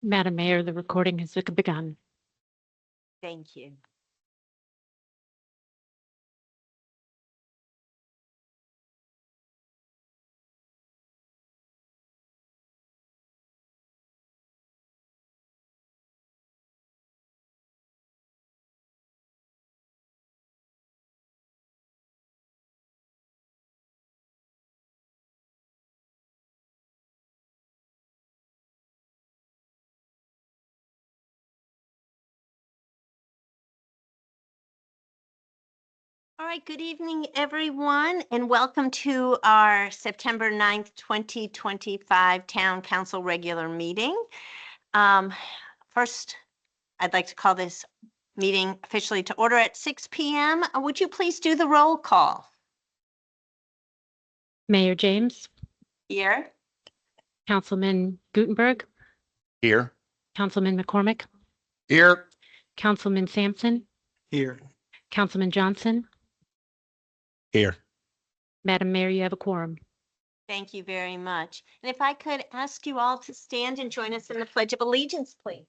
Madam Mayor, the recording has begun. Thank you. All right, good evening, everyone, and welcome to our September 9th, 2025 Town Council regular meeting. First, I'd like to call this meeting officially to order at 6 p.m. Would you please do the roll call? Mayor James, Here. Councilman Gutenberg, Here. Councilman McCormick, Here. Councilman Sampson, Here. Councilman Johnson. Here. Madam Mayor, you have a quorum. Thank you very much. And if I could ask you all to stand and join us in the Pledge of Allegiance, please.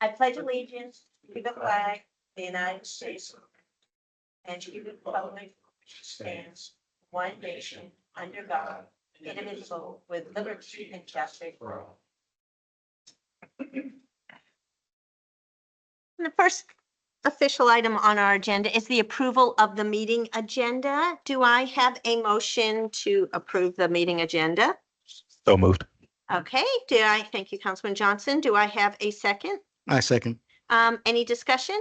I pledge allegiance to the flag of the United States and to the republic which stands one nation under God, indivisible, with liberty and justice for all. The first official item on our agenda is the approval of the meeting agenda. Do I have a motion to approve the meeting agenda? So moved. Okay, thank you, Councilman Johnson. Do I have a second? I second. Any discussion?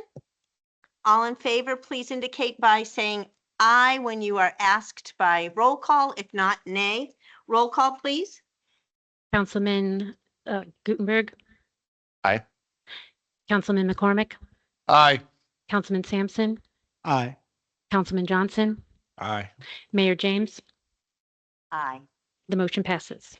All in favor, please indicate by saying aye when you are asked by roll call. If not, nay. Roll call, please. Councilman Gutenberg, Aye. Councilman McCormick, Aye. Councilman Sampson, Aye. Councilman Johnson, Aye. Mayor James. Aye. The motion passes.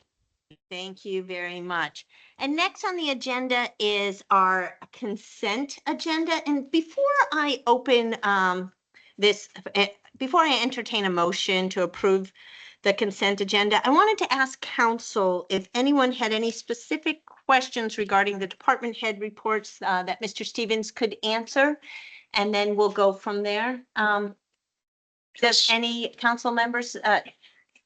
Thank you very much. And next on the agenda is our consent agenda. And before I open before I entertain a motion to approve the consent agenda, I wanted to ask council if anyone had any specific questions regarding the department head reports that Mr. Stevens could answer, and then we'll go from there. Does any council members,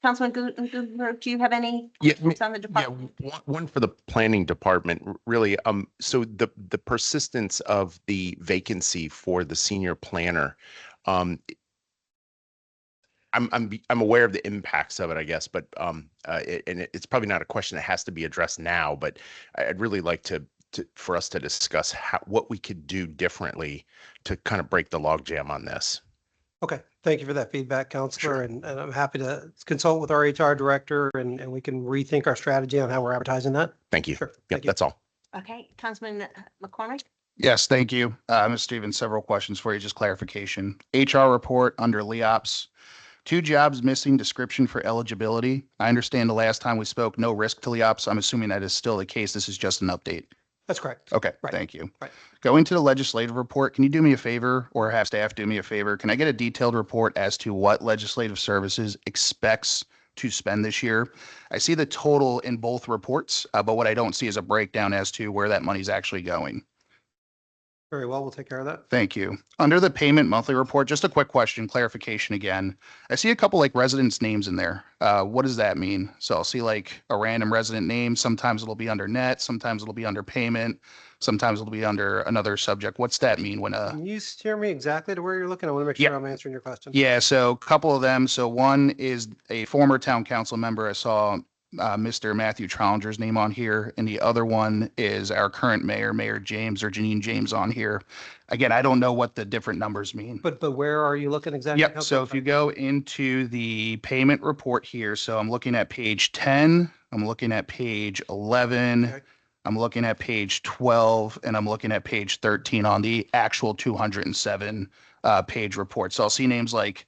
Councilman Gutenberg, do you have any comments on the department? One for the planning department, really. So the persistence of the vacancy for the senior planner, I'm aware of the impacts of it, I guess, but it's probably not a question that has to be addressed now, but I'd really like for us to discuss what we could do differently to kind of break the logjam on this. Okay, thank you for that feedback, Counselor, Sure. and I'm happy to consult with our HR director and we can rethink our strategy on how we're advertising that. Thank you. Sure. Yep, Thank you. that's all. Okay, Councilman McCormick? Yes, thank you. Ms. Stevens, several questions for you, just clarification. HR report under LEOPS, 2 jobs missing description for eligibility. I understand the last time we spoke, no risk to LEOPS. I'm assuming that is still the case. This is just an update. That's correct. Okay, Right. thank you. Right. Going to the legislative report, can you do me a favor or have staff do me a favor? Can I get a detailed report as to what legislative services expects to spend this year? I see the total in both reports, but what I don't see is a breakdown as to where that money's actually going. Very well, we'll take care of that. Thank you. Under the payment monthly report, just a quick question, clarification again. I see a couple like residents' names in there. What does that mean? So I'll see like a random resident name. Sometimes it'll be under net, sometimes it'll be under payment, sometimes it'll be under another subject. What's that mean when Can you steer me exactly to where you're looking? I want to make sure Yeah. I'm answering your question. Yeah, so a couple of them. So one is a former town council member. I saw Mr. Matthew Trollinger's name on here, and the other one is our current mayor, Mayor James or Janine James on here. Again, I don't know what the different numbers mean. But where are you looking exactly? Yep, Counselor? so if you go into the payment report here, so I'm looking at page 10, I'm looking at page 11, Okay. I'm looking at page 12, and I'm looking at page 13 on the actual 207 page report. So I'll see names like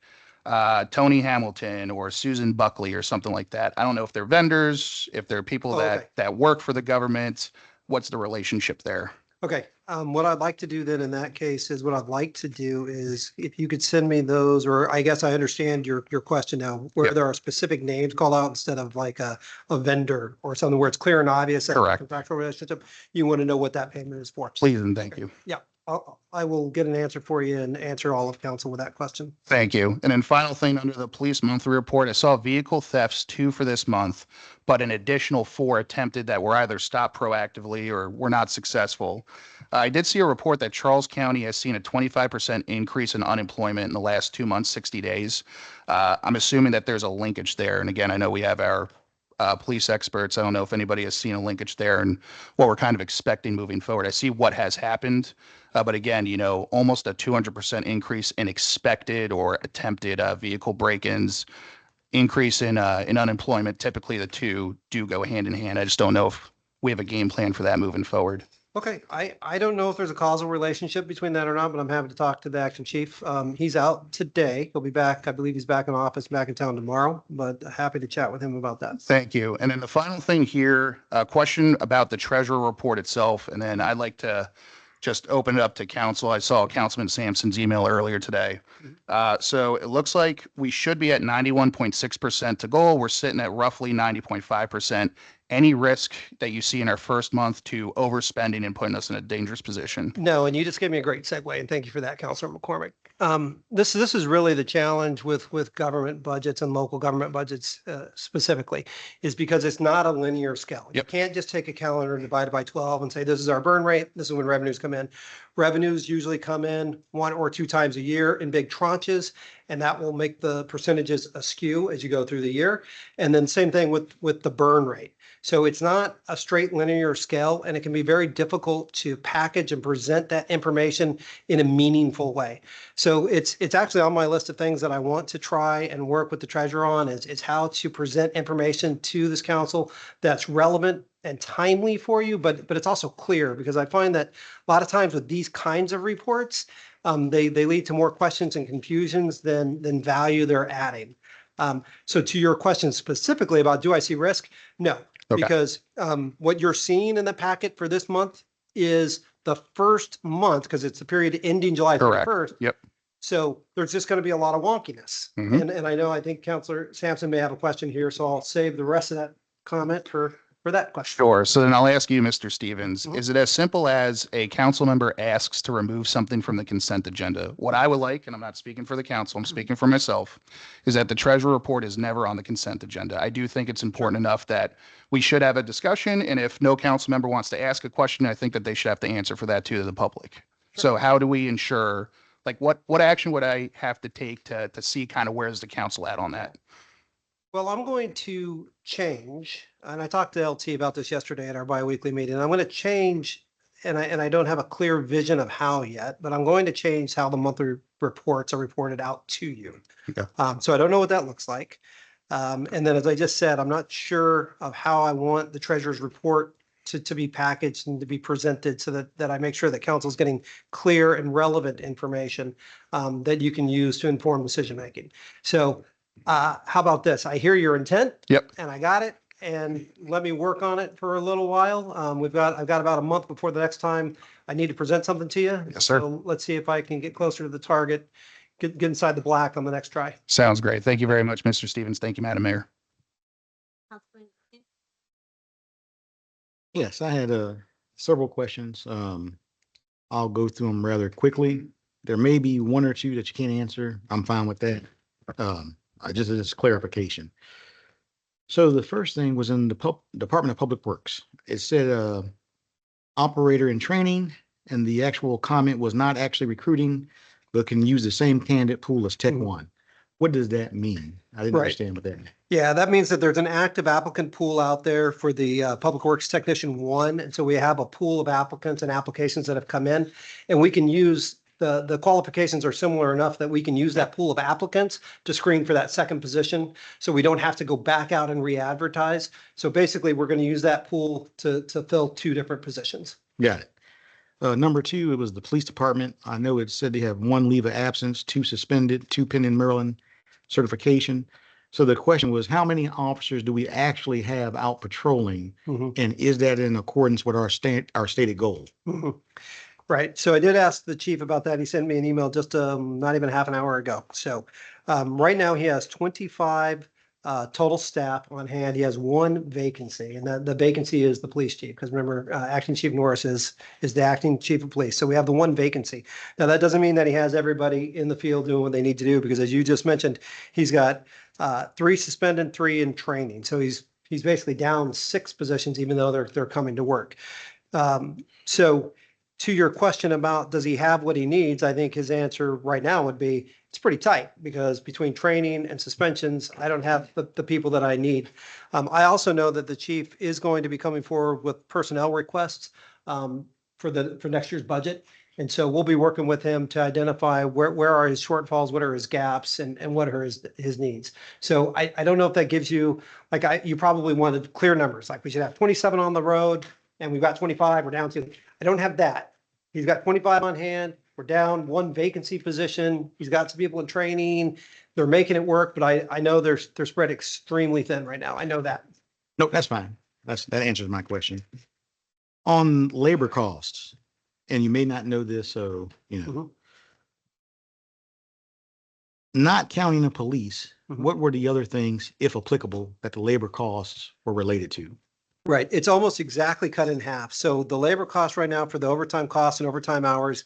Tony Hamilton or Susan Buckley or something like that. I don't know if they're vendors, if they're people Oh, okay. that work for the government. What's the relationship there? Okay, What I'd like to do then in that case is what I'd like to do is if you could send me those, or I guess I understand your question now, where Yep. there are specific names called out instead of like a vendor or something where it's clear and obvious. that Correct. Contractual relationship, you want to know what that payment is for. Please and thank you. Yeah, I will get an answer for you and answer all of council with that question. Thank you. And then final thing under the police monthly report, I saw vehicle thefts 2 for this month, but an additional 4 attempted that were either stopped proactively or were not successful. I did see a report that Charles County has seen a 25% increase in unemployment in the last 2 months, 60 days. I'm assuming that there's a linkage there. And again, I know we have our police experts. I don't know if anybody has seen a linkage there and what we're kind of expecting moving forward. I see what has happened. But again, almost a 200% increase in expected or attempted vehicle break-ins, increase in unemployment. Typically, the two do go hand in hand. I just don't know if we have a game plan for that moving forward. Okay, I don't know if there's a causal relationship between that or not, but I'm happy to talk to the action chief. He's out today. He'll be back. I believe he's back in office, back in town tomorrow, but happy to chat with him about that. Thank you. And then the final thing here, a question about the treasurer report itself, and then I'd like to just open it up to council. I saw Councilman Sampson's email earlier today. So it looks like we should be at 91.6% to goal. We're sitting at roughly 90.5%. Any risk that you see in our first month to overspending and putting us in a dangerous position? No, and you just gave me a great segue, and thank you for that, Councilor McCormick. This is really the challenge with government budgets and local government budgets specifically, is because it's not a linear scale. You Yep. can't just take a calendar and divide it by 12 and say, this is our burn rate, this is when revenues come in. Revenues usually come in 1 or 2 times a year in big tranches, and that will make the percentages askew as you go through the year. And then same thing with the burn rate. So it's not a straight linear scale, and it can be very difficult to package and present that information in a meaningful way. So it's actually on my list of things that I want to try and work with the treasurer on is how to present information to this council that's relevant and timely for you, but it's also clear, because I find that a lot of times with these kinds of reports, they lead to more questions and confusions than value they're adding. So to your question specifically about do I see risk? No. Okay. Because what you're seeing in the packet for this month is the first month, because it's the period ending July Correct. 31st. Yep. So there's just going to be a lot of wonkiness. Mhm. And I think Councilor Sampson may have a question here, so I'll save the rest of that comment for that question. Sure. So then I'll ask you, Mr. Stevens, Mhm. is it as simple as a council member asks to remove something from the consent agenda? What I would like, and I'm not speaking for the council, I'm speaking for myself, is that the treasurer report is never on the consent agenda. I do think it's important enough that we should have a discussion, and if no council member wants to ask a question, I think that they should have to answer for that too to the public. So how do we ensure, like, what action would I have to take to see kind of where's the council at on that? Well, I'm going to change, and I talked to LT about this yesterday at our biweekly meeting. I'm going to change, and I don't have a clear vision of how yet, but I'm going to change how the monthly reports are reported out to you. Okay. So I don't know what that looks like. And then, as I just said, I'm not sure of how I want the treasurer's report to be packaged and to be presented so that I make sure that council is getting clear and relevant information that you can use to inform decision-making. So how about this? I hear your intent. Yep. And I got it. And let me work on it for a little while. I've got about a month before the next time I need to present something to you. Yes, sir. So let's see if I can get closer to the target, get inside the black on the next try. Sounds great. Thank you very much, Mr. Stevens. Thank you, Madam Mayor. Yes, I had several questions. I'll go through them rather quickly. There may be one or two that you can't answer. I'm fine with that. Just clarification. So the first thing was in the Department of Public Works. It said operator in training, and the actual comment was not actually recruiting, but can use the same candidate pool as Tech One. What does that mean? I didn't Right. understand what that meant. Yeah, that means that there's an active applicant pool out there for the Public Works Technician 1. And so we have a pool of applicants and applications that have come in, and we can use the qualifications are similar enough that we can use that pool of applicants to screen for that second position. So we don't have to go back out and re-advertise. So basically, we're going to use that pool to fill 2 different positions. Got it. Number 2, it was the police department. I know it said they have 1 leave of absence, 2 suspended, 2 pending Maryland certification. So the question was, how many officers do we actually have out patrolling? Mhm. And is that in accordance with our stated goal? Mhm. Right. So I did ask the chief about that. He sent me an email just not even half an hour ago. So right now he has 25 total staff on hand. He has one vacancy, and the vacancy is the police chief. Because remember, acting chief Norris is the acting chief of police. So we have the one vacancy. Now that doesn't mean that he has everybody in the field doing what they need to do, because as you just mentioned, he's got 3 suspended, 3 in training. So he's basically down 6 positions, even though they're coming to work. So to your question about does he have what he needs, I think his answer right now would be it's pretty tight, because between training and suspensions, I don't have the people that I need. I also know that the chief is going to be coming forward with personnel requests for next year's budget. And so we'll be working with him to identify where are his shortfalls, what are his gaps, and what are his needs. So I don't know if that gives you, you probably wanted clear numbers, like we should have 27 on the road and we've got 25, we're down to, I don't have that. He's got 25 on hand, we're down 1 vacancy position, he's got some people in training, they're making it work, but I know they're spread extremely thin right now, I know that. No, that's fine. That answers my question. On labor costs, and you may not know this, so, Mhm. not counting the police, Mhm. what were the other things, if applicable, that the labor costs were related to? Right, it's almost exactly cut in half. So the labor costs right now for the overtime costs and overtime hours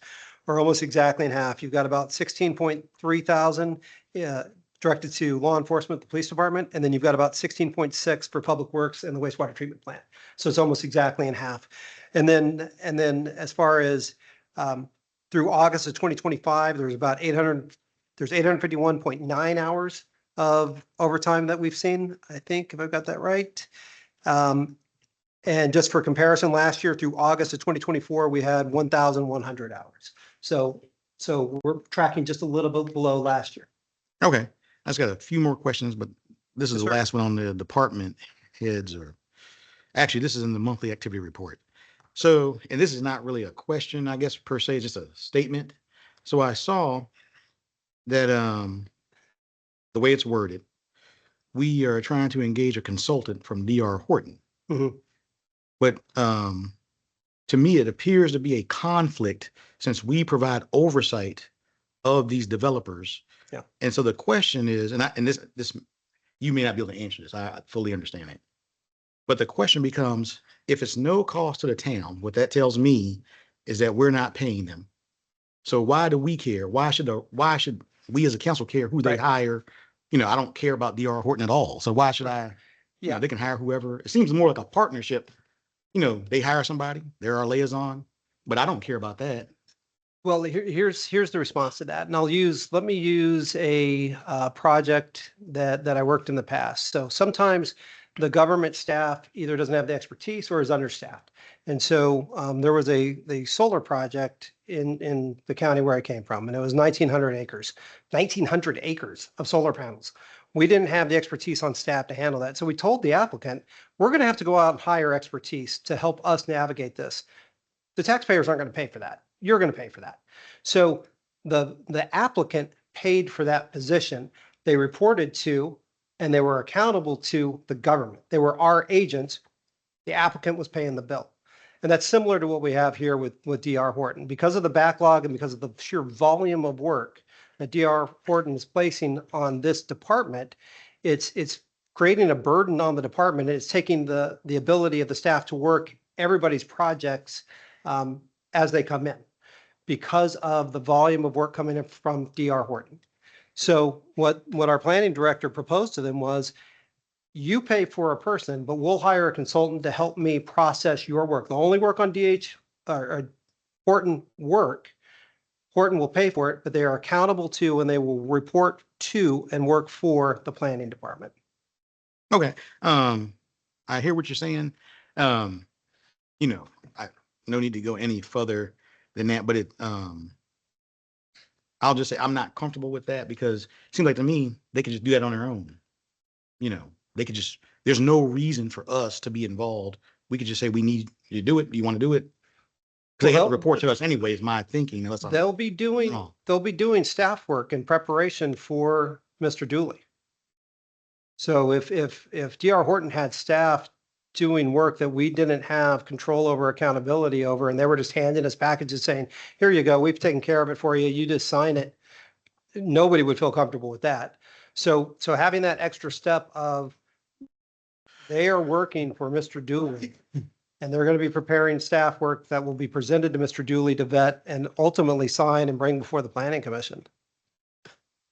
are almost exactly in half. You've got about 16.3 thousand directed to law enforcement, the police department, and then you've got about 16.6 for public works and the wastewater treatment plant. So it's almost exactly in half. And then as far as through August of 2025, there's 851.9 hours of overtime that we've seen, I think, if I've got that right. And just for comparison, last year through August of 2024, we had 1,100 hours. So we're tracking just a little bit below last year. Okay, I just got a few more questions, but this is Yes, the sir. last one on the department heads, or actually, this is in the monthly activity report. So, and this is not really a question, I guess, per se, just a statement. So I saw that the way it's worded, we are trying to engage a consultant from DR Horton. Mhm. But to me, it appears to be a conflict since we provide oversight of these developers. Yeah. And so the question is, and this, you may not be able to answer this. I fully understand it. But the question becomes, if it's no cost to the town, what that tells me is that we're not paying them. So why do we care? Why should we as a council care who they Right. hire? I don't care about DR Horton at all. So why should I? Yeah. They can hire whoever. It seems more like a partnership. They hire somebody, they're our liaison, but I don't care about that. Well, here's the response to that. And let me use a project that I worked in the past. So sometimes the government staff either doesn't have the expertise or is understaffed. And so there was the solar project in the county where I came from, and it was 1,900 acres of solar panels. We didn't have the expertise on staff to handle that. So we told the applicant, we're going to have to go out and hire expertise to help us navigate this. The taxpayers aren't going to pay for that. You're going to pay for that. So the applicant paid for that position. They reported to, and they were accountable to the government. They were our agents. The applicant was paying the bill. And that's similar to what we have here with DR Horton. Because of the backlog and because of the sheer volume of work that DR Horton is placing on this department, it's creating a burden on the department. It's taking the ability of the staff to work everybody's projects as they come in because of the volume of work coming in from DR Horton. So what our planning director proposed to them was, you pay for a person, but we'll hire a consultant to help me process your work. The only work on Horton work, Horton will pay for it, but they are accountable to, and they will report to and work for the planning department. Okay. I hear what you're saying. I no need to go any further than that, but I'll just say I'm not comfortable with that, because it seems like to me, they could just do that on their own. They could just, there's no reason for us to be involved. We could just say, we need you to do it. Do you want to do it? Because they have to Well, report to us anyway, is my thinking. Unless I'm They'll be doing wrong. staff work in preparation for Mr. Dooley. So if DR Horton had staff doing work that we didn't have control over, accountability over, and they were just handing us packages saying, here you go, we've taken care of it for you, you just sign it. Nobody would feel comfortable with that. So having that extra step of they are working for Mr. Dooley and they're going to be preparing staff work that will be presented to Mr. Dooley to vet and ultimately sign and bring before the planning commission.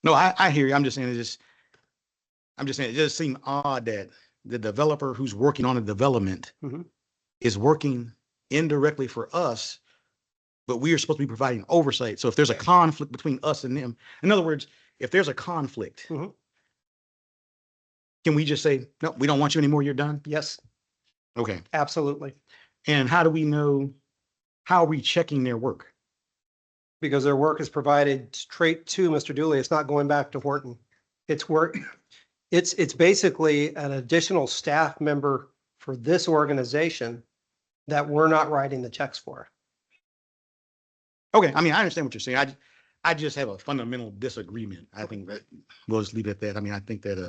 No, I hear you. I'm just saying it just seemed odd that the developer who's working on the development Mhm. is working indirectly for us, but we are supposed to be providing oversight. So if there's a conflict between us and them, in other words, if there's a conflict, Mhm. can we just say, no, we don't want you anymore, you're done? Yes, Okay. absolutely. And how do we know, how are we checking their work? Because their work is provided straight to Mr. Dooley. It's not going back to Horton. It's work. It's basically an additional staff member for this organization that we're not writing the checks for. Okay, I mean, I understand what you're saying. I just have a fundamental disagreement. I think that we'll just leave it at that. I mean, I think that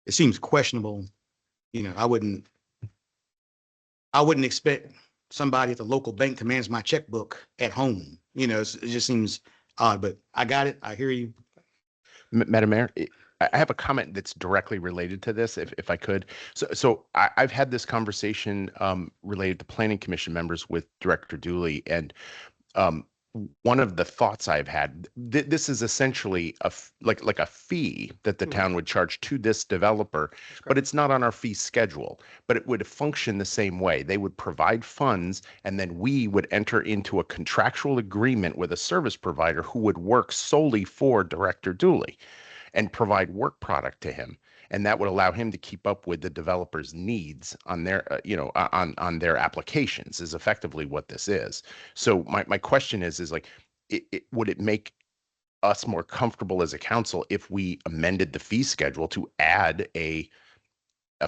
it seems questionable. You know, I wouldn't expect somebody at the local bank to manage my checkbook at home. You know, it just seems odd, but I got it. I hear you. Madam Mayor, I have a comment that's directly related to this, if I could. So I've had this conversation related to planning commission members with Director Dooley, and one of the thoughts I've had, this is essentially like a fee that the town would charge to this developer, but it's not on our fee schedule. But it would function the same way. They would provide funds, and then we would enter into a contractual agreement with a service provider who would work solely for Director Dooley and provide work product to him. And that would allow him to keep up with the developer's needs on their, on their applications is effectively what this is. So my question is like, would it make us more comfortable as a council if we amended the fee schedule to add a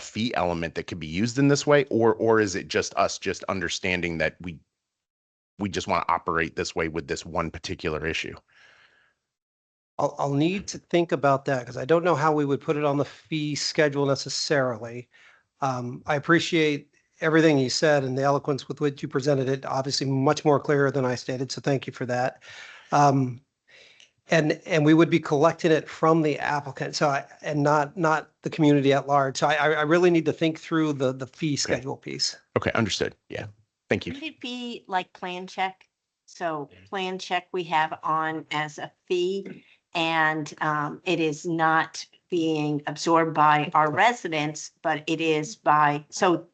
fee element that could be used in this way? Or is it just us just understanding that we just want to operate this way with this one particular issue? I'll need to think about that because I don't know how we would put it on the fee schedule necessarily. I appreciate everything you said and the eloquence with which you presented it, obviously much more clear than I stated. So thank you for that. And we would be collecting it from the applicant. So and not the community at large. So I really need to think through the fee schedule piece. Okay, understood. Yeah, thank you. Would it be like Plan Check? So Plan Check we have on as a fee, and it is not being absorbed by our residents, but it is by, so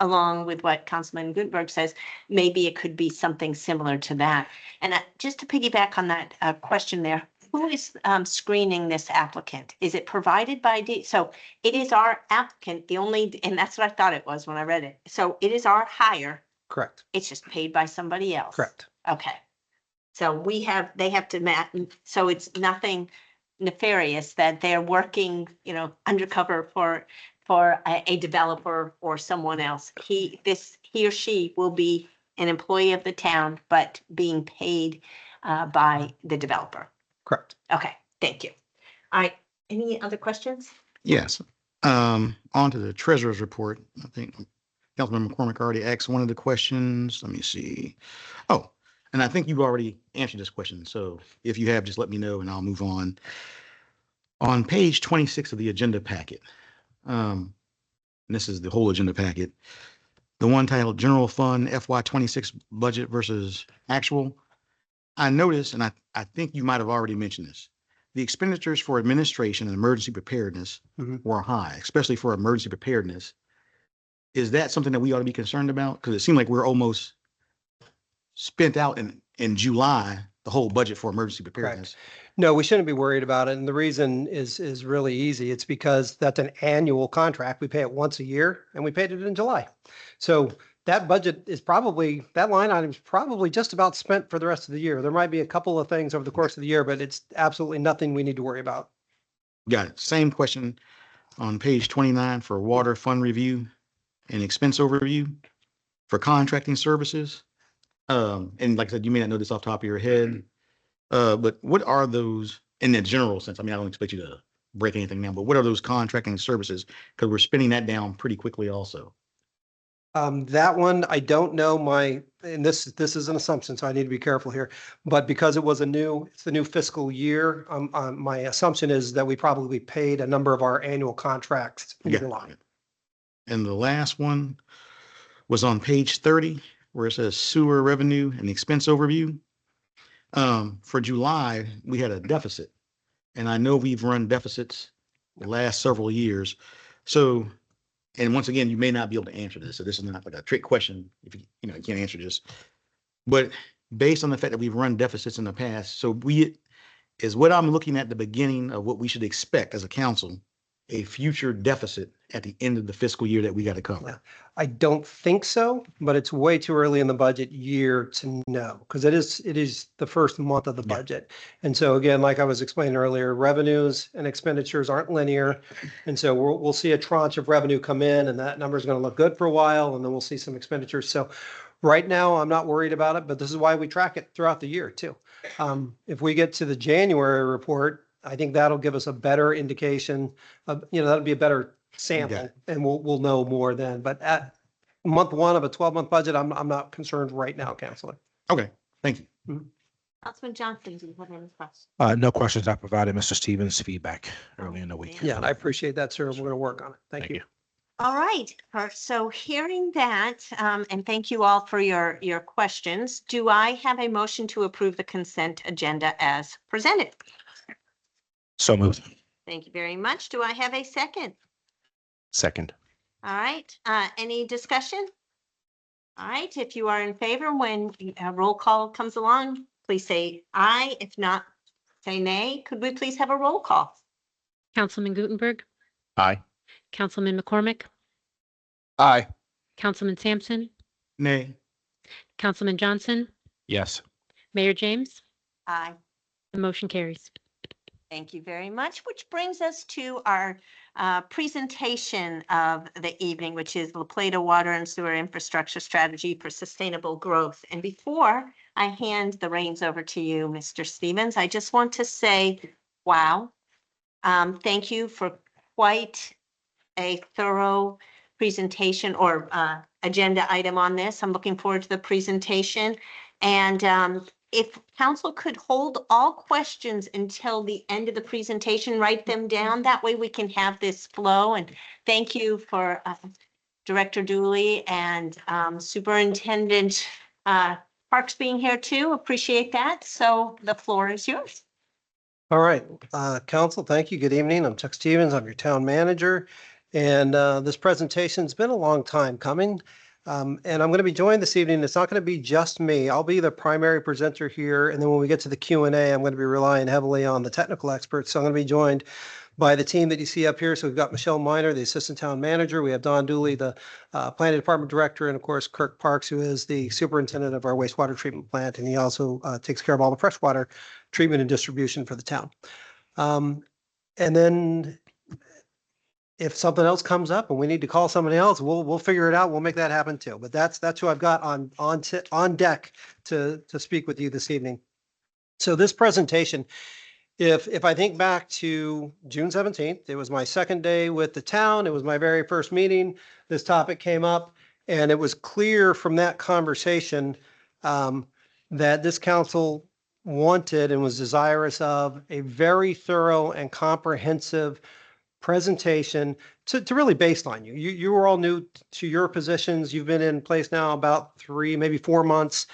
along with what Councilman Gutenberg says, maybe it could be something similar to that. And just to piggyback on that question there, who is screening this applicant? Is it provided by so it is our applicant, the only, and that's what I thought it was when I read it. So it is our hire. Correct. It's just paid by somebody else. Correct. Okay. So they have to match, so it's nothing nefarious that they're working, undercover for a developer or someone else. He or she will be an employee of the town, but being paid by the developer. Correct. Okay, thank you. All right, any other questions? Yes. On to the treasurer's report. I think Councilmember McCormick already asked one of the questions. Let me see. Oh, and I think you've already answered this question. So if you have, just let me know and I'll move on. On page 26 of the agenda packet, and this is the whole agenda packet, the one titled General Fund FY26 Budget versus Actual, I noticed, and I think you might have already mentioned this, the expenditures for administration and emergency preparedness were high, especially for emergency preparedness. Is that something that we ought to be concerned about? Because it seemed like we're almost spent out in July, the whole budget for emergency preparedness. No, we shouldn't be worried about it. And the reason is really easy. It's because that's an annual contract. We pay it once a year and we paid it in July. So that budget is probably, that line item is probably just about spent for the rest of the year. There might be a couple of things over the course of the year, but it's absolutely nothing we need to worry about. Got it. Same question on page 29 for water fund review and expense overview for contracting services. And like I said, you may not know this off the top of your head, but what are those in the general sense? I mean, I don't expect you to break anything down, but what are those contracting services? Because we're spinning that down pretty quickly also. That one, I don't know and this is an assumption, so I need to be careful here. But because it's the new fiscal year, my assumption is that we probably paid a number of our annual contracts in Yeah. July. And the last one was on page 30, where it says sewer revenue and expense overview. For July, we had a deficit. And I know we've run deficits the last several years. So, and once again, you may not be able to answer this. So this is not like a trick question. If you can't answer this. But based on the fact that we've run deficits in the past, so is what I'm looking at the beginning of what we should expect as a council, a future deficit at the end of the fiscal year that we got to cover. Yeah. I don't think so, but it's way too early in the budget year to know, because it is the first month of the Yeah. budget. And so again, like I was explaining earlier, revenues and expenditures aren't linear. And so we'll see a tranche of revenue come in, and that number is going to look good for a while, and then we'll see some expenditures. So right now, I'm not worried about it, but this is why we track it throughout the year too. If we get to the January report, I think that'll give us a better indication of, that'll be a better sample, Okay. and we'll know more then. But at month one of a 12-month budget, I'm not concerned right now, Counselor. Okay, thank you. Councilman Johnson, do you have any questions? No questions. I provided Mr. Stevens feedback early in the week. Yeah, and I appreciate that, sir. We're going to work on it. Thank Thank you. you. All right, so hearing that, and thank you all for your questions, do I have a motion to approve the consent agenda as presented? So moved. Thank you very much. Do I have a second? Second. All right, any discussion? All right, if you are in favor, when a roll call comes along, please say aye. If not, say nay. Could we please have a roll call? Councilman Gutenberg, Aye. Councilman McCormick, Aye. Councilman Sampson, Nay. Councilman Johnson, Yes. Mayor James. Aye. The motion carries. Thank you very much, which brings us to our presentation of the evening, which is La Plata Water and Sewer Infrastructure Strategy for Sustainable Growth. And before I hand the reins over to you, Mr. Stevens, I just want to say, wow. Thank you for quite a thorough presentation or agenda item on this. I'm looking forward to the presentation. And if council could hold all questions until the end of the presentation, write them down. That way we can have this flow. And thank you for Director Dooley and Superintendent Parks being here too. Appreciate that. So the floor is yours. All right, council, thank you. Good evening. I'm Chuck Stevens. I'm your town manager. And this presentation's been a long time coming. And I'm going to be joined this evening. It's not going to be just me. I'll be the primary presenter here. And then when we get to the Q&A, I'm going to be relying heavily on the technical experts. So I'm going to be joined by the team that you see up here. So we've got Michelle Miner, the assistant town manager. We have Don Dooley, the planning department director, and of course, Kirk Parks, who is the superintendent of our wastewater treatment plant. And he also takes care of all the freshwater treatment and distribution for the town. And then if something else comes up and we need to call somebody else, we'll figure it out. We'll make that happen too. But that's who I've got on deck to speak with you this evening. So this presentation, if I think back to June 17th, it was my second day with the town. It was my very first meeting. This topic came up, and it was clear from that conversation that this council wanted and was desirous of a very thorough and comprehensive presentation to really baseline you. You were all new to your positions. You've been in place now about 3, maybe 4 months.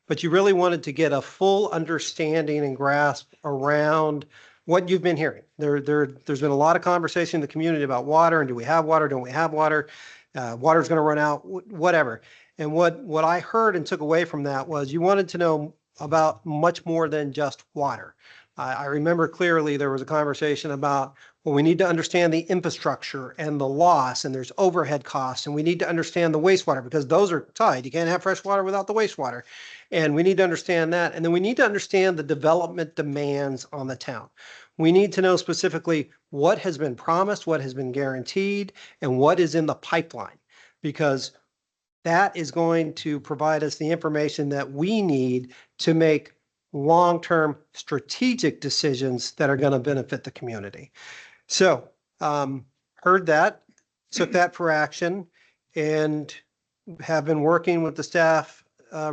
But you really wanted to get a full understanding and grasp around what you've been hearing. There's been a lot of conversation in the community about water, and do we have water? Don't we have water? Water's going to run out, whatever. And what I heard and took away from that was you wanted to know about much more than just water. I remember clearly there was a conversation about, well, we need to understand the infrastructure and the loss, and there's overhead costs, and we need to understand the wastewater because those are tied. You can't have fresh water without the wastewater. And we need to understand that. And then we need to understand the development demands on the town. We need to know specifically what has been promised, what has been guaranteed, and what is in the pipeline, because that is going to provide us the information that we need to make long-term strategic decisions that are going to benefit the community. So, heard that, took that for action, and have been working with the staff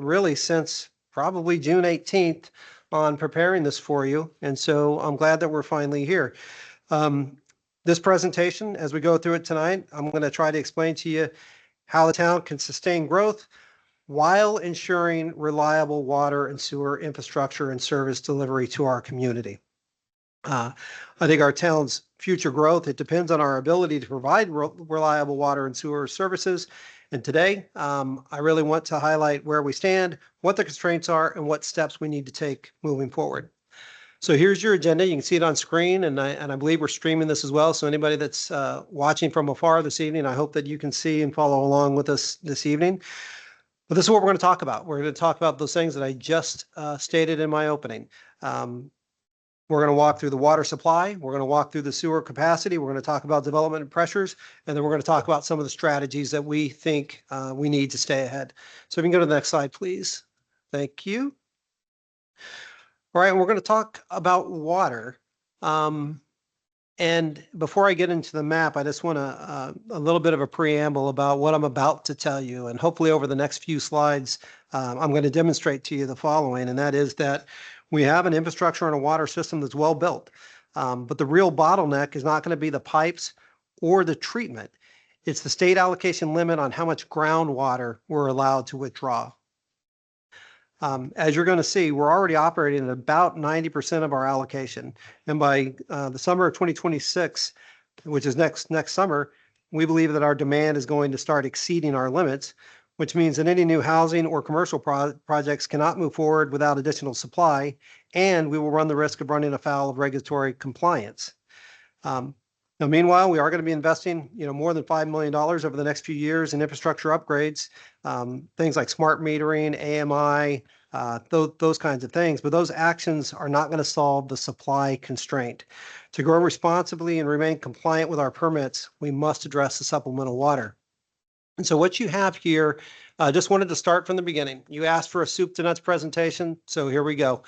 really since probably June 18th on preparing this for you. And so I'm glad that we're finally here. This presentation, as we go through it tonight, I'm going to try to explain to you how the town can sustain growth while ensuring reliable water and sewer infrastructure and service delivery to our community. I think our town's future growth, it depends on our ability to provide reliable water and sewer services. And today, I really want to highlight where we stand, what the constraints are, and what steps we need to take moving forward. So here's your agenda. You can see it on screen, and I believe we're streaming this as well. So anybody that's watching from afar this evening, I hope that you can see and follow along with us this evening. But this is what we're going to talk about. We're going to talk about those things that I just stated in my opening. We're going to walk through the water supply. We're going to walk through the sewer capacity. We're going to talk about development and pressures. And then we're going to talk about some of the strategies that we think we need to stay ahead. So if you can go to the next slide, please. Thank you. All right, we're going to talk about water. And before I get into the map, I just want a little bit of a preamble about what I'm about to tell you. And hopefully over the next few slides, I'm going to demonstrate to you the following, and that is that we have an infrastructure and a water system that's well built. But the real bottleneck is not going to be the pipes or the treatment. It's the state allocation limit on how much groundwater we're allowed to withdraw. As you're going to see, we're already operating at about 90% of our allocation. And by the summer of 2026, which is next summer, we believe that our demand is going to start exceeding our limits, which means that any new housing or commercial projects cannot move forward without additional supply, and we will run the risk of running afoul of regulatory compliance. Now, meanwhile, we are going to be investing, more than $5 million over the next few years in infrastructure upgrades, things like smart metering, AMI, those kinds of things. But those actions are not going to solve the supply constraint. To grow responsibly and remain compliant with our permits, we must address the supplemental water. And so what you have here, I just wanted to start from the beginning. You asked for a soup to nuts presentation, so here we go.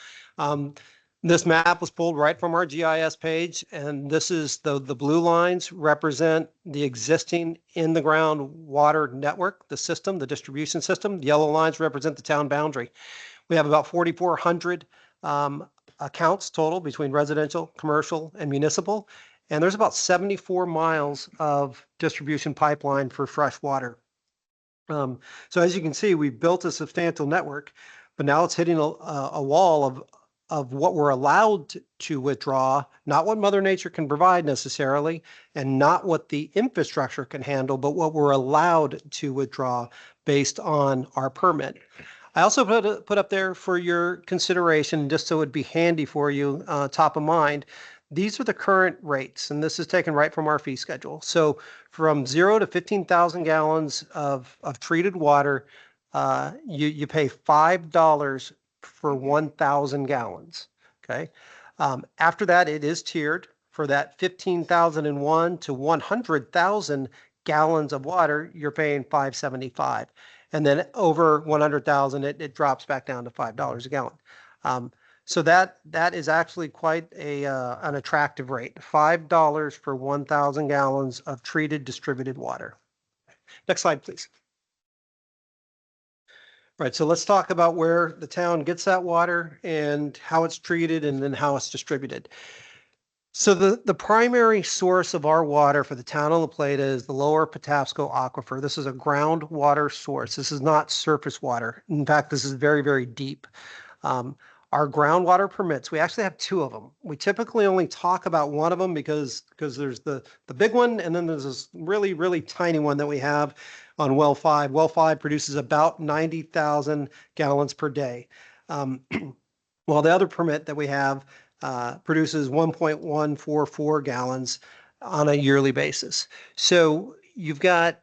This map was pulled right from our GIS page, and this is the blue lines represent the existing in-the-ground water network, the system, the distribution system. The yellow lines represent the town boundary. We have about 4,400 accounts total between residential, commercial, and municipal, and there's about 74 miles of distribution pipeline for fresh water. So as you can see, we've built a substantial network, but now it's hitting a wall of what we're allowed to withdraw, not what Mother Nature can provide necessarily, and not what the infrastructure can handle, but what we're allowed to withdraw based on our permit. I also put up there for your consideration, just so it'd be handy for you, top of mind. These are the current rates, and this is taken right from our fee schedule. So from 0 to 15,000 gallons of treated water, you pay $5 for 1,000 gallons. Okay. After that, it is tiered. For that 15,001 to 100,000 gallons of water, you're paying $5.75. And then over 100,000, it drops back down to $5 a gallon. So that is actually quite an attractive rate. $5 for 1,000 gallons of treated distributed water. Next slide, please. Right, so let's talk about where the town gets that water and how it's treated and then how it's distributed. So the primary source of our water for the town of La Plata is the lower Patapsco Aquifer. This is a groundwater source. This is not surface water. In fact, this is very, very deep. Our groundwater permits, we actually have two of them. We typically only talk about one of them because there's the big one, and then there's this really, really tiny one that we have on well 5. Well 5 produces about 90,000 gallons per day. While the other permit that we have produces 1.144 gallons on a yearly basis. So you've got,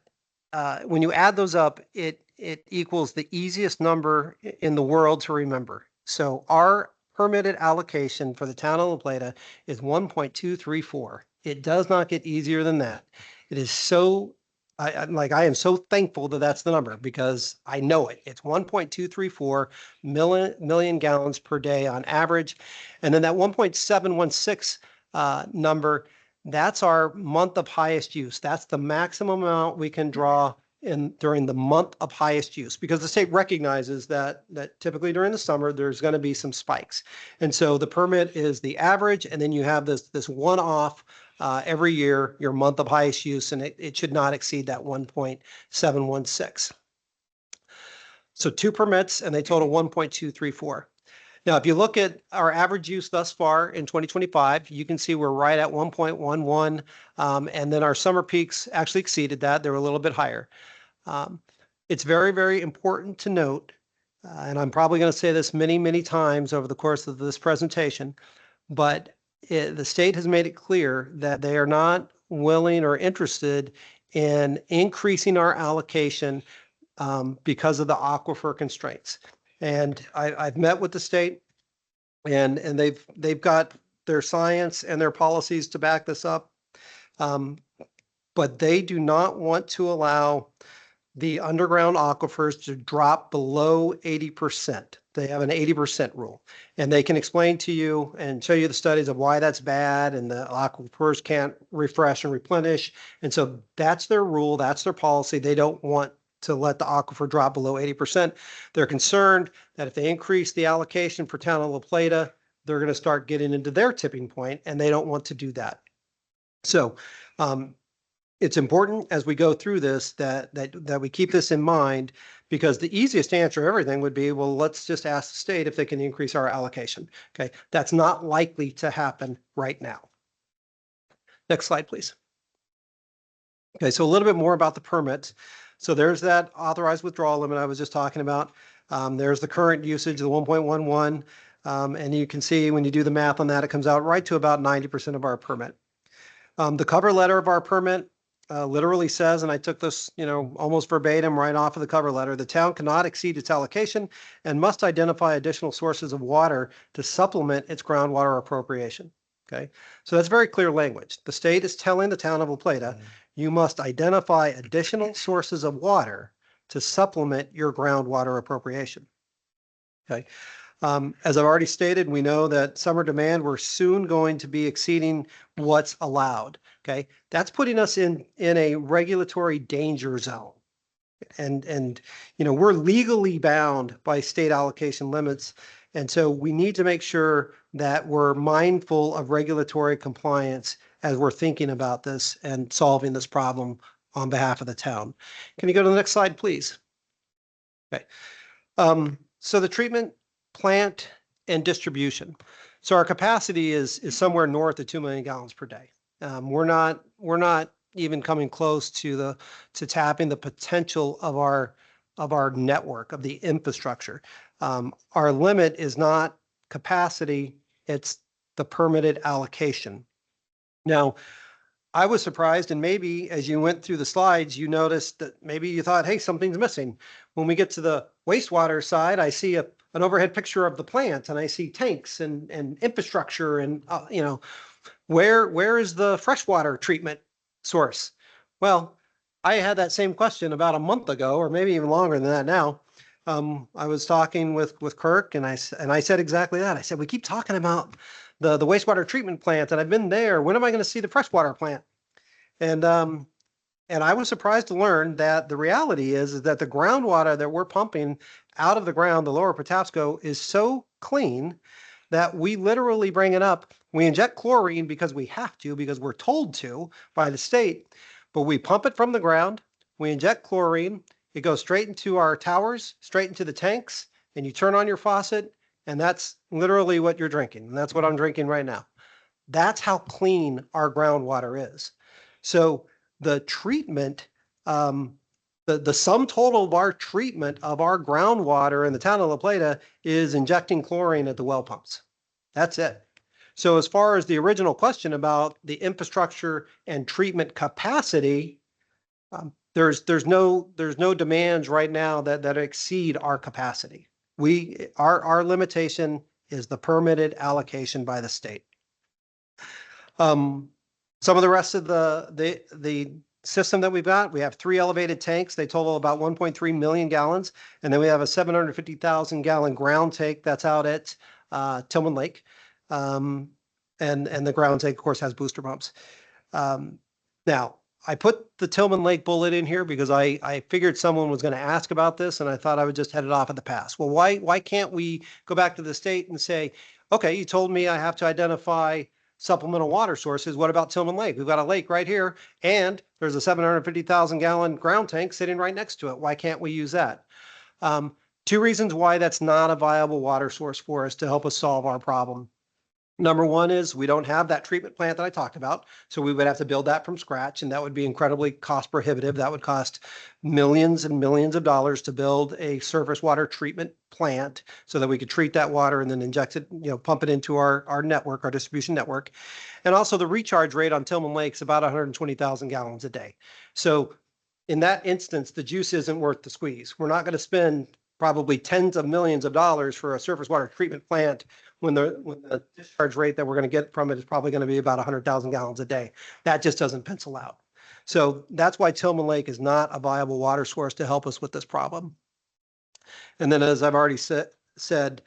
when you add those up, it equals the easiest number in the world to remember. So our permitted allocation for the town of La Plata is 1.234. It does not get easier than that. It is so I am so thankful that that's the number because I know it. It's 1.234 million gallons per day on average. And then that 1.716 number, that's our month of highest use. That's the maximum amount we can draw in during the month of highest use, because the state recognizes that typically during the summer, there's going to be some spikes. And so the permit is the average, and then you have this one-off every year, your month of highest use, and it should not exceed that 1.716. So 2 permits, and they total 1.234. Now, if you look at our average use thus far in 2025, you can see we're right at 1.11, and then our summer peaks actually exceeded that. They were a little bit higher. It's very, very important to note, and I'm probably going to say this many, many times over the course of this presentation, but the state has made it clear that they are not willing or interested in increasing our allocation because of the aquifer constraints. And I've met with the state, and they've got their science and their policies to back this up. But they do not want to allow the underground aquifers to drop below 80%. They have an 80% rule, and they can explain to you and show you the studies of why that's bad, and the aquifers can't refresh and replenish. And so that's their rule, that's their policy. They don't want to let the aquifer drop below 80%. They're concerned that if they increase the allocation for town of La Plata, they're going to start getting into their tipping point, and they don't want to do that. So it's important as we go through this that we keep this in mind, because the easiest answer to everything would be, well, let's just ask the state if they can increase our allocation. Okay, that's not likely to happen right now. Next slide, please. Okay, so a little bit more about the permits. So there's that authorized withdrawal limit I was just talking about. There's the current usage, the 1.11. And you can see when you do the math on that, it comes out right to about 90% of our permit. The cover letter of our permit literally says, and I took this, almost verbatim right off of the cover letter, the town cannot exceed its allocation and must identify additional sources of water to supplement its groundwater appropriation. Okay, so that's very clear language. The state is telling the town of La Plata, you must identify additional sources of water to supplement your groundwater appropriation. Okay. As I've already stated, we know that summer demand, we're soon going to be exceeding what's allowed. Okay. That's putting us in a regulatory danger zone. And we're legally bound by state allocation limits. And so we need to make sure that we're mindful of regulatory compliance as we're thinking about this and solving this problem on behalf of the town. Can you go to the next slide, please? Okay. So the treatment plant and distribution. So our capacity is somewhere north of 2 million gallons per day. We're not even coming close to tapping the potential of our network, of the infrastructure. Our limit is not capacity, it's the permitted allocation. Now, I was surprised, and maybe as you went through the slides, you noticed that maybe you thought, hey, something's missing. When we get to the wastewater side, I see an overhead picture of the plant, and I see tanks and infrastructure, and where is the freshwater treatment source? Well, I had that same question about a month ago, or maybe even longer than that now. I was talking with Kirk, and I said exactly that. I said, we keep talking about the wastewater treatment plant, and I've been there. When am I going to see the freshwater plant? And I was surprised to learn that the reality is that the groundwater that we're pumping out of the ground, the lower Patapsco, is so clean that we literally bring it up. We inject chlorine because we have to, because we're told to by the state, but we pump it from the ground. We inject chlorine. It goes straight into our towers, straight into the tanks, and you turn on your faucet, and that's literally what you're drinking. And that's what I'm drinking right now. That's how clean our groundwater is. So the treatment, the sum total of our treatment of our groundwater in the town of La Plata is injecting chlorine at the well pumps. That's it. So as far as the original question about the infrastructure and treatment capacity, there's no demands right now that exceed our capacity. Our limitation is the permitted allocation by the state. Some of the rest of the system that we've got, we have 3 elevated tanks. They total about 1.3 million gallons. And then we have a 750,000 gallon ground tank that's out at Tillman Lake. And the ground tank, of course, has booster pumps. Now, I put the Tillman Lake bullet in here because I figured someone was going to ask about this, and I thought I would just head it off at the pass. Well, why can't we go back to the state and say, okay, you told me I have to identify supplemental water sources. What about Tillman Lake? We've got a lake right here, and there's a 750,000 gallon ground tank sitting right next to it. Why can't we use that? 2 reasons why that's not a viable water source for us to help us solve our problem. Number one is we don't have that treatment plant that I talked about. So we would have to build that from scratch, and that would be incredibly cost prohibitive. That would cost millions and millions of dollars to build a surface water treatment plant so that we could treat that water and then inject it, pump it into our network, our distribution network. And also the recharge rate on Tillman Lake is about 120,000 gallons a day. So in that instance, the juice isn't worth the squeeze. We're not going to spend probably tens of millions of dollars for a surface water treatment plant when the discharge rate that we're going to get from it is probably going to be about 100,000 gallons a day. That just doesn't pencil out. So that's why Tillman Lake is not a viable water source to help us with this problem. And then, as I've already said,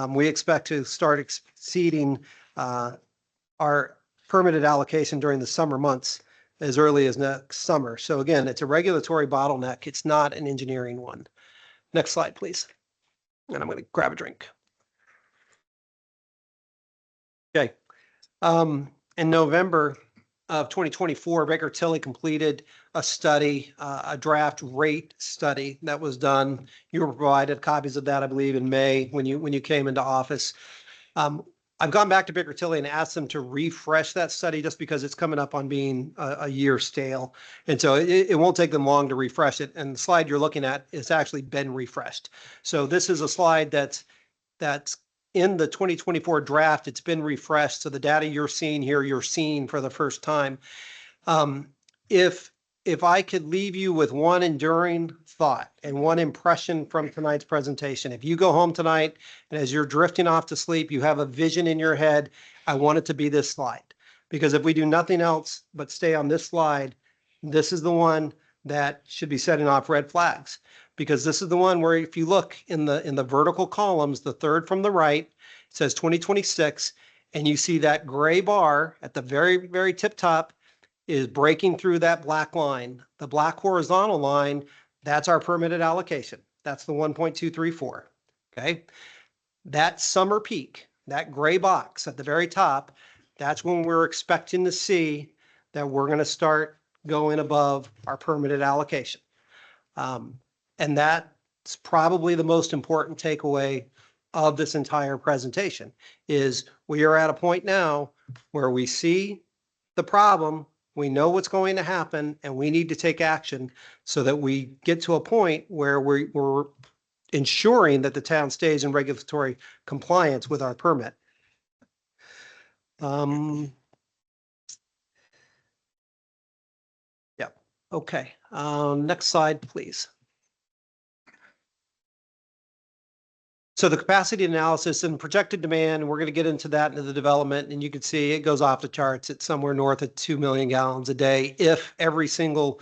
we expect to start exceeding our permitted allocation during the summer months as early as next summer. So again, it's a regulatory bottleneck. It's not an engineering one. Next slide, please. And I'm going to grab a drink. Okay. In November of 2024, Baker Tilly completed a study, a draft rate study that was done. You were provided copies of that, I believe, in May when you came into office. I've gone back to Baker Tilly and asked them to refresh that study just because it's coming up on being a year stale. And so it won't take them long to refresh it. And the slide you're looking at has actually been refreshed. So this is a slide that's in the 2024 draft. It's been refreshed. So the data you're seeing here, you're seeing for the first time. If I could leave you with one enduring thought and one impression from tonight's presentation, if you go home tonight and as you're drifting off to sleep, you have a vision in your head, I want it to be this slide. Because if we do nothing else but stay on this slide, this is the one that should be setting off red flags. Because this is the one where if you look in the vertical columns, the third from the right, it says 2026, and you see that gray bar at the very, very tip top is breaking through that black line. The black horizontal line, that's our permitted allocation. That's the 1.234, okay? That summer peak, that gray box at the very top, that's when we're expecting to see that we're going to start going above our permitted allocation. And that's probably the most important takeaway of this entire presentation is we are at a point now where we see the problem, we know what's going to happen, and we need to take action so that we get to a point where we're ensuring that the town stays in regulatory compliance with our permit. Yeah, okay. Next slide, please. So the capacity analysis and projected demand, we're going to get into that into the development, and you can see it goes off the charts. It's somewhere north of 2 million gallons a day. If every single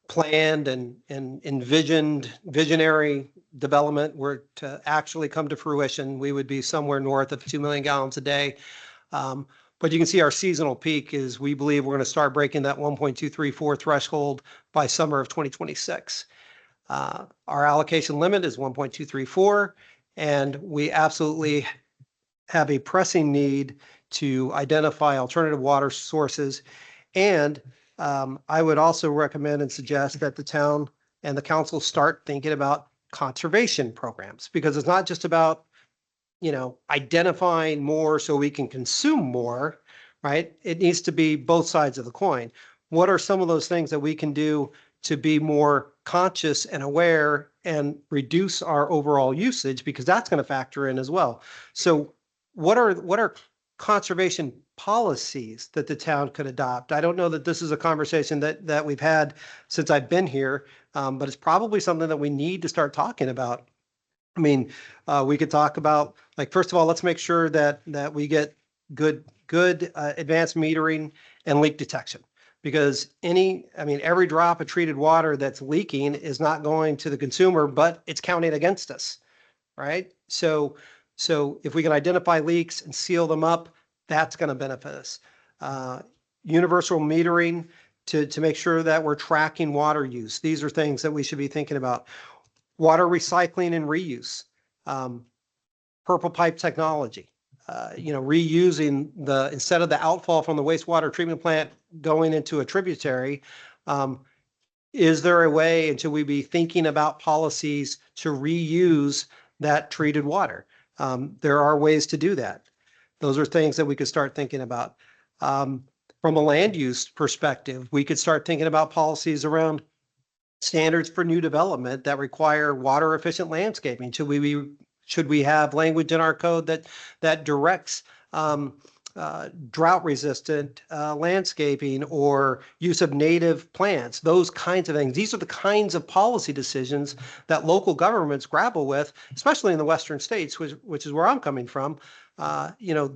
planned and envisioned visionary development were to actually come to fruition, we would be somewhere north of 2 million gallons a day. But you can see our seasonal peak is we believe we're going to start breaking that 1.234 threshold by summer of 2026. Our allocation limit is 1.234. And we absolutely have a pressing need to identify alternative water sources. And I would also recommend and suggest that the town and the council start thinking about conservation programs, because it's not just about, identifying more so we can consume more, right? It needs to be both sides of the coin. What are some of those things that we can do to be more conscious and aware and reduce our overall usage, because that's going to factor in as well. So what are conservation policies that the town could adopt? I don't know that this is a conversation that we've had since I've been here, but it's probably something that we need to start talking about. I mean, we could talk about, like, first of all, let's make sure that we get good advanced metering and leak detection. because every drop of treated water that's leaking is not going to the consumer, but it's counting against us, right? So if we can identify leaks and seal them up, that's going to benefit us. Universal metering to make sure that we're tracking water use. These are things that we should be thinking about. Water recycling and reuse. Purple pipe technology. Reusing instead of the outfall from the wastewater treatment plant going into a tributary, is there a way, and should we be thinking about policies to reuse that treated water? There are ways to do that. Those are things that we could start thinking about. From a land use perspective, we could start thinking about policies around standards for new development that require water efficient landscaping. Should we have language in our code that directs drought resistant landscaping or use of native plants, those kinds of things? These are the kinds of policy decisions that local governments grapple with, especially in the western states, which is where I'm coming from.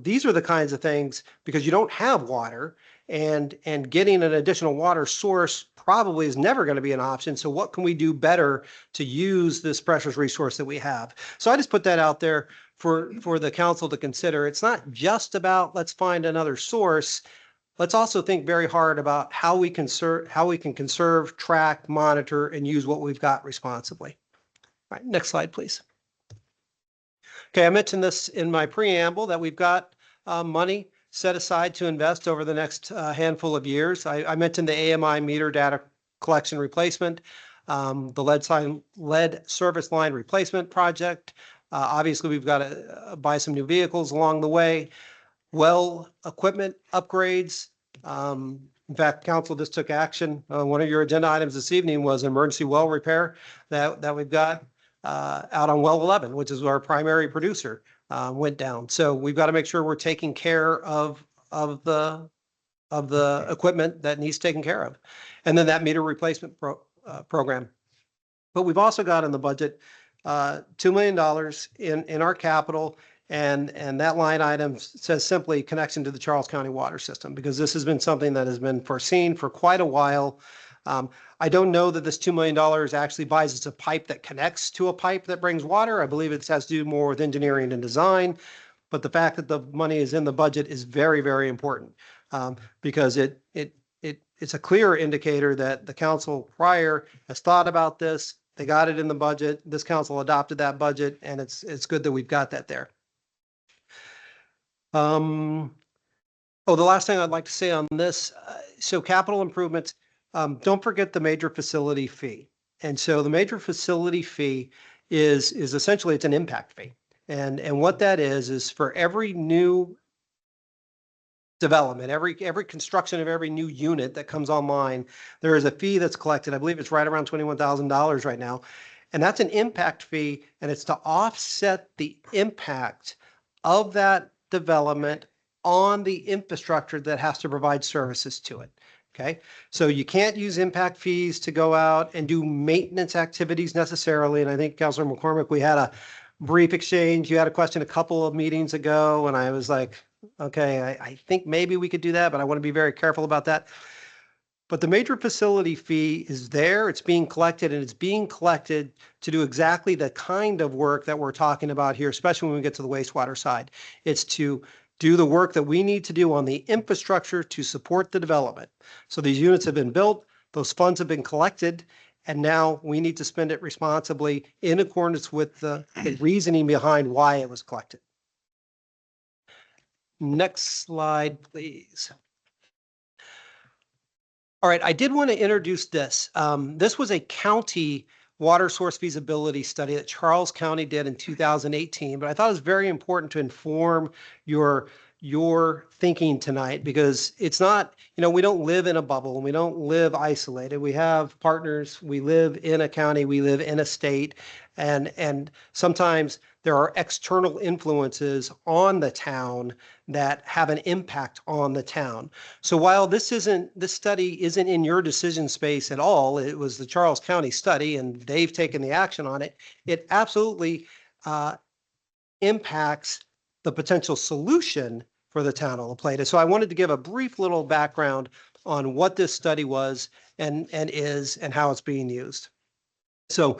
These are the kinds of things, because you don't have water, and getting an additional water source probably is never going to be an option. So what can we do better to use this precious resource that we have? So I just put that out there for the council to consider. It's not just about let's find another source. Let's also think very hard about how we can conserve, track, monitor, and use what we've got responsibly. All right, next slide, please. Okay, I mentioned this in my preamble that we've got money set aside to invest over the next handful of years. I mentioned the AMI meter data collection replacement, the lead service line replacement project. Obviously, we've got to buy some new vehicles along the way. Well, equipment upgrades. In fact, council just took action. One of your agenda items this evening was emergency well repair that we've got out on well 11, which is our primary producer, went down. So we've got to make sure we're taking care of the equipment that needs taken care of. And then that meter replacement program. But we've also got in the budget $2 million in our capital, and that line item says simply connection to the Charles County water system, because this has been something that has been foreseen for quite a while. I don't know that this $2 million actually buys us a pipe that connects to a pipe that brings water. I believe it has to do more with engineering and design. But the fact that the money is in the budget is very, very important, because it's a clear indicator that the council prior has thought about this. They got it in the budget. This council adopted that budget, and it's good that we've got that there. The last thing I'd like to say on this, so capital improvements, don't forget the major facility fee. And so the major facility fee is essentially, it's an impact fee. And what that is for every new development, every construction of every new unit that comes online, there is a fee that's collected. I believe it's right around $21,000 right now. And that's an impact fee, and it's to offset the impact of that development on the infrastructure that has to provide services to it. Okay, so you can't use impact fees to go out and do maintenance activities necessarily. And I think, Councilor McCormick, we had a brief exchange. You had a question a couple of meetings ago, and I was like, okay, I think maybe we could do that, but I want to be very careful about that. But the major facility fee is there. It's being collected, and it's being collected to do exactly the kind of work that we're talking about here, especially when we get to the wastewater side. It's to do the work that we need to do on the infrastructure to support the development. So these units have been built, those funds have been collected, and now we need to spend it responsibly in accordance with the reasoning behind why it was collected. Next slide, please. All right, I did want to introduce this. This was a county water source feasibility study that Charles County did in 2018, but I thought it was very important to inform your thinking tonight, because it's not, we don't live in a bubble and we don't live isolated. We have partners, we live in a county, we live in a state, and sometimes there are external influences on the town that have an impact on the town. So while this study isn't in your decision space at all, it was the Charles County study and they've taken the action on it, it absolutely impacts the potential solution for the town of La Plata. So I wanted to give a brief little background on what this study was and is and how it's being used. So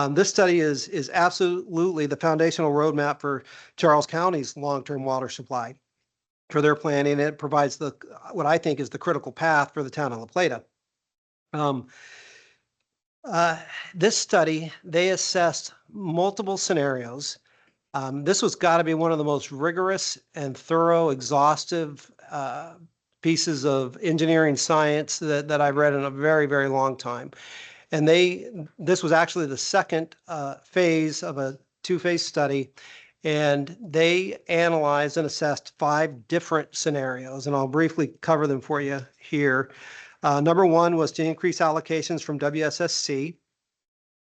this study is absolutely the foundational roadmap for Charles County's long-term water supply for their planning. It provides what I think is the critical path for the town of La Plata. This study, they assessed multiple scenarios. This was got to be one of the most rigorous and thorough, exhaustive pieces of engineering science that I've read in a very, very long time. And this was actually the second phase of a two-phase study. And they analyzed and assessed 5 different scenarios. And I'll briefly cover them for you here. Number 1 was to increase allocations from WSSC.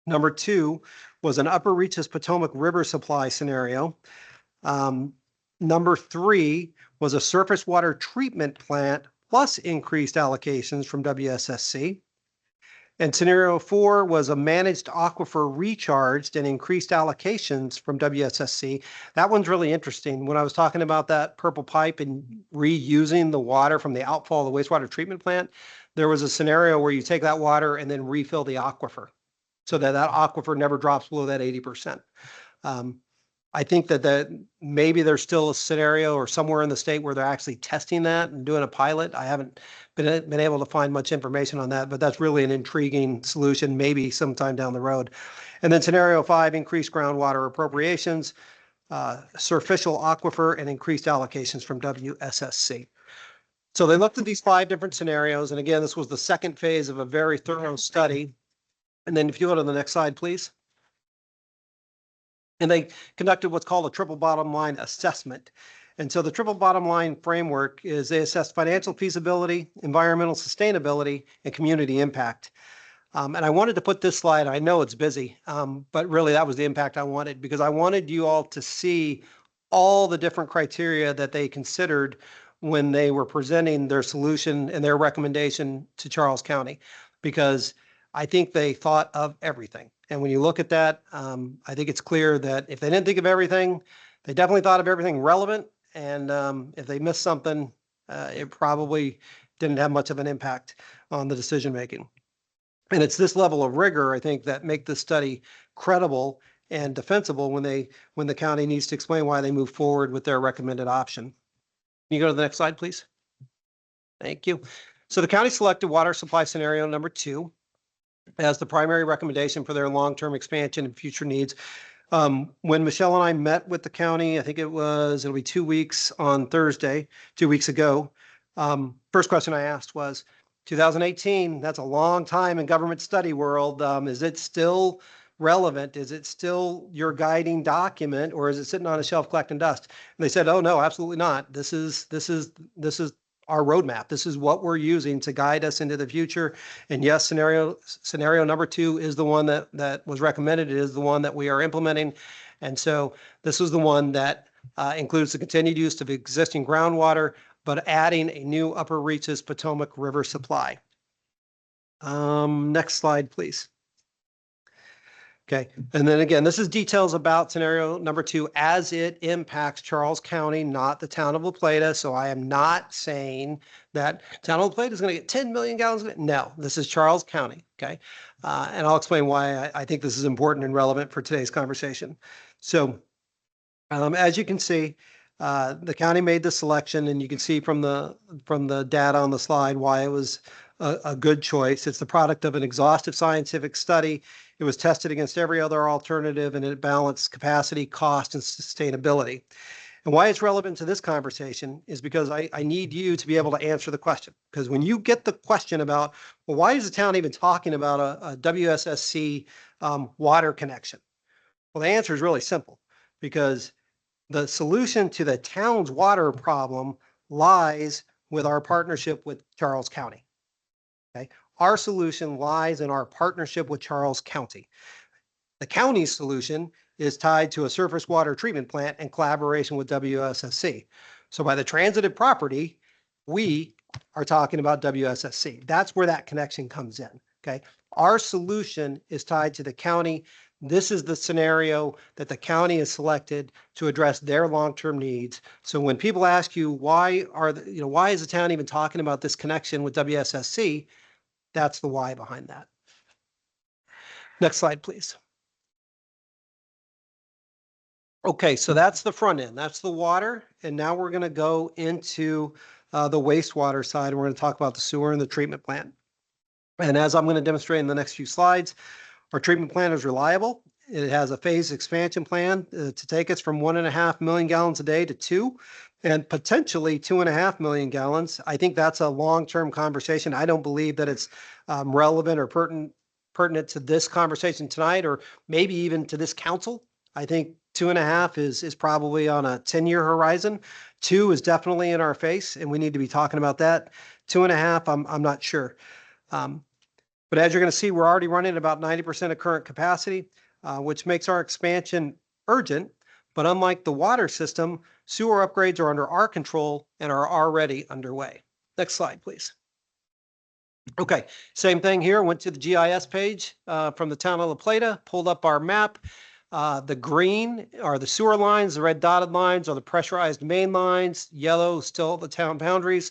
Number 2 was an Upper Reaches Potomac River supply scenario. Number 3 was a surface water treatment plant plus increased allocations from WSSC. And scenario 4 was a managed aquifer recharged and increased allocations from WSSC. That one's really interesting. When I was talking about that purple pipe and reusing the water from the outfall of the wastewater treatment plant, there was a scenario where you take that water and then refill the aquifer so that aquifer never drops below that 80%. I think that maybe there's still a scenario or somewhere in the state where they're actually testing that and doing a pilot. I haven't been able to find much information on that, but that's really an intriguing solution, maybe sometime down the road. And then scenario 5, increased groundwater appropriations, surficial aquifer, and increased allocations from WSSC. So they looked at these 5 different scenarios. And again, this was the second phase of a very thorough study. And then if you go to the next slide, please. And they conducted what's called a triple bottom line assessment. And so the triple bottom line framework is they assessed financial feasibility, environmental sustainability, and community impact. And I wanted to put this slide, I know it's busy, but really that was the impact I wanted, because I wanted you all to see all the different criteria that they considered when they were presenting their solution and their recommendation to Charles County, because I think they thought of everything. And when you look at that, I think it's clear that if they didn't think of everything, they definitely thought of everything relevant. And if they missed something, it probably didn't have much of an impact on the decision making. And it's this level of rigor, I think, that make this study credible and defensible when the county needs to explain why they move forward with their recommended option. Can you go to the next slide, please? Thank you. So the county selected water supply scenario number 2 as the primary recommendation for their long-term expansion and future needs. When Michelle and I met with the county, I think it'll be 2 weeks on Thursday, 2 weeks ago. First question I asked was, 2018, that's a long time in government study world. Is it still relevant? Is it still your guiding document, or is it sitting on a shelf collecting dust? And they said, oh no, absolutely not. This is our roadmap. This is what we're using to guide us into the future. And yes, scenario number 2 is the one that was recommended. It is the one that we are implementing. And so this was the one that includes the continued use of existing groundwater, but adding a new Upper Reaches Potomac River supply. Next slide, please. Okay, and then again, this is details about scenario number 2 as it impacts Charles County, not the town of La Plata. So I am not saying that town of La Plata is going to get 10 million gallons. No, this is Charles County. Okay, and I'll explain why I think this is important and relevant for today's conversation. So as you can see, the county made the selection, and you can see from the data on the slide why it was a good choice. It's the product of an exhaustive scientific study. It was tested against every other alternative, and it balanced capacity, cost, and sustainability. And why it's relevant to this conversation is because I need you to be able to answer the question. Because when you get the question about, well, why is the town even talking about a WSSC water connection? Well, the answer is really simple, because the solution to the town's water problem lies with our partnership with Charles County. Okay, our solution lies in our partnership with Charles County. The county's solution is tied to a surface water treatment plant in collaboration with WSSC. So by the transitive property, we are talking about WSSC. That's where that connection comes in. Okay, our solution is tied to the county This is the scenario that the county has selected to address their long-term needs. So when people ask you, why is the town even talking about this connection with WSSC? That's the why behind that. Next slide, please. Okay, so that's the front end. That's the water. And now we're going to go into the wastewater side. We're going to talk about the sewer and the treatment plant. And as I'm going to demonstrate in the next few slides, our treatment plant is reliable. It has a phased expansion plan to take us from 1.5 million gallons a day to 2, and potentially 2.5 million gallons. I think that's a long-term conversation. I don't believe that it's relevant or pertinent to this conversation tonight, or maybe even to this council. I think 2.5 is probably on a 10-year horizon. 2 is definitely in our face, and we need to be talking about that. 2.5, I'm not sure. But as you're going to see, we're already running about 90% of current capacity, which makes our expansion urgent. But unlike the water system, sewer upgrades are under our control and are already underway. Next slide, please. Okay, same thing here. Went to the GIS page from the town of La Plata, pulled up our map. The green are the sewer lines, the red dotted lines are the pressurized main lines, yellow still the town boundaries.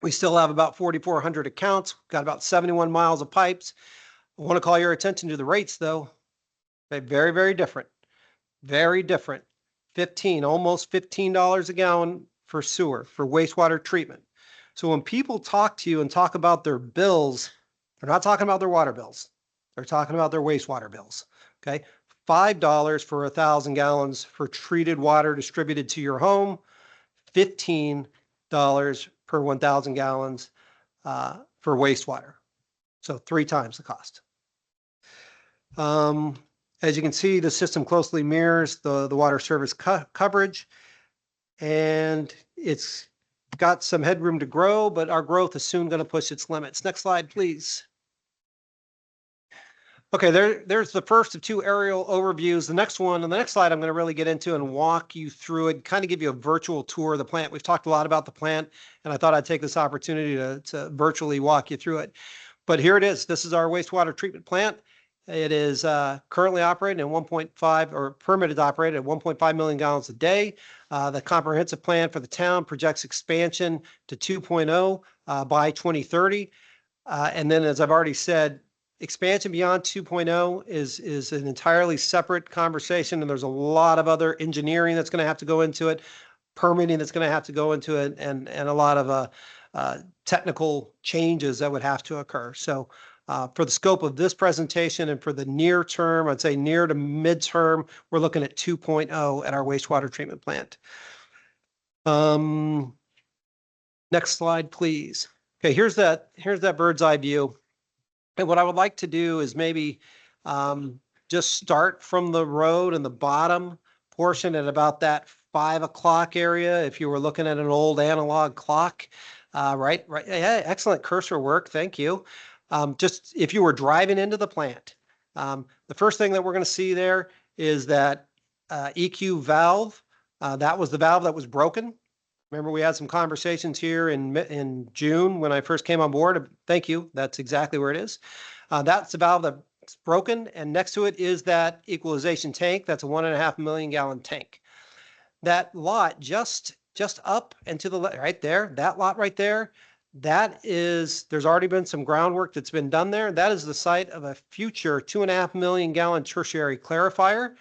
We still have about 4,400 accounts, got about 71 miles of pipes. I want to call your attention to the rates though. They're very, very different. Very different. Almost $15 a gallon for sewer, for wastewater treatment. So when people talk to you and talk about their bills, they're not talking about their water bills. They're talking about their wastewater bills. Okay. $5 for 1,000 gallons for treated water distributed to your home, $15 per 1,000 gallons for wastewater. So 3 times the cost. As you can see, the system closely mirrors the water service coverage, and it's got some headroom to grow, but our growth is soon going to push its limits. Next slide, please. Okay, there's the first of 2 aerial overviews. The next one, on the next slide, I'm going to really get into and walk you through it, kind of give you a virtual tour of the plant. We've talked a lot about the plant, and I thought I'd take this opportunity to virtually walk you through it. But here it is. This is our wastewater treatment plant. It is currently operating at 1.5, or permitted to operate at 1.5 million gallons a day. The comprehensive plan for the town projects expansion to 2.0 by 2030. And then, as I've already said, expansion beyond 2.0 is an entirely separate conversation, and there's a lot of other engineering that's going to have to go into it, permitting that's going to have to go into it, and a lot of technical changes that would have to occur. So for the scope of this presentation and for the near term, I'd say near to midterm, we're looking at 2.0 at our wastewater treatment plant. Next slide, please. Okay, here's that bird's eye view. And what I would like to do is maybe just start from the road in the bottom portion at about that 5 o'clock area. If you were looking at an old analog clock, right. Yeah, excellent cursor work. Thank you. Just if you were driving into the plant, the first thing that we're going to see there is that EQ valve. That was the valve that was broken. Remember, we had some conversations here in June when I first came on board. Thank you. That's exactly where it is. That's the valve that's broken, and next to it is that equalization tank. That's a 1.5 million gallon tank. That lot just up and to the left, right there, that lot right there, there's already been some groundwork that's been done there. That is the site of a future 2.5 million gallon tertiary clarifier.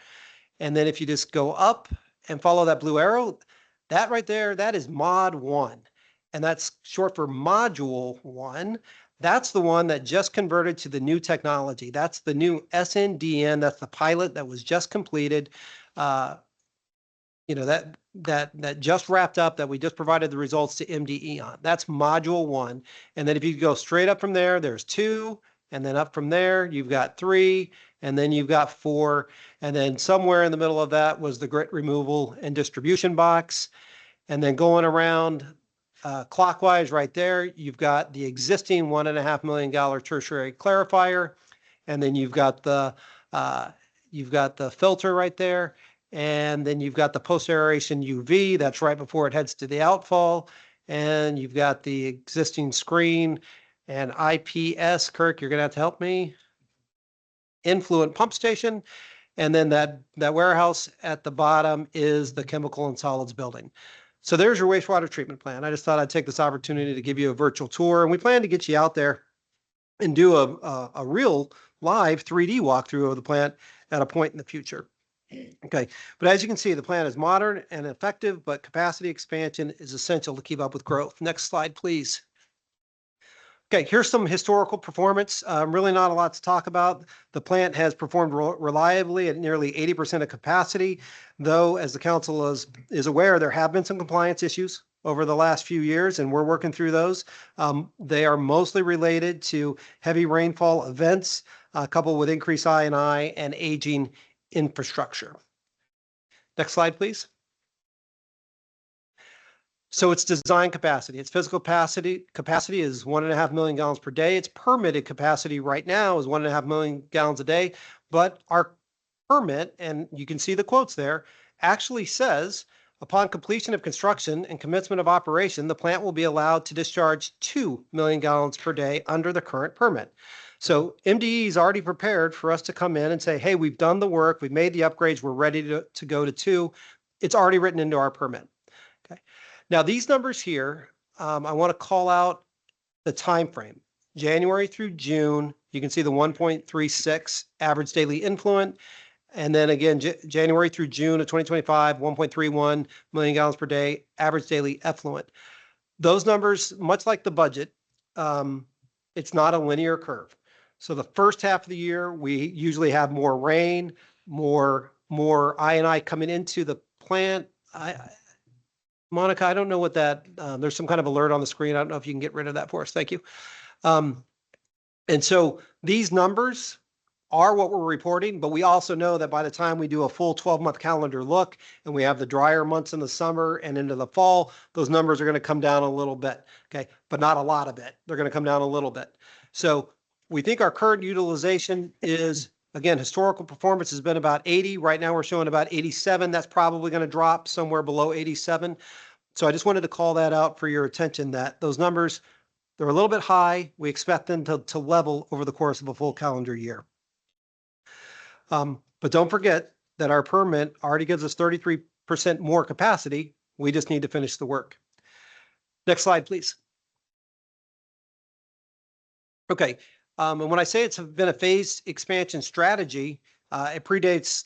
And then if you just go up and follow that blue arrow, that right there, that is Mod 1. And that's short for Module 1. That's the one that just converted to the new technology. That's the new SNDN. That's the pilot that was just completed. That just wrapped up, that we just provided the results to MDE on. That's Module 1. And then if you go straight up from there, there's 2. And then up from there, you've got 3. And then you've got 4. And then somewhere in the middle of that was the grit removal and distribution box. And then going around clockwise right there, you've got the existing 1.5 million gallon tertiary clarifier. And then you've got the filter right there. And then you've got the post aeration UV. That's right before it heads to the outfall. And you've got the existing screen and IPS. Kirk, you're going to have to help me. influent pump station. And then that warehouse at the bottom is the chemical and solids building. So there's your wastewater treatment plant. I just thought I'd take this opportunity to give you a virtual tour, and we plan to get you out there and do a real live 3D walkthrough of the plant at a point in the future. Okay, but as you can see, the plant is modern and effective, but capacity expansion is essential to keep up with growth. Next slide, please. Okay, here's some historical performance. Really not a lot to talk about. The plant has performed reliably at nearly 80% of capacity, though, as the council is aware, there have been some compliance issues over the last few years, and we're working through those. They are mostly related to heavy rainfall events, coupled with increased I&I and aging infrastructure. Next slide, please. So its design capacity, its physical capacity is 1.5 million gallons per day. Its permitted capacity right now is 1.5 million gallons a day, but our permit, and you can see the quotes there, actually says upon completion of construction and commencement of operation, the plant will be allowed to discharge 2 million gallons per day under the current permit. So MDE is already prepared for us to come in and say, hey, we've done the work, we've made the upgrades, we're ready to go to 2. It's already written into our permit. Okay. Now these numbers here, I want to call out the time frame. January through June, you can see the 1.36 average daily influent. And then again, January through June of 2025, 1.31 million gallons per day, average daily effluent. Those numbers, much like the budget, it's not a linear curve. So the first half of the year, we usually have more rain, more I&I coming into the plant. Monica, I don't know what that, there's some kind of alert on the screen. I don't know if you can get rid of that for us. Thank you. And so these numbers are what we're reporting, but we also know that by the time we do a full 12-month calendar look and we have the drier months in the summer and into the fall, those numbers are going to come down a little bit, okay? But not a lot of it. They're going to come down a little bit. So we think our current utilization is, again, historical performance has been about 80. Right now we're showing about 87. That's probably going to drop somewhere below 87. So I just wanted to call that out for your attention, that those numbers, they're a little bit high. We expect them to level over the course of a full calendar year. But don't forget that our permit already gives us 33% more capacity. We just need to finish the work. Next slide, please. Okay. And when I say it's been a phased expansion strategy, it predates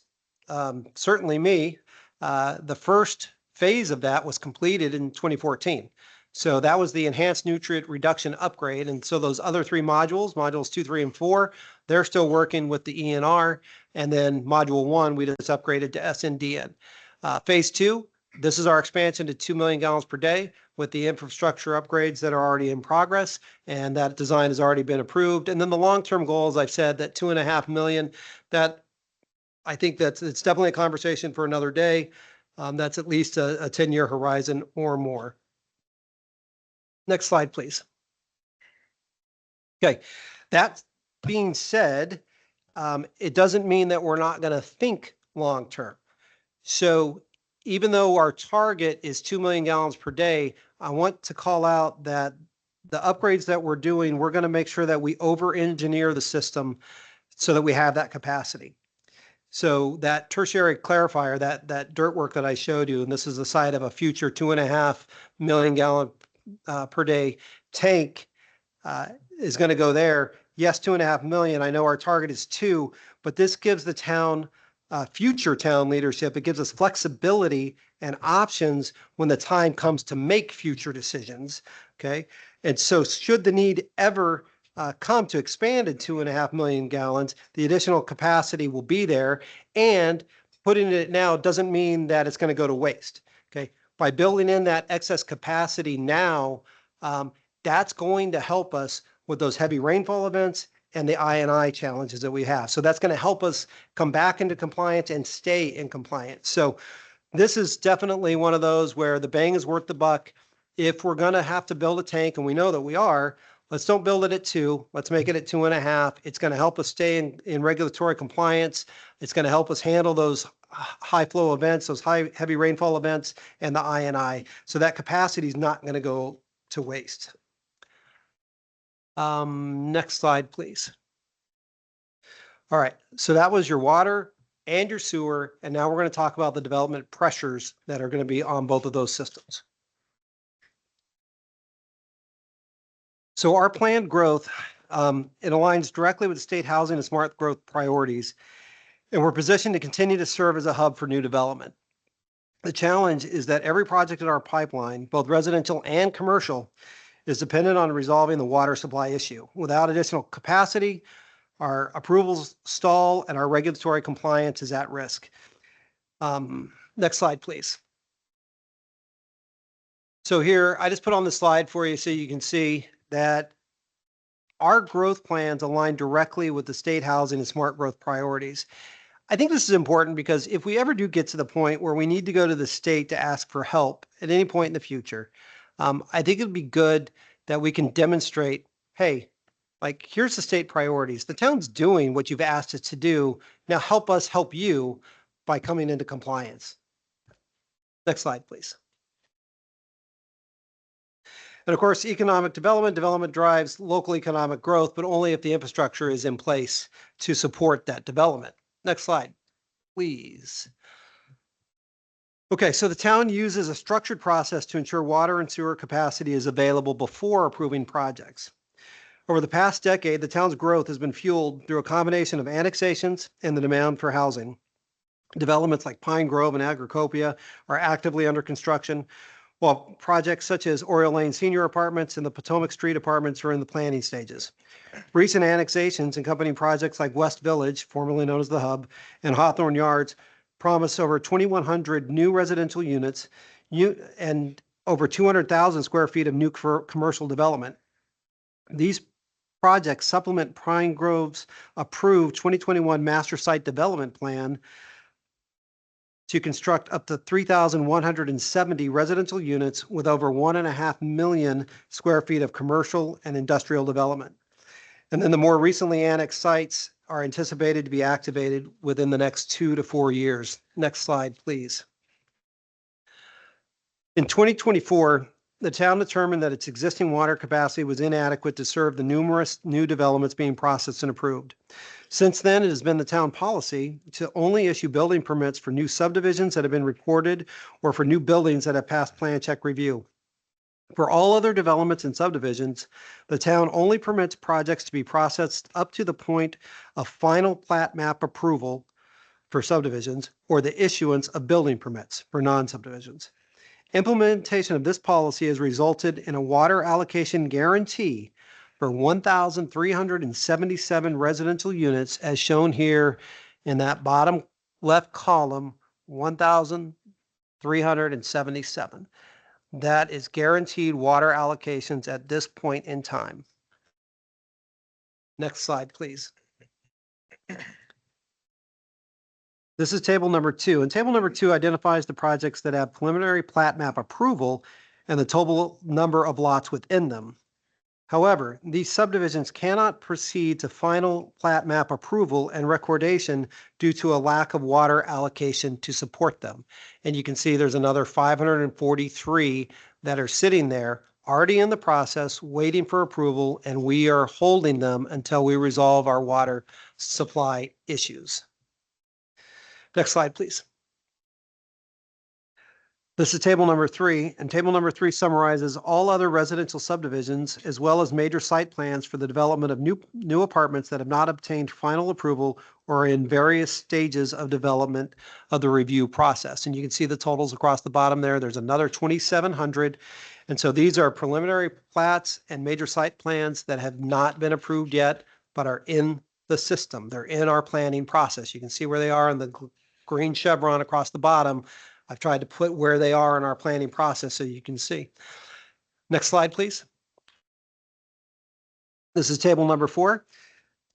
certainly me. The first phase of that was completed in 2014. So that was the enhanced nutrient reduction upgrade. And so those other 3 modules 2, 3, and 4, they're still working with the ENR. And then module 1, we just upgraded to SNDN. Phase 2, this is our expansion to 2 million gallons per day with the infrastructure upgrades that are already in progress. And that design has already been approved. And then the long-term goals, I've said that 2.5 million, that I think it's definitely a conversation for another day. That's at least a 10-year horizon or more. Next slide, please. Okay, that being said, it doesn't mean that we're not going to think long-term. So even though our target is 2 million gallons per day, I want to call out that the upgrades that we're doing, we're going to make sure that we over-engineer the system so that we have that capacity. So that tertiary clarifier, that dirt work that I showed you, and this is the site of a future 2.5 million gallon per day tank is going to go there. Yes, 2.5 million. I know our target is 2, but this gives the town, future town leadership, it gives us flexibility and options when the time comes to make future decisions. Okay. And so should the need ever come to expand at 2.5 million gallons, the additional capacity will be there. And putting it now doesn't mean that it's going to go to waste. Okay. By building in that excess capacity now, that's going to help us with those heavy rainfall events and the I&I challenges that we have. So that's going to help us come back into compliance and stay in compliance. So this is definitely one of those where the bang is worth the buck. If we're going to have to build a tank, and we know that we are, let's don't build it at 2. Let's make it at 2.5. It's going to help us stay in regulatory compliance. It's going to help us handle those high flow events, those heavy rainfall events, and the I&I. So that capacity is not going to go to waste. Next slide, please. All right, so that was your water and your sewer, and now we're going to talk about the development pressures that are going to be on both of those systems. So our planned growth, it aligns directly with the state housing and smart growth priorities, and we're positioned to continue to serve as a hub for new development. The challenge is that every project in our pipeline, both residential and commercial, is dependent on resolving the water supply issue. Without additional capacity, our approvals stall and our regulatory compliance is at risk. Next slide, please. So here, I just put on the slide for you so you can see that our growth plans align directly with the state housing and smart growth priorities. I think this is important because if we ever do get to the point where we need to go to the state to ask for help at any point in the future, I think it'd be good that we can demonstrate, hey, like, here's the state priorities. The town's doing what you've asked it to do. Now help us help you by coming into compliance. Next slide, please. And of course, economic development drives local economic growth, but only if the infrastructure is in place to support that development. Next slide, please. Okay, so the town uses a structured process to ensure water and sewer capacity is available before approving projects. Over the past decade, the town's growth has been fueled through a combination of annexations and the demand for housing. Developments like Pine Grove and Agricopia are actively under construction, while projects such as Oriole Lane Senior Apartments and the Potomac Street Apartments are in the planning stages. Recent annexations accompanying projects like West Village, formerly known as the Hub, and Hawthorne Yards promise over 2,100 new residential units and over 200,000 square feet of new commercial development. These projects supplement Pine Grove's approved 2021 Master Site Development Plan to construct up to 3,170 residential units with over 1.5 million square feet of commercial and industrial development. And then the more recently annexed sites are anticipated to be activated within the next 2 to 4 years. Next slide, please. In 2024, the town determined that its existing water capacity was inadequate to serve the numerous new developments being processed and approved. Since then, it has been the town policy to only issue building permits for new subdivisions that have been recorded or for new buildings that have passed plan check review. For all other developments and subdivisions, the town only permits projects to be processed up to the point of final plat map approval for subdivisions or the issuance of building permits for non-subdivisions. Implementation of this policy has resulted in a water allocation guarantee for 1,377 residential units, as shown here in that bottom left column, 1,377. That is guaranteed water allocations at this point in time. Next slide, please. This is table number 2, and table number 2 identifies the projects that have preliminary plat map approval and the total number of lots within them. However, these subdivisions cannot proceed to final plat map approval and recordation due to a lack of water allocation to support them. And you can see there's another 543 that are sitting there already in the process, waiting for approval, and we are holding them until we resolve our water supply issues. Next slide, please. This is table number 3, and table number 3 summarizes all other residential subdivisions as well as major site plans for the development of new apartments that have not obtained final approval or are in various stages of development of the review process. And you can see the totals across the bottom there. There's another 2,700. And so these are preliminary plats and major site plans that have not been approved yet, but are in the system. They're in our planning process. You can see where they are in the green chevron across the bottom. I've tried to put where they are in our planning process so you can see. Next slide, please. This is table number 4.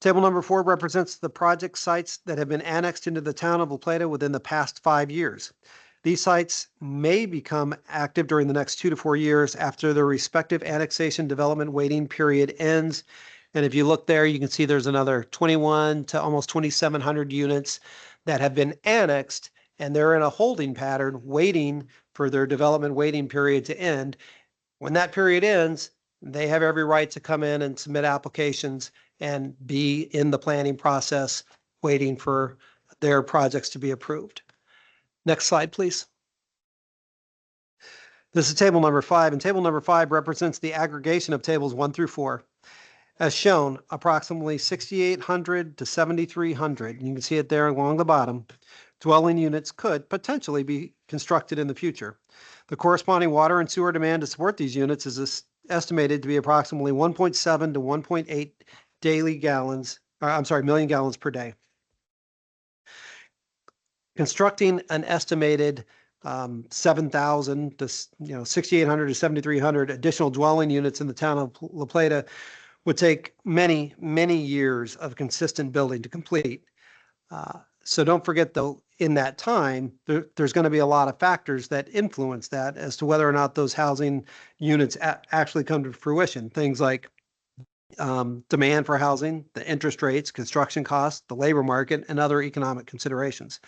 Table number 4 represents the project sites that have been annexed into the town of La Plata within the past 5 years. These sites may become active during the next 2 to 4 years after their respective annexation development waiting period ends. And if you look there, you can see there's another 21 to almost 2,700 units that have been annexed, and they're in a holding pattern waiting for their development waiting period to end. When that period ends, they have every right to come in and submit applications and be in the planning process waiting for their projects to be approved. Next slide, please. This is table number 5, and table number 5 represents the aggregation of tables 1 through 4. As shown, approximately 6,800 to 7,300, you can see it there along the bottom, dwelling units could potentially be constructed in the future. The corresponding water and sewer demand to support these units is estimated to be approximately 1.7 to 1.8 million gallons per day. Constructing an estimated 7,000 to 6,800 to 7,300 additional dwelling units in the town of La Plata would take many, many years of consistent building to complete. So don't forget, though, in that time, there's going to be a lot of factors that influence that as to whether or not those housing units actually come to fruition. Things like demand for housing, the interest rates, construction costs, the labor market, and other economic considerations.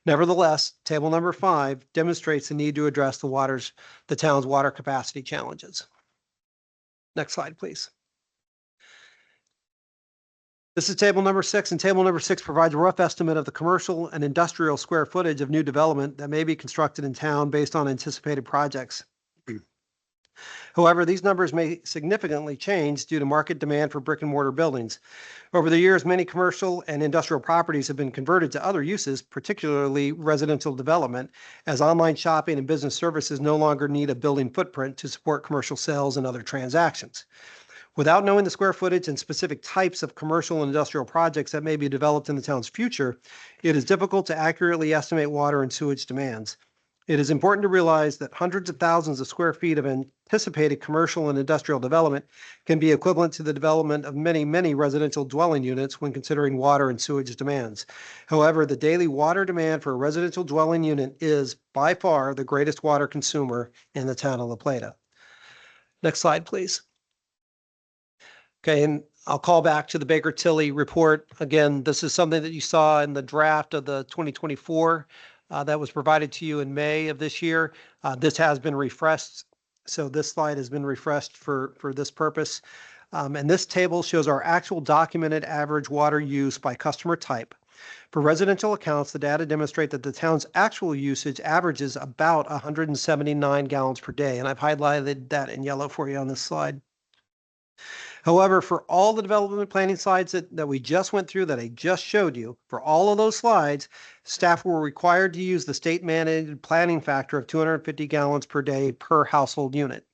Nevertheless, table number 5 demonstrates the need to address the town's water capacity challenges. Next slide, please. This is table number 6, and table number 6 provides a rough estimate of the commercial and industrial square footage of new development that may be constructed in town based on anticipated projects. However, these numbers may significantly change due to market demand for brick and mortar buildings. Over the years, many commercial and industrial properties have been converted to other uses, particularly residential development, as online shopping and business services no longer need a building footprint to support commercial sales and other transactions. Without knowing the square footage and specific types of commercial and industrial projects that may be developed in the town's future, it is difficult to accurately estimate water and sewage demands. It is important to realize that hundreds of thousands of square feet of anticipated commercial and industrial development can be equivalent to the development of many, many residential dwelling units when considering water and sewage demands. However, the daily water demand for a residential dwelling unit is by far the greatest water consumer in the town of La Plata. Next slide, please. Okay, and I'll call back to the Baker Tilly report. Again, this is something that you saw in the draft of the 2024 that was provided to you in May of this year. This has been refreshed. So this slide has been refreshed for this purpose. And this table shows our actual documented average water use by customer type. For residential accounts, the data demonstrate that the town's actual usage averages about 179 gallons per day. And I've highlighted that in yellow for you on this slide. However, for all the development planning slides that we just went through, that I just showed you, for all of those slides, staff were required to use the state mandated planning factor of 250 gallons per day per household unit.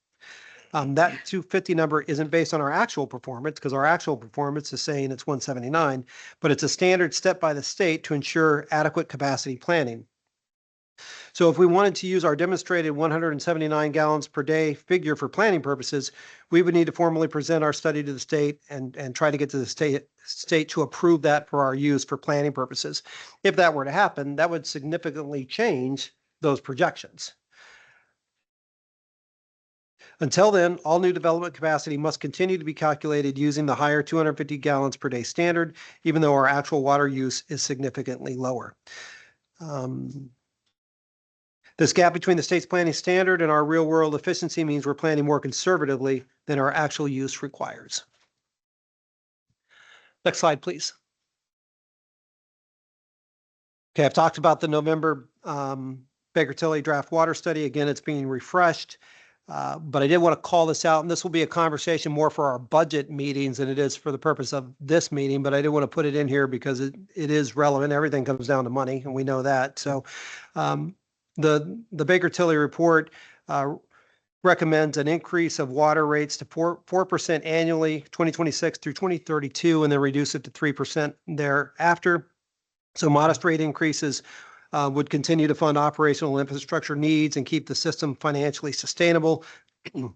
That 250 number isn't based on our actual performance, because our actual performance is saying it's 179, but it's a standard set by the state to ensure adequate capacity planning. So if we wanted to use our demonstrated 179 gallons per day figure for planning purposes, we would need to formally present our study to the state and try to get to the state to approve that for our use for planning purposes. If that were to happen, that would significantly change those projections. Until then, all new development capacity must continue to be calculated using the higher 250 gallons per day standard, even though our actual water use is significantly lower. This gap between the state's planning standard and our real world efficiency means we're planning more conservatively than our actual use requires. Next slide, please. Okay, I've talked about the November Baker Tilly draft water study. Again, it's being refreshed, but I did want to call this out, and this will be a conversation more for our budget meetings than it is for the purpose of this meeting, but I did want to put it in here because it is relevant. Everything comes down to money, and we know that. So the Baker Tilly report recommends an increase of water rates to 4% annually, 2026 through 2032, and then reduce it to 3% thereafter. So modest rate increases would continue to fund operational infrastructure needs and keep the system financially sustainable. And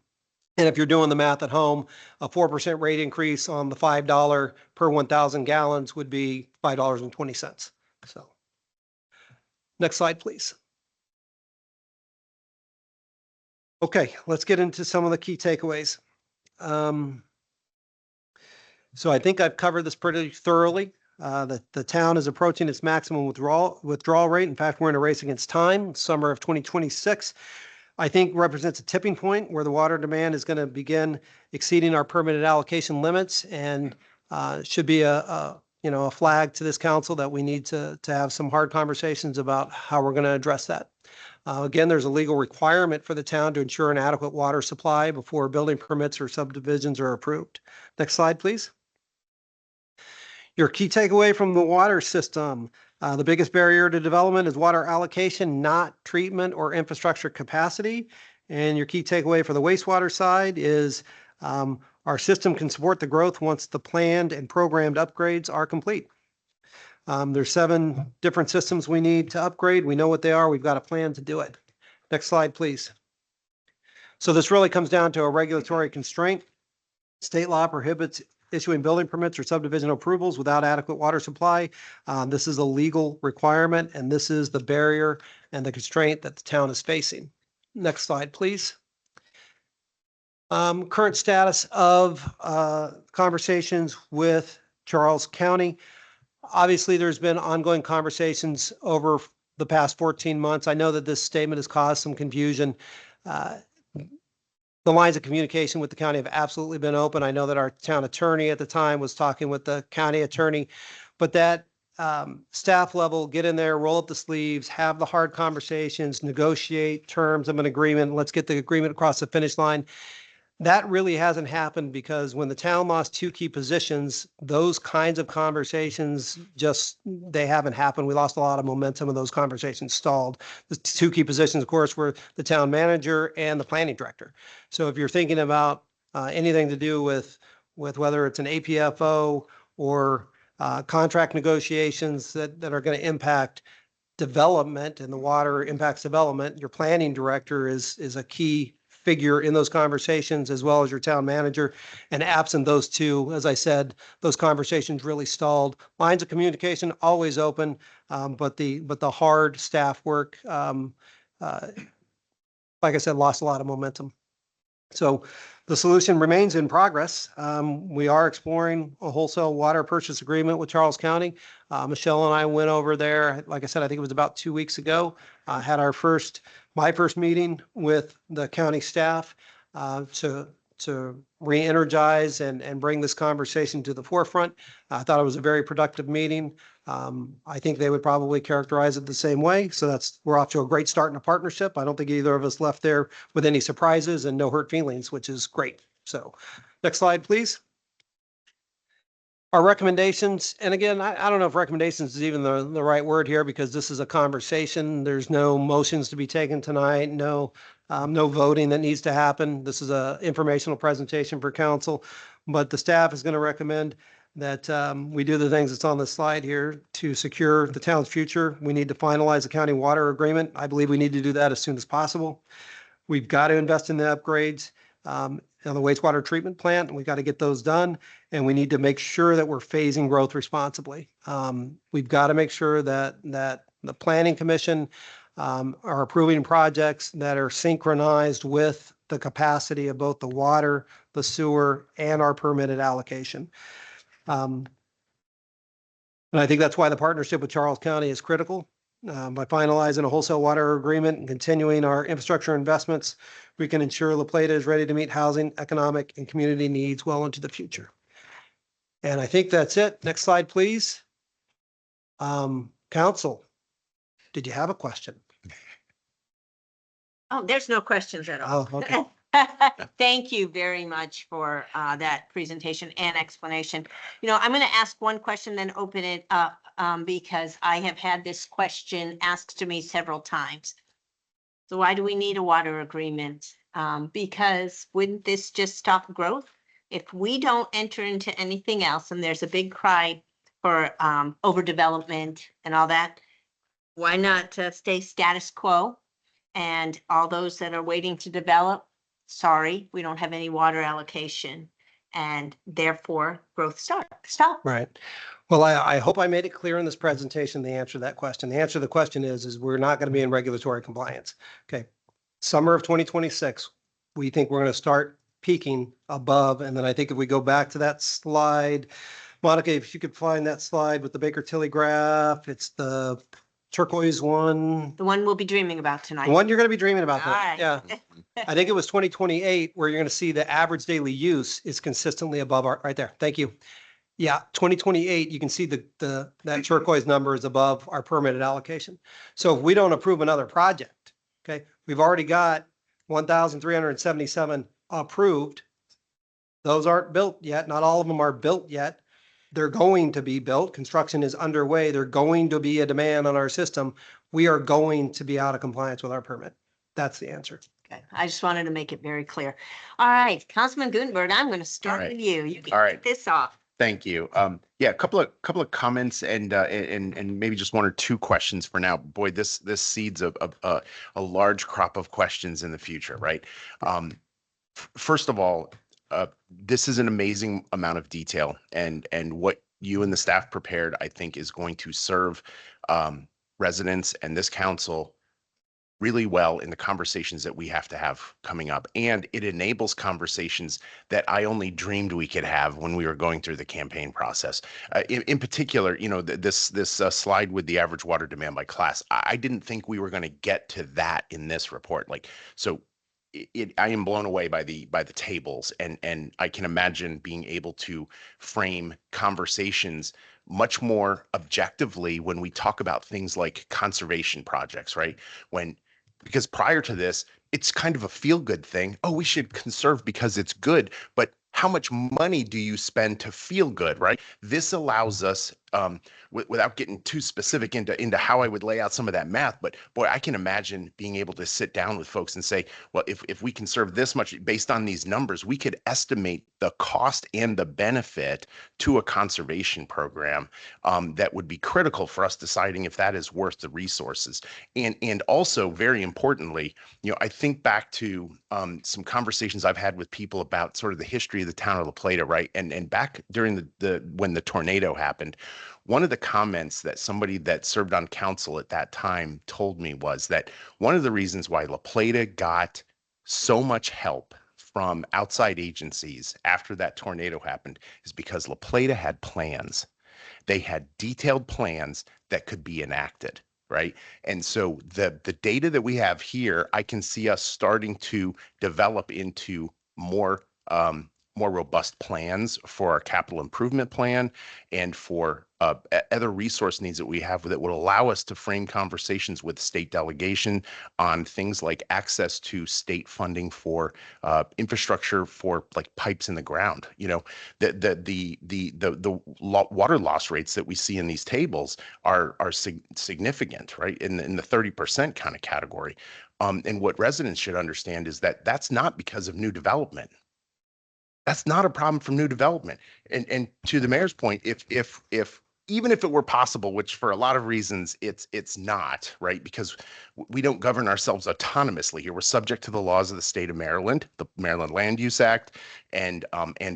if you're doing the math at home, a 4% rate increase on the $5 per 1,000 gallons would be $5.20. So next slide, please. Okay, let's get into some of the key takeaways. So I think I've covered this pretty thoroughly. The town is approaching its maximum withdrawal rate. In fact, we're in a race against time. Summer of 2026, I think, represents a tipping point where the water demand is going to begin exceeding our permitted allocation limits, and should be a a flag to this council that we need to have some hard conversations about how we're going to address that. Again, there's a legal requirement for the town to ensure an adequate water supply before building permits or subdivisions are approved. Next slide, please. Your key takeaway from the water system. The biggest barrier to development is water allocation, not treatment or infrastructure capacity. And your key takeaway for the wastewater side is our system can support the growth once the planned and programmed upgrades are complete. There's 7 different systems we need to upgrade. We know what they are. We've got a plan to do it. Next slide, please. So this really comes down to a regulatory constraint. State law prohibits issuing building permits or subdivision approvals without adequate water supply. This is a legal requirement, and this is the barrier and the constraint that the town is facing. Next slide, please. Current status of conversations with Charles County. Obviously, there's been ongoing conversations over the past 14 months. I know that this statement has caused some confusion. The lines of communication with the county have absolutely been open. I know that our town attorney at the time was talking with the county attorney, but that staff level, get in there, roll up the sleeves, have the hard conversations, negotiate terms of an agreement. Let's get the agreement across the finish line. That really hasn't happened because when the town lost 2 key positions, those kinds of conversations they haven't happened. We lost a lot of momentum and those conversations stalled. The 2 key positions, of course, were the town manager and the planning director. So if you're thinking about anything to do with whether it's an APFO or contract negotiations that are going to impact development and the water impacts development, your planning director is a key figure in those conversations, as well as your town manager. And absent those 2, as I said, those conversations really stalled. Lines of communication always open, but the hard staff work, like I said, lost a lot of momentum. So the solution remains in progress. We are exploring a wholesale water purchase agreement with Charles County. Michelle and I went over there, like I said, I think it was about 2 weeks ago, had my first meeting with the county staff to re-energize and bring this conversation to the forefront. I thought it was a very productive meeting. I think they would probably characterize it the same way. So we're off to a great start in a partnership. I don't think either of us left there with any surprises and no hurt feelings, which is great. So next slide, please. Our recommendations, and again, I don't know if recommendations is even the right word here because this is a conversation. There's no motions to be taken tonight, no voting that needs to happen. This is a informational presentation for council, but the staff is going to recommend that we do the things that's on the slide here to secure the town's future. We need to finalize the county water agreement. I believe we need to do that as soon as possible. We've got to invest in the upgrades on the wastewater treatment plant, and we've got to get those done. And we need to make sure that we're phasing growth responsibly. We've got to make sure that the planning commission are approving projects that are synchronized with the capacity of both the water, the sewer, and our permitted allocation. And I think that's why the partnership with Charles County is critical. By finalizing a wholesale water agreement and continuing our infrastructure investments, we can ensure La Plata is ready to meet housing, economic, and community needs well into the future. And I think that's it. Next slide, please. Council, did you have a question? Oh, there's no questions at all. Oh, okay. Thank you very much for that presentation and explanation. I'm going to ask one question, then open it up because I have had this question asked to me several times. So why do we need a water agreement? Because wouldn't this just stop growth? If we don't enter into anything else and there's a big cry for overdevelopment and all that, why not stay status quo? And all those that are waiting to develop, sorry, we don't have any water allocation and therefore growth stop. Right. Well, I hope I made it clear in this presentation, the answer to that question. The answer to the question is we're not going to be in regulatory compliance. Okay. Summer of 2026, we think we're going to start peaking above. And then I think if we go back to that slide, Monica, if you could find that slide with the Baker-Tilly graph, it's the turquoise one. The one we'll be dreaming about tonight. The one you're going to be dreaming about. All right. Yeah. I think it was 2028 where you're going to see the average daily use is consistently above right there. Thank you. Yeah, 2028, you can see that turquoise number is above our permitted allocation. So if we don't approve another project, okay, we've already got 1,377 approved. Those aren't built yet. Not all of them are built yet. They're going to be built. Construction is underway. They're going to be a demand on our system. We are going to be out of compliance with our permit. That's the answer. Okay, I just wanted to make it very clear. All right, Councilman Gutenberg, I'm going to start right. with you. You can All right. kick this off. Thank you. Yeah, a couple of comments and maybe just one or two questions for now. Boy, this seeds a large crop of questions in the future, right? First of all, this is an amazing amount of detail, and what you and the staff prepared, I think, is going to serve residents and this council really well in the conversations that we have to have coming up. And it enables conversations that I only dreamed we could have when we were going through the campaign process. In particular, you know, this slide with the average water demand by class, I didn't think we were going to get to that in this report. Like, so I am blown away by the tables, and I can imagine being able to frame conversations much more objectively when we talk about things like conservation projects, right? Because prior to this, it's kind of a feel-good thing. Oh, we should conserve because it's good, but how much money do you spend to feel good, right? This allows us, without getting too specific into how I would lay out some of that math, but boy, I can imagine being able to sit down with folks and say, well, if we conserve this much based on these numbers, we could estimate the cost and the benefit to a conservation program that would be critical for us deciding if that is worth the resources. And also, very importantly, you know, I think back to some conversations I've had with people about sort of the history of the town of La Plata, right? And back during when the tornado happened, one of the comments that somebody that served on council at that time told me was that one of the reasons why La Plata got so much help from outside agencies after that tornado happened is because La Plata had plans. They had detailed plans that could be enacted. Right. And so the data that we have here, I can see us starting to develop into more robust plans for our capital improvement plan and for other resource needs that we have that would allow us to frame conversations with state delegation on things like access to state funding for infrastructure for like pipes in the ground. You know, the water loss rates that we see in these tables are significant, right? In the 30% kind of category. And what residents should understand is that that's not because of new development. That's not a problem from new development. And to the mayor's point, if even if it were possible, which for a lot of reasons it's not, right? Because we don't govern ourselves autonomously here. We're subject to the laws of the state of Maryland, the Maryland Land Use Act, and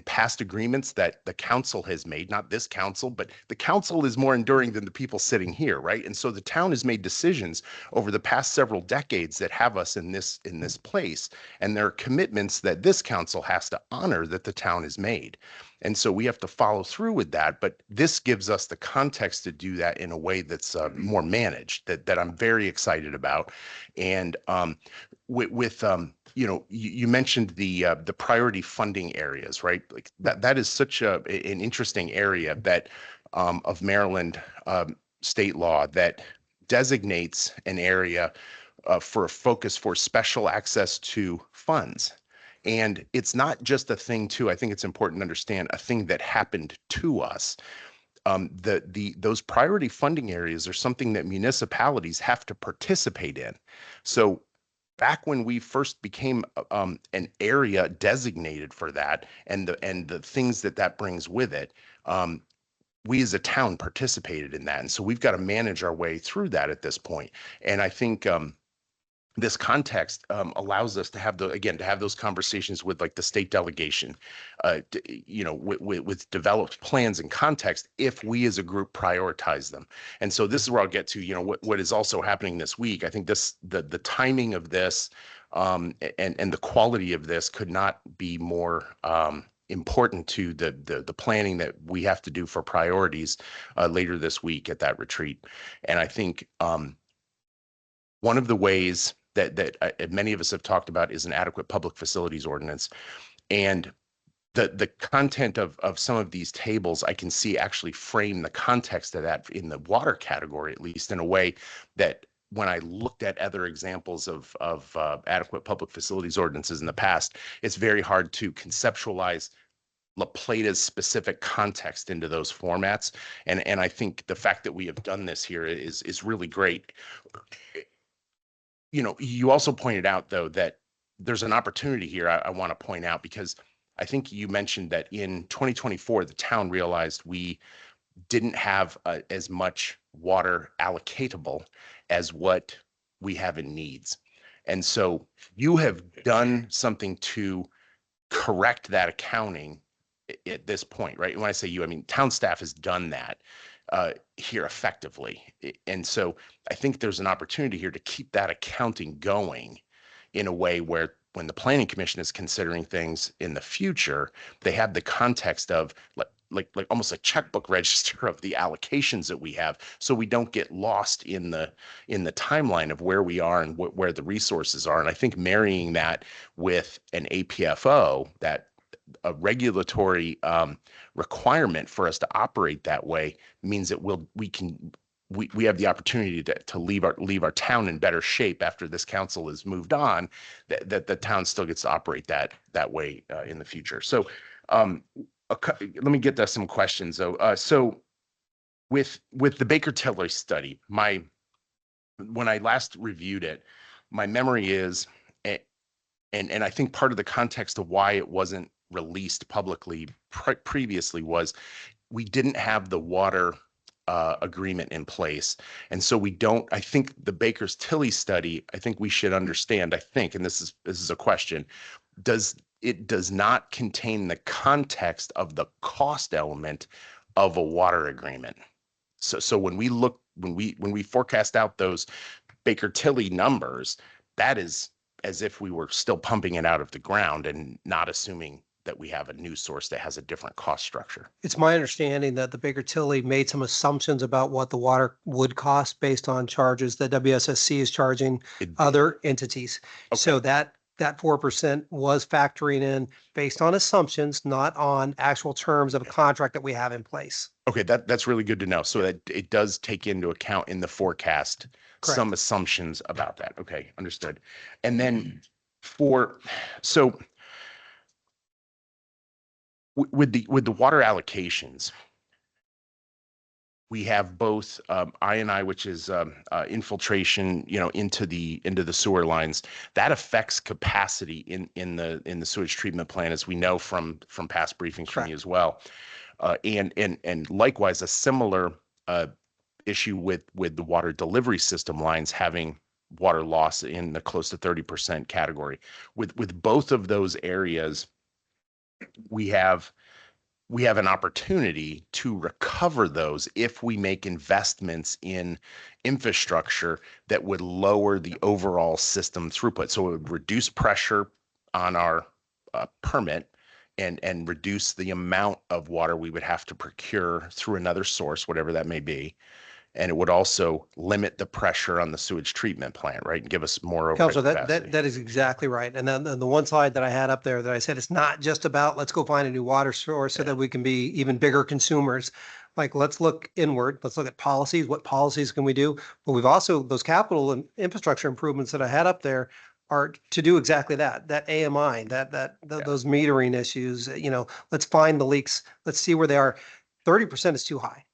past agreements that the council has made, not this council, but the council is more enduring than the people sitting here, right? And so the town has made decisions over the past several decades that have us in this place. And there are commitments that this council has to honor that the town has made. And so we have to follow through with that, but this gives us the context to do that in a way that's more managed, that I'm very excited about. And with you know, you mentioned the priority funding areas, right? Like that is such an interesting area that of Maryland state law that designates an area for a focus for special access to funds. And it's not just a thing too, I think it's important to understand, a thing that happened to us. Those priority funding areas are something that municipalities have to participate in. So back when we first became an area designated for that, and the things that brings with it, we as a town participated in that. And so we've got to manage our way through that at this point. And I think this context allows us to have those conversations with like the state delegation, you know, with developed plans and context if we as a group prioritize them. And so this is where I'll get to, you know, what is also happening this week. I think the timing of this and the quality of this could not be more important to the planning that we have to do for priorities later this week at that retreat. And I think one of the ways that many of us have talked about is an adequate public facilities ordinance. And the content of some of these tables, I can see actually frame the context of that in the water category, at least in a way that when I looked at other examples of adequate public facilities ordinances in the past, it's very hard to conceptualize La Plata's specific context into those formats. And I think the fact that we have done this here is really great. You know, you also pointed out, though, that there's an opportunity here I want to point out, because I think you mentioned that in 2024, the town realized we didn't have as much water allocatable as what we have in needs. And so you have done something to correct that accounting at this point, right? When I say you, I mean town staff has done that here effectively. And so I think there's an opportunity here to keep that accounting going in a way where when the planning commission is considering things in the future, they have the context of like almost a checkbook register of the allocations that we have, so we don't get lost in the timeline of where we are and where the resources are. And I think marrying that with an APFO, that a regulatory requirement for us to operate that way, means that we have the opportunity to leave our town in better shape after this council has moved on, that the town still gets to operate that way in the future. So let me get to some questions though. So with the Baker Tilly study, when I last reviewed it, my memory is, and I think part of the context of why it wasn't released publicly previously was we didn't have the water agreement in place. And so I think the Baker's Tilly study, I think we should understand, and this is a question, it does not contain the context of the cost element of a water agreement. So when we forecast out those Baker Tilly numbers, that is as if we were still pumping it out of the ground and not assuming that we have a new source that has a different cost structure. It's my understanding that the Baker Tilly made some assumptions about what the water would cost based on charges that WSSC is charging other entities. Okay. So that 4% was factoring in based on assumptions, not on actual terms of a contract that we have in place. Okay, that's really good to know. So that it does take into account in the forecast Correct. some assumptions about that. Okay, understood. And then with the water allocations, we have both I&I, which is infiltration, into the sewer lines. That affects capacity in the sewage treatment plant, as we know from past briefings from you as well. And likewise, a similar issue with the water delivery system lines having water loss in the close to 30% category. With both of those areas, we have an opportunity to recover those if we make investments in infrastructure that would lower the overall system throughput. So it would reduce pressure on our permit and reduce the amount of water we would have to procure through another source, whatever that may be. And it would also limit the pressure on the sewage treatment plant, right? And give us more overhead Counselor, capacity. that is exactly right. And then the one slide that I had up there that I said, it's not just about, let's go find a new water source so that we can be even bigger consumers. Like, let's look inward. Let's look at policies. What policies can we do? But we've also, those capital and infrastructure improvements that I had up there are to do exactly that AMI, those metering issues, let's find the leaks. Let's see where they are. 30% is too high.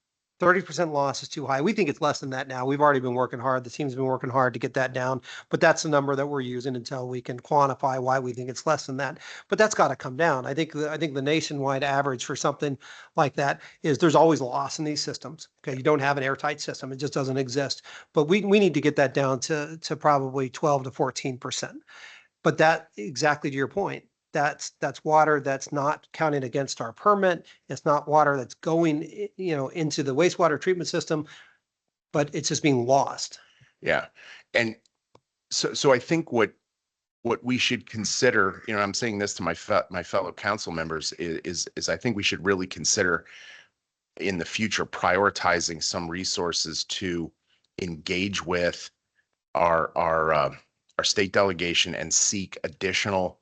30% loss is too high. We think it's less than that now. We've already been working hard. The team's been working hard to get that down, but that's the number that we're using until we can quantify why we think it's less than that. But that's got to come down. I think the nationwide average for something like that is there's always loss in these systems. Okay, you don't have an airtight system. It just doesn't exist. But we need to get that down to probably 12 to 14%. But that, exactly to your point, that's water that's not counting against our permit. It's not water that's going, into the wastewater treatment system, but it's just being lost. Yeah. And so I think what we should consider, I'm saying this to my fellow council members, is I think we should really consider in the future prioritizing some resources to engage with our state delegation and seek additional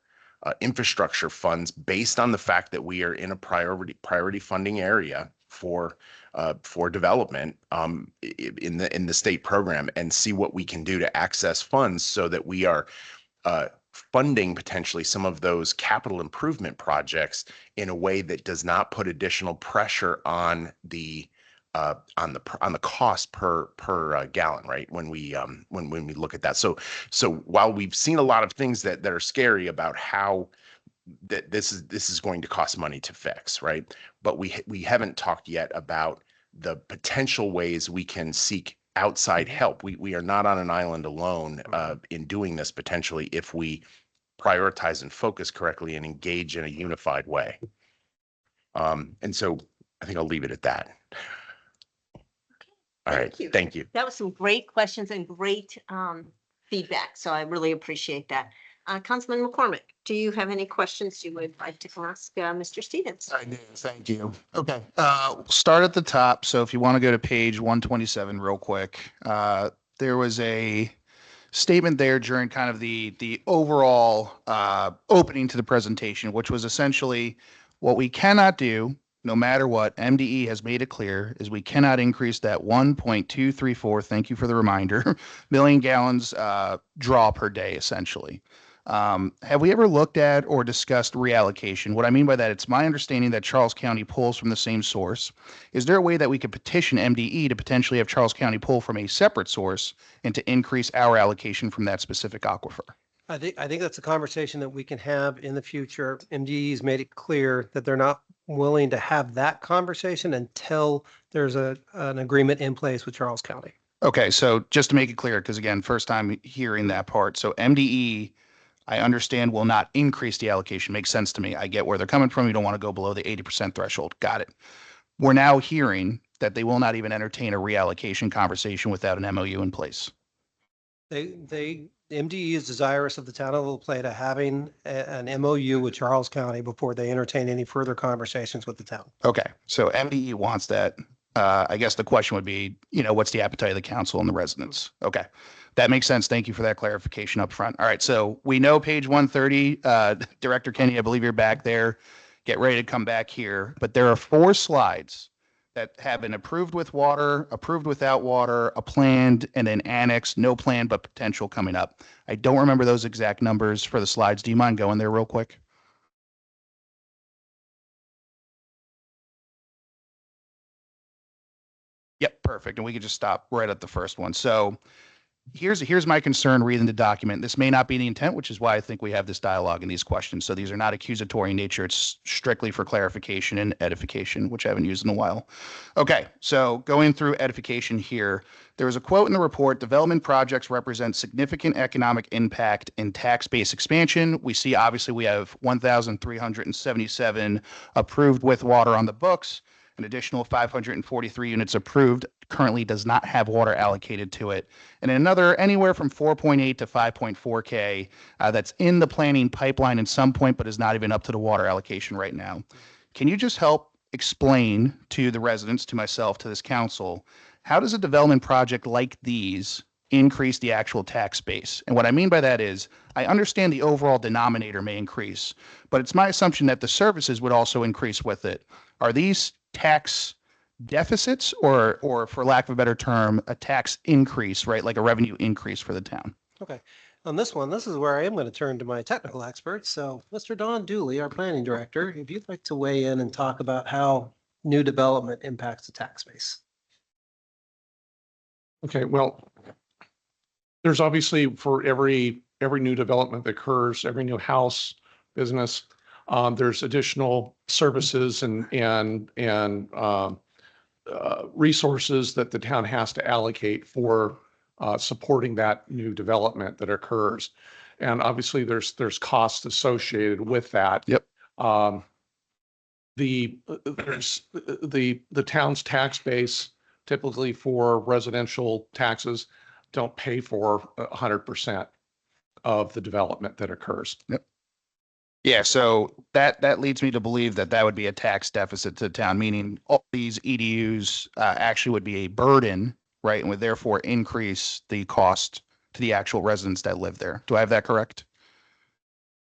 infrastructure funds based on the fact that we are in a priority funding area for development in the state program, and see what we can do to access funds so that we are funding potentially some of those capital improvement projects in a way that does not put additional pressure on the cost per gallon, right? When we look at that. So while we've seen a lot of things that are scary about how that this is going to cost money to fix, right? But we haven't talked yet about the potential ways we can seek outside help. We are not on an island alone in doing this potentially if we prioritize and focus correctly and engage in a unified way. And so I think I'll leave it at that. All right, Thank you. thank you. That was some great questions and great feedback. So I really appreciate that. Councilman McCormick, do you have any questions you would like to ask Mr. Stevens? I do, thank you. Okay, start at the top. So if you want to go to page 127 real quick, there was a statement there during kind of the overall opening to the presentation, which was essentially what we cannot do, no matter what, MDE has made it clear, is we cannot increase that 1.234, thank you for the reminder, million gallons draw per day, essentially. Have we ever looked at or discussed reallocation? What I mean by that, it's my understanding that Charles County pulls from the same source. Is there a way that we could petition MDE to potentially have Charles County pull from a separate source and to increase our allocation from that specific aquifer? I think that's a conversation that we can have in the future. MDE's made it clear that they're not willing to have that conversation until there's an agreement in place with Charles County. Okay, so just to make it clear, because again, first time hearing that part. So MDE, I understand, will not increase the allocation. Makes sense to me. I get where they're coming from. You don't want to go below the 80% threshold. Got it. We're now hearing that they will not even entertain a reallocation conversation without an MOU in place. MDE is desirous of the town of Little Plata having an MOU with Charles County before they entertain any further conversations with the town. Okay, so MDE wants that. I guess the question would be, what's the appetite of the council and the residents? Okay, that makes sense. Thank you for that clarification up front. All right, so we know page 130, Director Kenny, I believe you're back there. Get ready to come back here. But there are 4 slides that have been approved with water, approved without water, a planned, and then annex, no plan, but potential coming up. I don't remember those exact numbers for the slides. Do you mind going there real quick? Yep, perfect. And we could just stop right at the first one. So here's my concern reading the document. This may not be the intent, which is why I think we have this dialogue and these questions. So these are not accusatory in nature. It's strictly for clarification and edification, which I haven't used in a while. Okay, so going through edification here, there was a quote in the report: development projects represent significant economic impact and tax base expansion. We see, obviously, we have 1,377 approved with water on the books. An additional 543 units approved, currently does not have water allocated to it. And another anywhere from 4.8 to 5.4K that's in the planning pipeline at some point, but is not even up to the water allocation right now. Can you just help explain to the residents, to myself, to this council, how does a development project like these increase the actual tax base? And what I mean by that is, I understand the overall denominator may increase, but it's my assumption that the services would also increase with it. Are these tax deficits or for lack of a better term, a tax increase, right? Like a revenue increase for the town? Okay. On this one, this is where I am going to turn to my technical experts. So Mr. Don Dooley, our planning director, if you'd like to weigh in and talk about how new development impacts the tax base. Okay, well, there's obviously for every new development that occurs, every new house, business, there's additional services and resources that the town has to allocate for supporting that new development that occurs. And obviously there's costs associated with that. Yep. There's the town's tax base typically for residential taxes don't pay for 100% of the development that occurs. Yep. Yeah, so that leads me to believe that would be a tax deficit to the town, meaning all these EDUs actually would be a burden, right? And would therefore increase the cost to the actual residents that live there. Do I have that correct?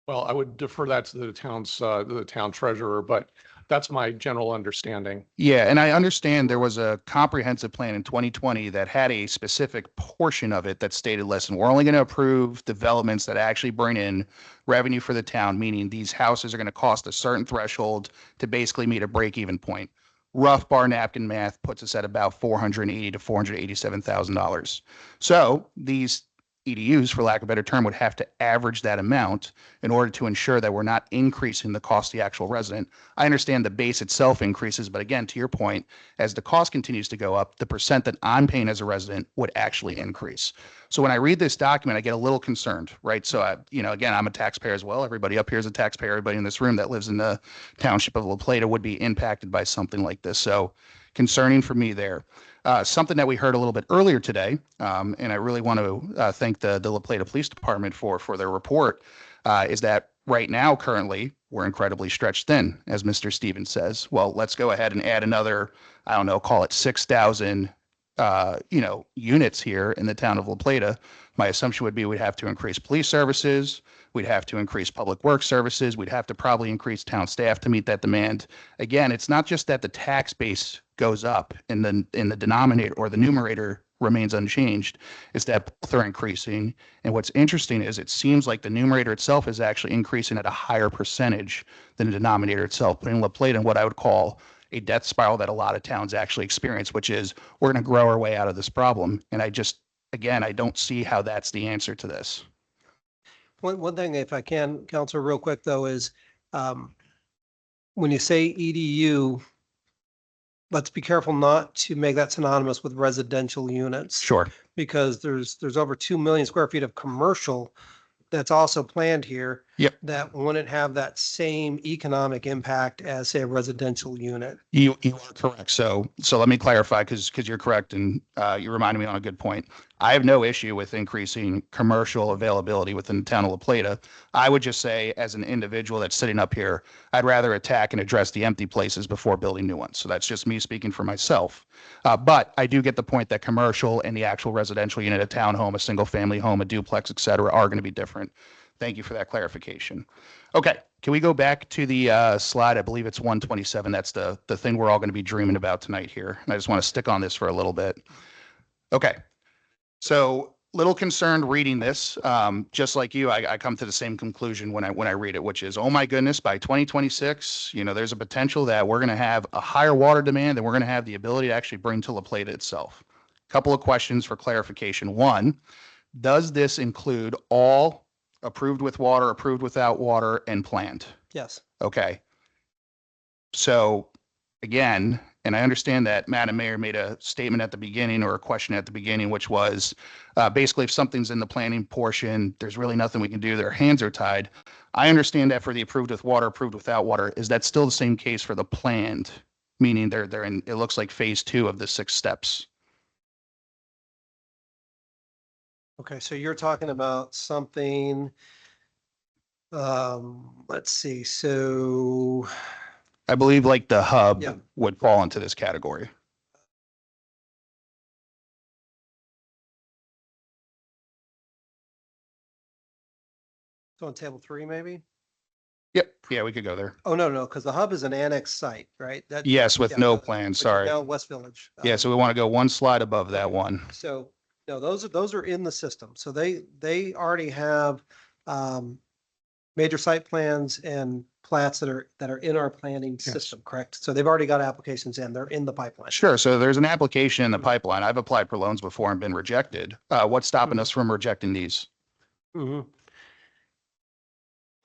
Well, I would defer that to the town treasurer, but that's my general understanding. Yeah, and I understand there was a comprehensive plan in 2020 that had a specific portion of it that stated, listen, we're only going to approve developments that actually bring in revenue for the town, meaning these houses are going to cost a certain threshold to basically meet a break-even point. Rough bar napkin math puts us at about $480,000 to $487,000. So these EDUs, for lack of a better term, would have to average that amount in order to ensure that we're not increasing the cost of the actual resident. I understand the base itself increases, but again, to your point, as the cost continues to go up, the percent that I'm paying as a resident would actually increase. So when I read this document, I get a little concerned, right? So, again, I'm a taxpayer as well. Everybody up here is a taxpayer. Everybody in this room that lives in the township of La Plata would be impacted by something like this. So concerning for me there. Something that we heard a little bit earlier today, and I really want to thank the La Plata Police Department for their report, is that right now, currently, we're incredibly stretched thin, as Mr. Stevens says. Well, let's go ahead and add another, I don't know, call it 6,000, units here in the town of La Plata. My assumption would be we'd have to increase police services. We'd have to increase public works services. We'd have to probably increase town staff to meet that demand. Again, it's not just that the tax base goes up in the denominator or the numerator remains unchanged. It's that both are increasing. And what's interesting is it seems like the numerator itself is actually increasing at a higher percentage than the denominator itself, putting La Plata in what I would call a death spiral that a lot of towns actually experience, which is we're going to grow our way out of this problem. And I don't see how that's the answer to this. One thing, if I can, Counselor, real quick though, is when you say EDU, let's be careful not to make that synonymous with residential units. Sure. Because there's over 2 million square feet of commercial that's also planned here. Yep. That wouldn't have that same economic impact as, say, a residential unit. You are correct. So let me clarify because you're correct and you reminded me on a good point. I have no issue with increasing commercial availability within the town of La Plata. I would just say, as an individual that's sitting up here, I'd rather attack and address the empty places before building new ones. So that's just me speaking for myself. But I do get the point that commercial and the actual residential unit, a townhome, a single family home, a duplex, et cetera, are going to be different. Thank you for that clarification. Okay, can we go back to the slide? I believe it's 127. That's the thing we're all going to be dreaming about tonight here. And I just want to stick on this for a little bit. Okay, so little concerned reading this. Just like you, I come to the same conclusion when I read it, which is, oh my goodness, by 2026, there's a potential that we're going to have a higher water demand than we're going to have the ability to actually bring to La Plata itself. A couple of questions for clarification. One, does this include all approved with water, approved without water, and planned? Yes. Okay. So again, and I understand that Madam Mayor made a statement at the beginning or a question at the beginning, which was basically if something's in the planning portion, there's really nothing we can do. Their hands are tied. I understand that for the approved with water, approved without water. Is that still the same case for the planned? Meaning they're in, it looks like phase 2 of the 6 steps. Okay, so you're talking about something, let's see, so I believe like the hub Yeah. would fall into this category. on table 3, maybe? Yep. Yeah, we could go there. Oh, no, because the hub is an annex site, right? Yes, with yeah, no which plan. is Sorry. Now West Village. Yeah, so we want to go one slide above that one. So, no, those are in the system. So they already have major site plans and plats that are in our planning system, correct? So they've already got applications in, they're in the pipeline. Sure. So there's an application in the pipeline. I've applied for loans before and been rejected. What's stopping us from rejecting these? Mhm.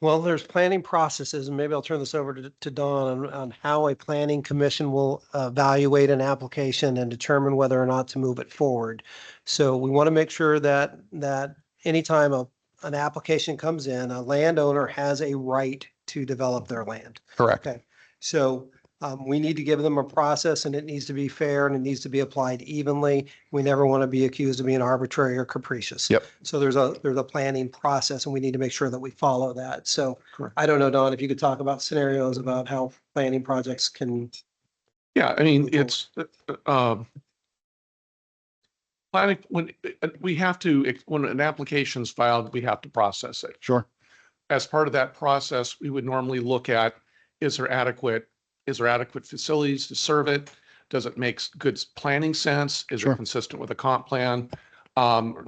Well, there's planning processes, and maybe I'll turn this over to Dawn on how a planning commission will evaluate an application and determine whether or not to move it forward. So we want to make sure that anytime an application comes in, a landowner has a right to develop their land. Correct. Okay, so we need to give them a process, and it needs to be fair, and it needs to be applied evenly. We never want to be accused of being arbitrary or capricious. Yep. So there's a planning process, and we need to make sure that we follow that. So Correct. I don't know, Don, if you could talk about scenarios about how planning projects can. Yeah, I mean, Move it's, planning, when we have to, when an application's filed, we have to process it. Sure. As part of that process, we would normally look at, is there adequate facilities to serve it? Does it make good planning sense? Is Sure. it consistent with a comp plan,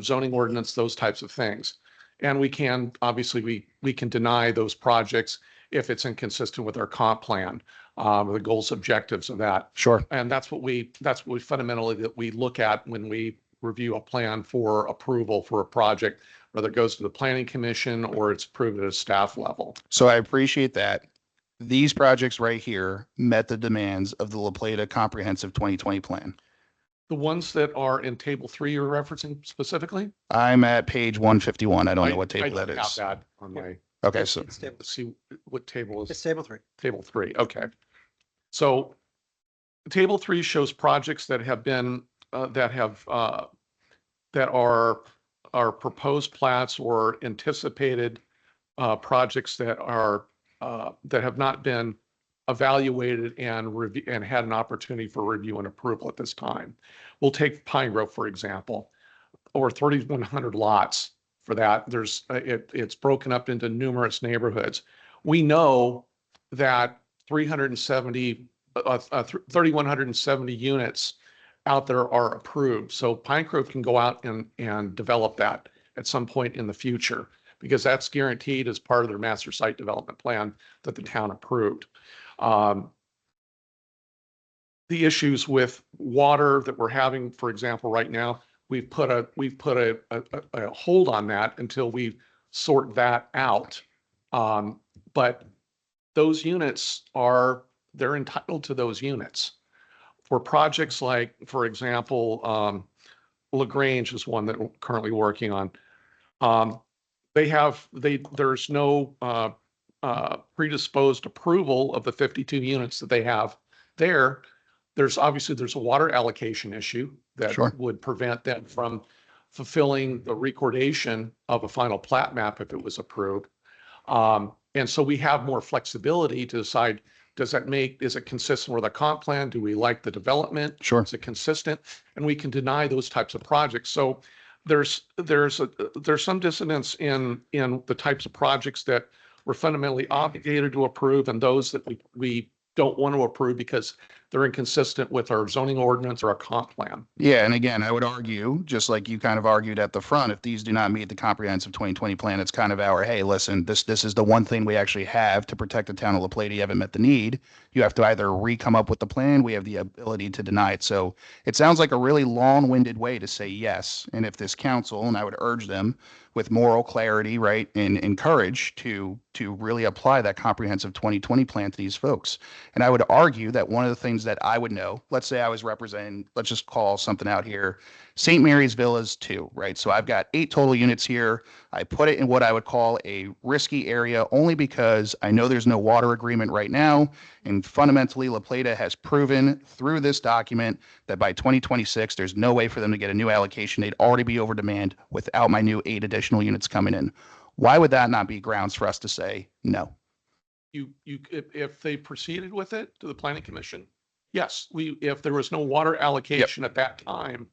zoning ordinance, those types of things? And we can, obviously, we can deny those projects if it's inconsistent with our comp plan, the goals, objectives of that. Sure. And that's what we fundamentally that we look at when we review a plan for approval for a project, whether it goes to the planning commission or it's approved at a staff level. So I appreciate that. These projects right here met the demands of the La Plata Comprehensive 2020 Plan. The ones that are in table 3 you're referencing specifically? I'm at page 151. I don't know what I table that don't have is. that on my, Okay, so It's table, let's see what table it's is table 3. table 3. Okay. So table 3 shows projects that have been, that are proposed plats or anticipated projects that have not been evaluated and had an opportunity for review and approval at this time. We'll take Pine Grove, for example, over 3,100 lots for that. It's broken up into numerous neighborhoods. We know that 3,170 units out there are approved. So Pine Grove can go out and develop that at some point in the future, because that's guaranteed as part of their master site development plan that the town approved. The issues with water that we're having, for example, right now, we've put a hold on that until we sort that out. But those units they're entitled to those units. For projects like, for example, LaGrange is one that we're currently working on. There's no predisposed approval of the 52 units that they have there. There's a water allocation issue that Sure. would prevent them from fulfilling the recordation of a final plat map if it was approved. And so we have more flexibility to decide, is it consistent with a comp plan? Do we like the development? Sure. Is it consistent? And we can deny those types of projects. So there's some dissonance in the types of projects that we're fundamentally obligated to approve and those that we don't want to approve because they're inconsistent with our zoning ordinance or our comp plan. Yeah, and again, I would argue, just like you kind of argued at the front, if these do not meet the comprehensive 2020 plan, it's kind of our, hey, listen, this is the one thing we actually have to protect the town of La Plata. You haven't met the need. You have to either re-come up with the plan. We have the ability to deny it. So it sounds like a really long-winded way to say yes. And if this council, and I would urge them with moral clarity, right, and courage to really apply that comprehensive 2020 plan to these folks. And I would argue that one of the things that I would know, let's say I was representing, let's just call something out here, St. Mary's Villas 2, right? So I've got 8 total units here. I put it in what I would call a risky area only because I know there's no water agreement right now. And fundamentally, La Plata has proven through this document that by 2026, there's no way for them to get a new allocation. They'd already be over demand without my new 8 additional units coming in. Why would that not be grounds for us to say no? If they proceeded with it to the planning commission, yes, if there was no water allocation at that time,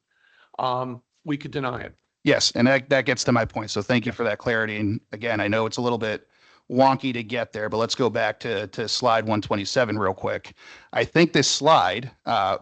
we could deny it. Yes, and that gets to my point. So thank you for that clarity. And again, I know it's a little bit wonky to get there, but let's go back to slide 127 real quick. I think this slide, I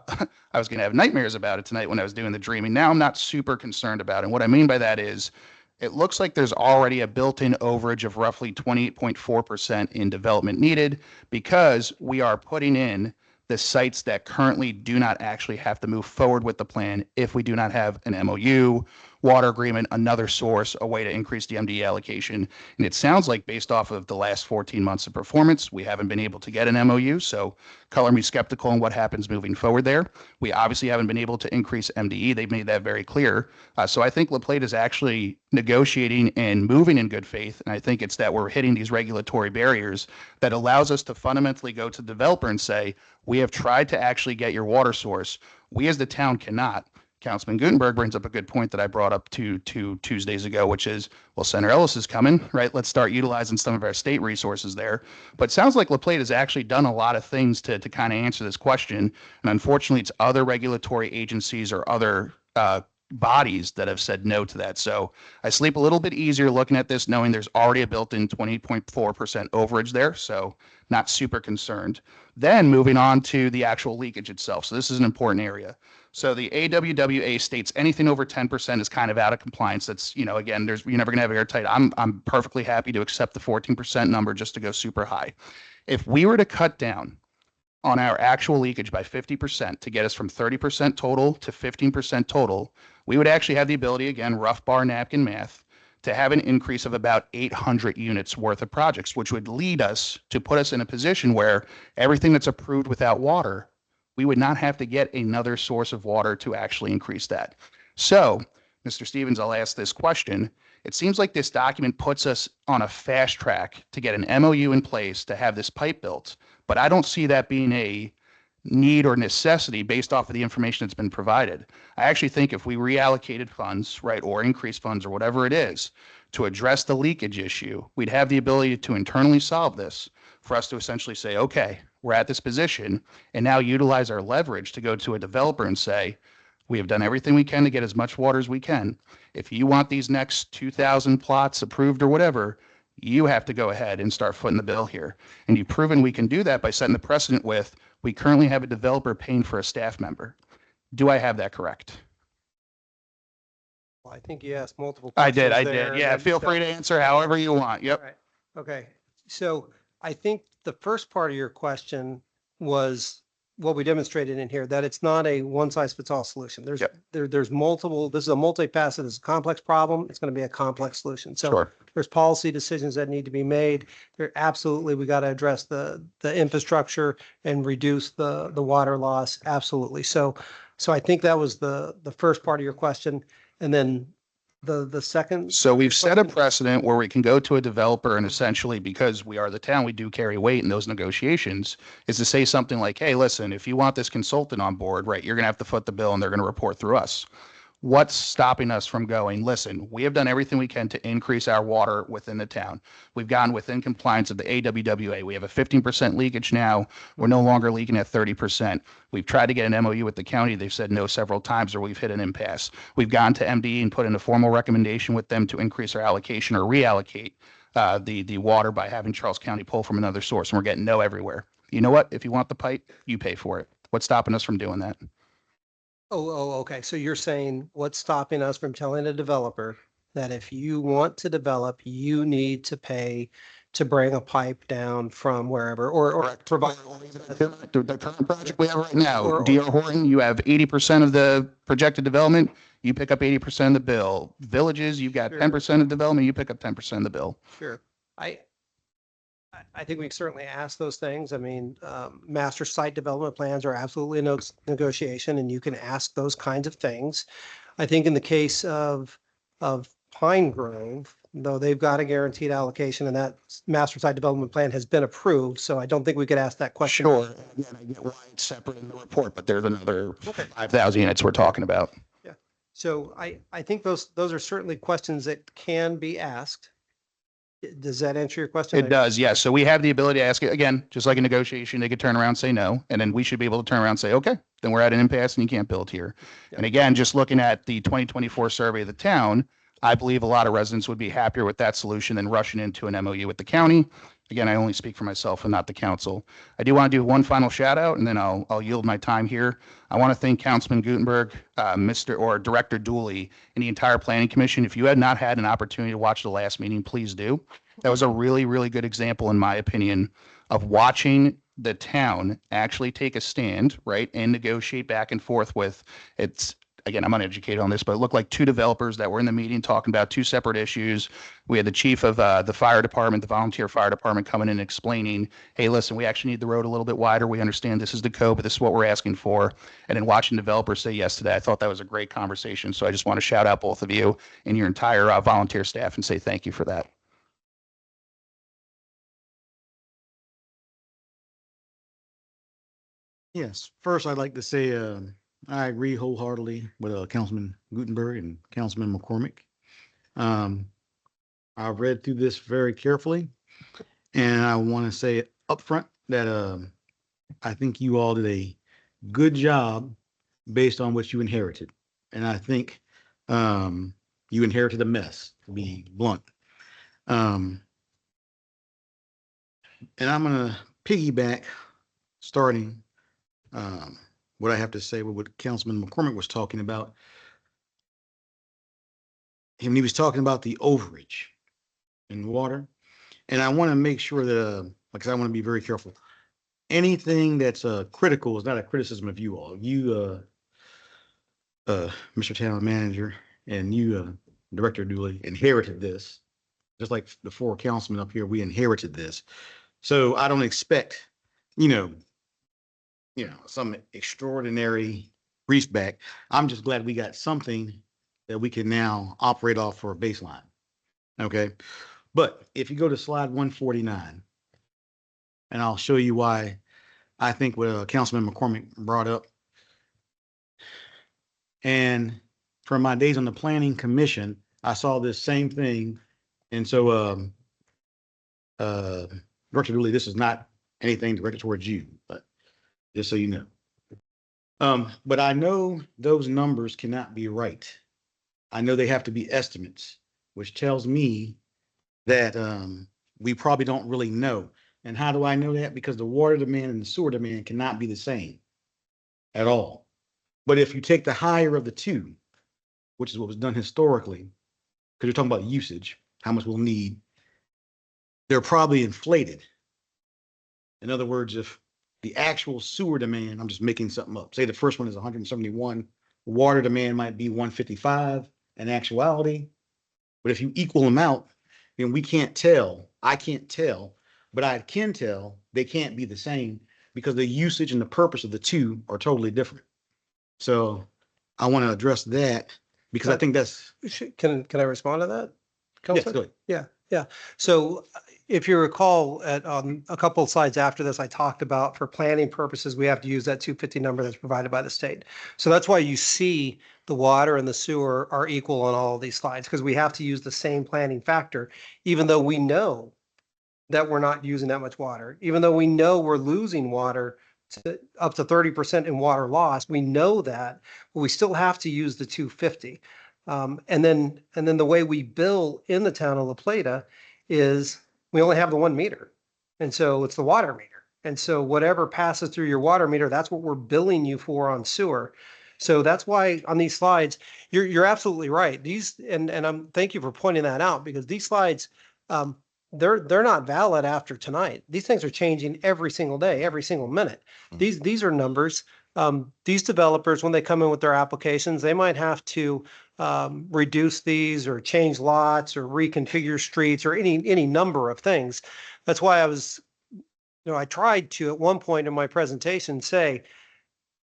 was going to have nightmares about it tonight when I was doing the dreaming. Now I'm not super concerned about it. And what I mean by that is it looks like there's already a built-in overage of roughly 28.4% in development needed because we are putting in the sites that currently do not actually have to move forward with the plan if we do not have an MOU, water agreement, another source, a way to increase the MDE allocation. And it sounds like based off of the last 14 months of performance, we haven't been able to get an MOU. So color me skeptical on what happens moving forward there. We obviously haven't been able to increase MDE. They've made that very clear. So I think La Plata is actually negotiating and moving in good faith. And I think it's that we're hitting these regulatory barriers that allows us to fundamentally go to the developer and say, we have tried to actually get your water source. We as the town cannot. Councilman Gutenberg brings up a good point that I brought up two Tuesdays ago, which is, well, Senator Ellis is coming, right? Let's start utilizing some of our state resources there. But it sounds like La Plata has actually done a lot of things to kind of answer this question. And unfortunately, it's other regulatory agencies or other bodies that have said no to that. So I sleep a little bit easier looking at this, knowing there's already a built-in 20.4% overage there. So not super concerned. Then moving on to the actual leakage itself. So this is an important area. So the AWWA states anything over 10% is kind of out of compliance. That's, you know, again, you're never gonna have airtight. I'm perfectly happy to accept the 14% number just to go super high. If we were to cut down on our actual leakage by 50% to get us from 30% total to 15% total, we would actually have the ability, again, rough bar napkin math, to have an increase of about 800 units worth of projects, which would lead us to put us in a position where everything that's approved without water, we would not have to get another source of water to actually increase that. So, Mr. Stevens, I'll ask this question. It seems like this document puts us on a fast track to get an MOU in place to have this pipe built, but I don't see that being a need or necessity based off of the information that's been provided. I actually think if we reallocated funds, right, or increased funds or whatever it is to address the leakage issue, we'd have the ability to internally solve this for us to essentially say, okay, we're at this position and now utilize our leverage to go to a developer and say, we have done everything we can to get as much water as we can. If you want these next 2,000 plots approved or whatever, you have to go ahead and start footing the bill here. And you've proven we can do that by setting the precedent with, we currently have a developer paying for a staff member. Do I have that correct? Well, I think you asked multiple I questions did. there, Yeah, and feel so- free to answer however you want. Yep. All right. Okay. So I think the first part of your question was what we demonstrated in here, that it's not a one size fits all solution. There's, Yep. there's multiple, this is a multifaceted, it's a complex problem. It's going to be a complex solution. So Sure. there's policy decisions that need to be made. There absolutely, we got to address the infrastructure and reduce the water loss. Absolutely. So I think that was the first part of your question. And then the second. So we've set a question? precedent where we can go to a developer and essentially, because we are the town, we do carry weight in those negotiations, is to say something like, hey, listen, if you want this consultant on board, right, you're going to have to foot the bill and they're going to report through us. What's stopping us from going, listen, we have done everything we can to increase our water within the town. We've gone within compliance of the AWWA. We have a 15% leakage now. We're no longer leaking at 30%. We've tried to get an MOU with the county. They've said no several times, or we've hit an impasse. We've gone to MDE and put in a formal recommendation with them to increase our allocation or reallocate the water by having Charles County pull from another source, and we're getting no everywhere. You know what? If you want the pipe, you pay for it. What's stopping us from doing that? Okay. So you're saying what's stopping us from telling a developer that if you want to develop, you need to pay to bring a pipe down from wherever or provide. The current project we have right now, Or- DR Horton, you have 80% of the projected development, you pick up 80% of the bill. Villages, you've got Sure. 10% of development, you pick up 10% of the bill. Sure. I think we can certainly ask those things. I mean, master site development plans are absolutely no negotiation, and you can ask those kinds of things. I think in the case of Pine Grove, though, they've got a guaranteed allocation and that master site development plan has been approved. So I don't think we could ask that question. Sure. Again, I get why it's separate in the report, but there's another 5,000 units we're talking about. So I think those are certainly questions that can be asked. Does that answer your question? It does, yes. So we have the ability to ask it, again, just like a negotiation, they could turn around and say no, and then we should be able to turn around and say, okay, then we're at an impasse and you can't build here. And again, just looking at the 2024 survey of the town, I believe a lot of residents would be happier with that solution than rushing into an MOU with the county. Again, I only speak for myself and not the council. I do want to do one final shout out, and then I'll yield my time here. I want to thank Councilman Gutenberg, Director Dooley, and the entire Planning Commission. If you had not had an opportunity to watch the last meeting, please do. That was a really, really good example, in my opinion, of watching the town actually take a stand, right, and negotiate back and forth with again, I'm uneducated on this, but it looked like two developers that were in the meeting talking about two separate issues. We had the chief of the fire department, the volunteer fire department, coming in and explaining, hey, listen, we actually need the road a little bit wider. We understand this is the code, but this is what we're asking for. And then watching developers say yes to that, I thought that was a great conversation. So I just want to shout out both of you and your entire volunteer staff and say thank you for that. Yes, first I'd like to say, I agree wholeheartedly with Councilman Gutenberg and Councilman McCormick. I've read through this very carefully, and I want to say upfront that I think you all did a good job based on what you inherited. And I think You inherited a mess, to be blunt. And I'm gonna piggyback, starting what I have to say with what Councilman McCormick was talking about. When he was talking about the overage in water. And I want to make sure that, because I want to be very careful. Anything that's critical is not a criticism of you all. You, Mr. Town Manager, and you, Director Dooley, inherited this. Just like the 4 councilmen up here, we inherited this. So I don't expect, some extraordinary grease back. I'm just glad we got something that we can now operate off for a baseline. Okay. But if you go to slide 149, and I'll show you why I think what Councilman McCormick brought up. And from my days on the Planning Commission, I saw this same thing. And so, Director Dooley, this is not anything directed towards you, but just so you know. But I know those numbers cannot be right. I know they have to be estimates, which tells me that we probably don't really know. And how do I know that? Because the water demand and the sewer demand cannot be the same at all. But if you take the higher of the two, which is what was done historically, because you're talking about usage, how much we'll need, they're probably inflated. In other words, if the actual sewer demand, I'm just making something up, say the first one is 171, water demand might be 155 in actuality. But if you equal them out, then we can't tell. I can't tell, but I can tell they can't be the same because the usage and the purpose of the two are totally different. So I want to address that because I think that's. Can I respond to that? Yes, Counselor? go ahead. Yeah. So if you recall at a couple of slides after this, I talked about for planning purposes, we have to use that 250 number that's provided by the state. So that's why you see the water and the sewer are equal on all of these slides, because we have to use the same planning factor, even though we know that we're not using that much water, even though we know we're losing water up to 30% in water loss. We know that, but we still have to use the 250. And then the way we bill in the town of La Plata is we only have the 1 meter. And so it's the water meter. And so whatever passes through your water meter, that's what we're billing you for on sewer. So that's why on these slides, you're absolutely right. These, and thank you for pointing that out, because these slides, they're not valid after tonight. These things are changing every single day, every single minute. These are numbers. These developers, when they come in with their applications, they might have to reduce these or change lots or reconfigure streets or any number of things. That's why I tried to at one point in my presentation say,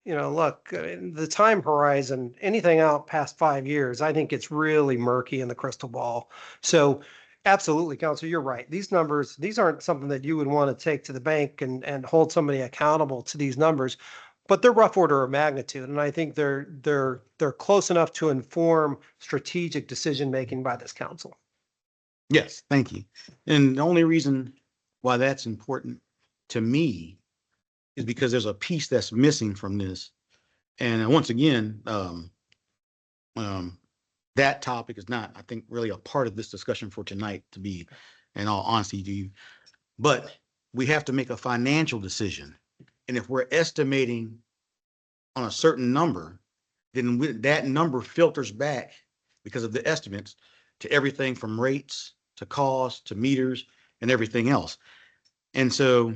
look, the time horizon, anything out past 5 years, I think it's really murky in the crystal ball. So absolutely, Counselor, you're right. These numbers, these aren't something that you would want to take to the bank and hold somebody accountable to these numbers, but they're rough order of magnitude. And I think they're close enough to inform strategic decision-making by this council. Yes, thank you. And the only reason why that's important to me is because there's a piece that's missing from this. And once again, that topic is not, I think, really a part of this discussion for tonight, to be in all honesty to you. But we have to make a financial decision. And if we're estimating on a certain number, then that number filters back because of the estimates to everything from rates to costs to meters and everything else. And so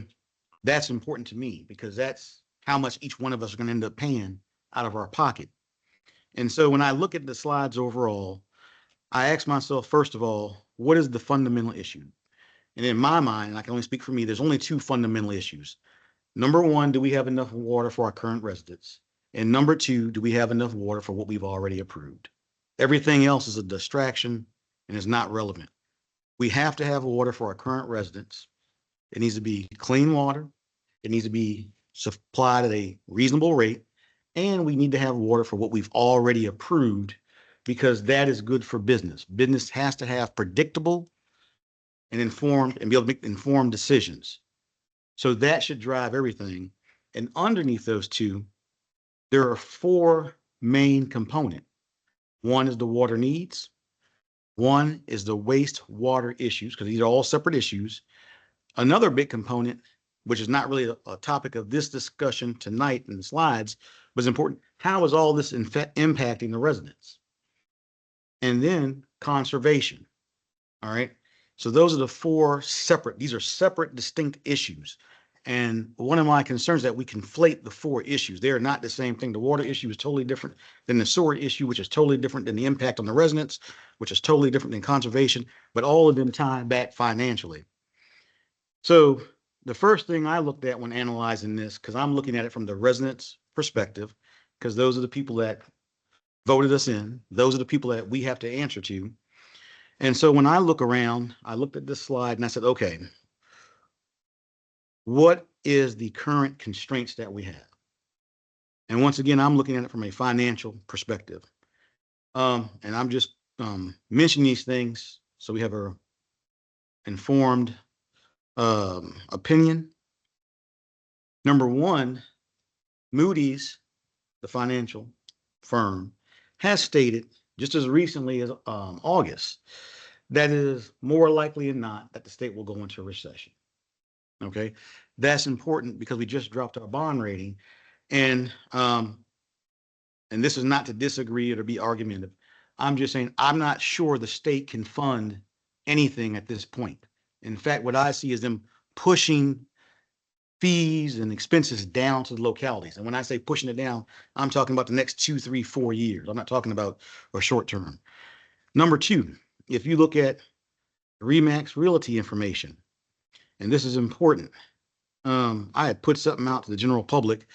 that's important to me because that's how much each one of us are going to end up paying out of our pocket. And so when I look at the slides overall, I ask myself, first of all, what is the fundamental issue? And in my mind, I can only speak for me, there's only 2 fundamental issues. Number 1, do we have enough water for our current residents? And number 2, do we have enough water for what we've already approved? Everything else is a distraction and is not relevant. We have to have water for our current residents. It needs to be clean water. It needs to be supplied at a reasonable rate. And we need to have water for what we've already approved because that is good for business. Business has to have predictable and informed and be able to make informed decisions. So that should drive everything. And underneath those 2, there are 4 main components. One is the water needs. One is the wastewater issues, because these are all separate issues. Another big component, which is not really a topic of this discussion tonight in the slides, but is important. How is all this impacting the residents? And then conservation. All right. So those are the four separate, these are separate, distinct issues. And one of my concerns is that we conflate the four issues. They are not the same thing. The water issue is totally different than the sewer issue, which is totally different than the impact on the residents, which is totally different than conservation, but all of them tie back financially. So the first thing I looked at when analyzing this, because I'm looking at it from the residents' perspective, because those are the people that voted us in. Those are the people that we have to answer to. And so when I look around, I looked at this slide and I said, okay, what is the current constraints that we have? And once again, I'm looking at it from a financial perspective. And I'm just mentioning these things so we have a informed opinion. Number one, Moody's, the financial firm, has stated just as recently as August that it is more likely than not that the state will go into a recession. Okay, that's important because we just dropped our bond rating, and this is not to disagree or to be argumentative. I'm just saying I'm not sure the state can fund anything at this point. In fact, what I see is them pushing fees and expenses down to the localities. And when I say pushing it down, I'm talking about the next 2, 3, 4 years. I'm not talking about a short term. Number two, if you look at RE/MAX Realty information, and this is important, I had put something out to the general public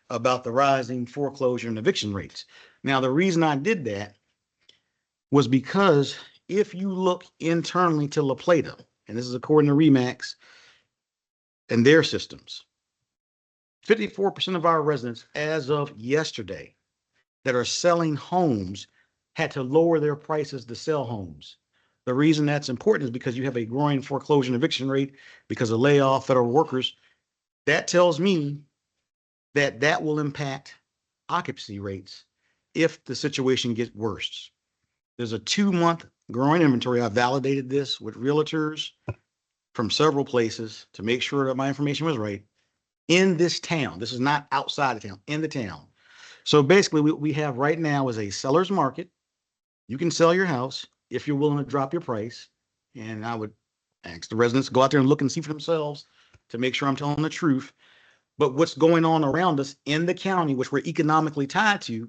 about the rising foreclosure and eviction rates. Now, the reason I did that was because if you look internally to La Plata, and this is according to RE/MAX and their systems, 54% of our residents as of yesterday that are selling homes had to lower their prices to sell homes. The reason that's important is because you have a growing foreclosure and eviction rate because of layoff federal workers. That tells me that that will impact occupancy rates if the situation gets worse. There's a 2-month growing inventory. I validated this with realtors from several places to make sure that my information was right. In this town, this is not outside of town, in the town. So basically what we have right now is a seller's market. You can sell your house if you're willing to drop your price. And I would ask the residents to go out there and look and see for themselves to make sure I'm telling the truth. But what's going on around us in the county, which we're economically tied to,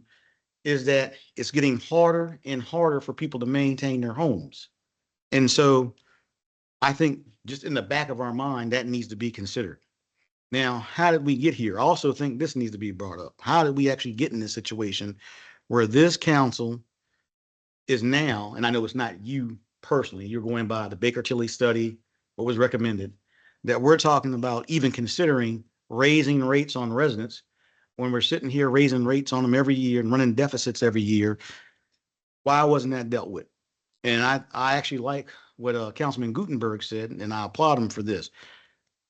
is that it's getting harder and harder for people to maintain their homes. And so I think just in the back of our mind, that needs to be considered. Now, how did we get here? I also think this needs to be brought up. How did we actually get in this situation where this council is now, and I know it's not you personally, you're going by the Baker-Tilly study, what was recommended, that we're talking about even considering raising rates on residents when we're sitting here raising rates on them every year and running deficits every year. Why wasn't that dealt with? And I actually like what Councilman Gutenberg said, and I applaud him for this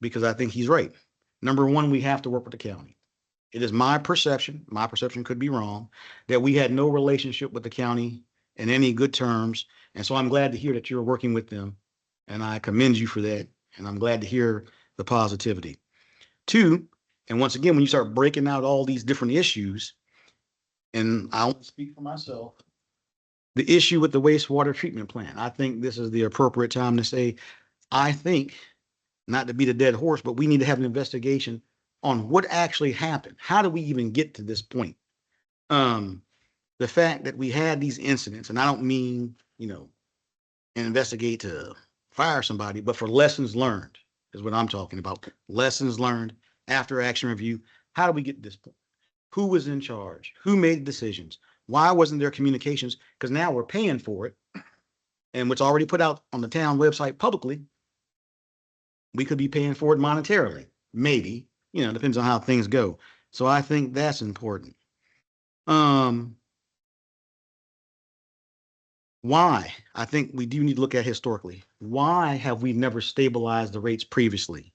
because I think he's right. Number one, we have to work with the county. It is my perception could be wrong, that we had no relationship with the county in any good terms. And so I'm glad to hear that you're working with them. And I commend you for that. And I'm glad to hear the positivity. Two, and once again, when you start breaking out all these different issues, and I'll speak for myself, the issue with the wastewater treatment plant, I think this is the appropriate time to say, I think, not to beat a dead horse, but we need to have an investigation on what actually happened. How do we even get to this point? The fact that we had these incidents, and I don't mean, investigate to fire somebody, but for lessons learned is what I'm talking about. Lessons learned after action review. How do we get to this point? Who was in charge? Who made decisions? Why wasn't there communications? Because now we're paying for it. And what's already put out on the town website publicly, we could be paying for it monetarily. Maybe, depends on how things go. So I think that's important. Why? I think we do need to look at historically. Why have we never stabilized the rates previously?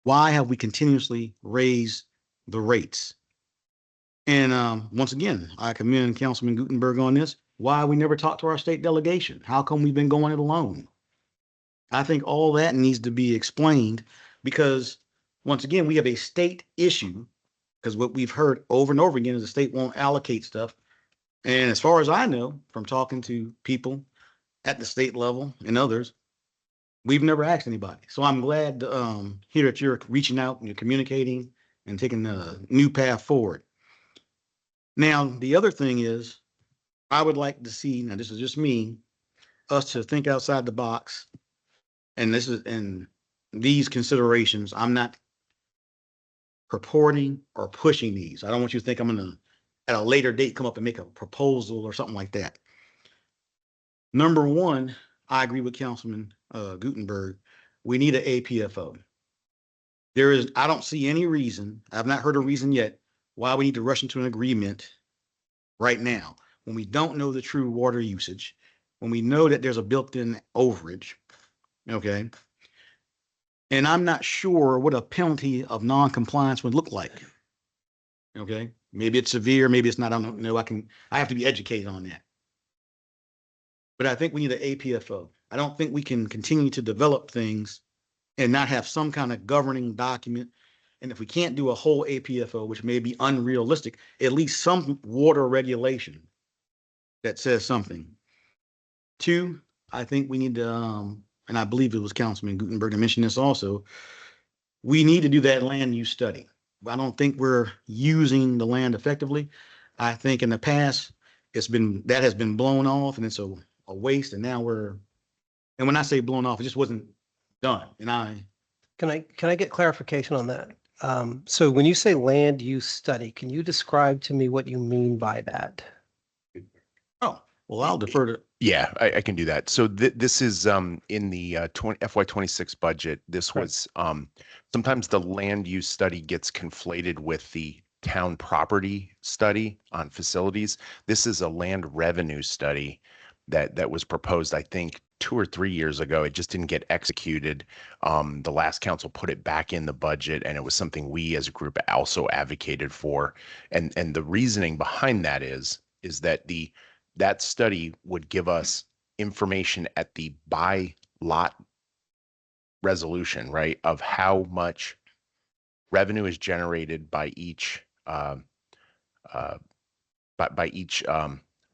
Why have we continuously raised the rates? And once again, I commend Councilman Gutenberg on this. Why we never talked to our state delegation? How come we've been going it alone? I think all that needs to be explained because once again, we have a state issue because what we've heard over and over again is the state won't allocate stuff. And as far as I know, from talking to people at the state level and others, we've never asked anybody. So I'm glad to hear that you're reaching out and you're communicating and taking a new path forward. Now, the other thing is, I would like to see, now this is just me, us to think outside the box. And this is, and these considerations, I'm not purporting or pushing these. I don't want you to think I'm gonna, at a later date, come up and make a proposal or something like that. Number one, I agree with Councilman Gutenberg. We need an APFO. I don't see any reason, I've not heard a reason yet, why we need to rush into an agreement right now, when we don't know the true water usage, when we know that there's a built-in overage, okay? And I'm not sure what a penalty of non-compliance would look like. Okay, maybe it's severe, maybe it's not, I don't know, I have to be educated on that. But I think we need an APFO. I don't think we can continue to develop things and not have some kind of governing document. And if we can't do a whole APFO, which may be unrealistic, at least some water regulation that says something. Two, I think we need to, and I believe it was Councilman Gutenberg that mentioned this also, we need to do that land use study. I don't think we're using the land effectively. I think in the past, that has been blown off and it's a waste. And now and when I say blown off, it just wasn't done. And Can I get clarification on that? So when you say land use study, can you describe to me what you mean by that? well, I'll defer to, Yeah, I can do that. So this is in the FY26 budget. This was sometimes the land use study gets conflated with the town property study on facilities. This is a land revenue study that was proposed, I think, 2 or 3 years ago. It just didn't get executed. The last council put it back in the budget, and it was something we as a group also advocated for. And the reasoning behind that is that that study would give us information at the by lot resolution, right, of how much revenue is generated by each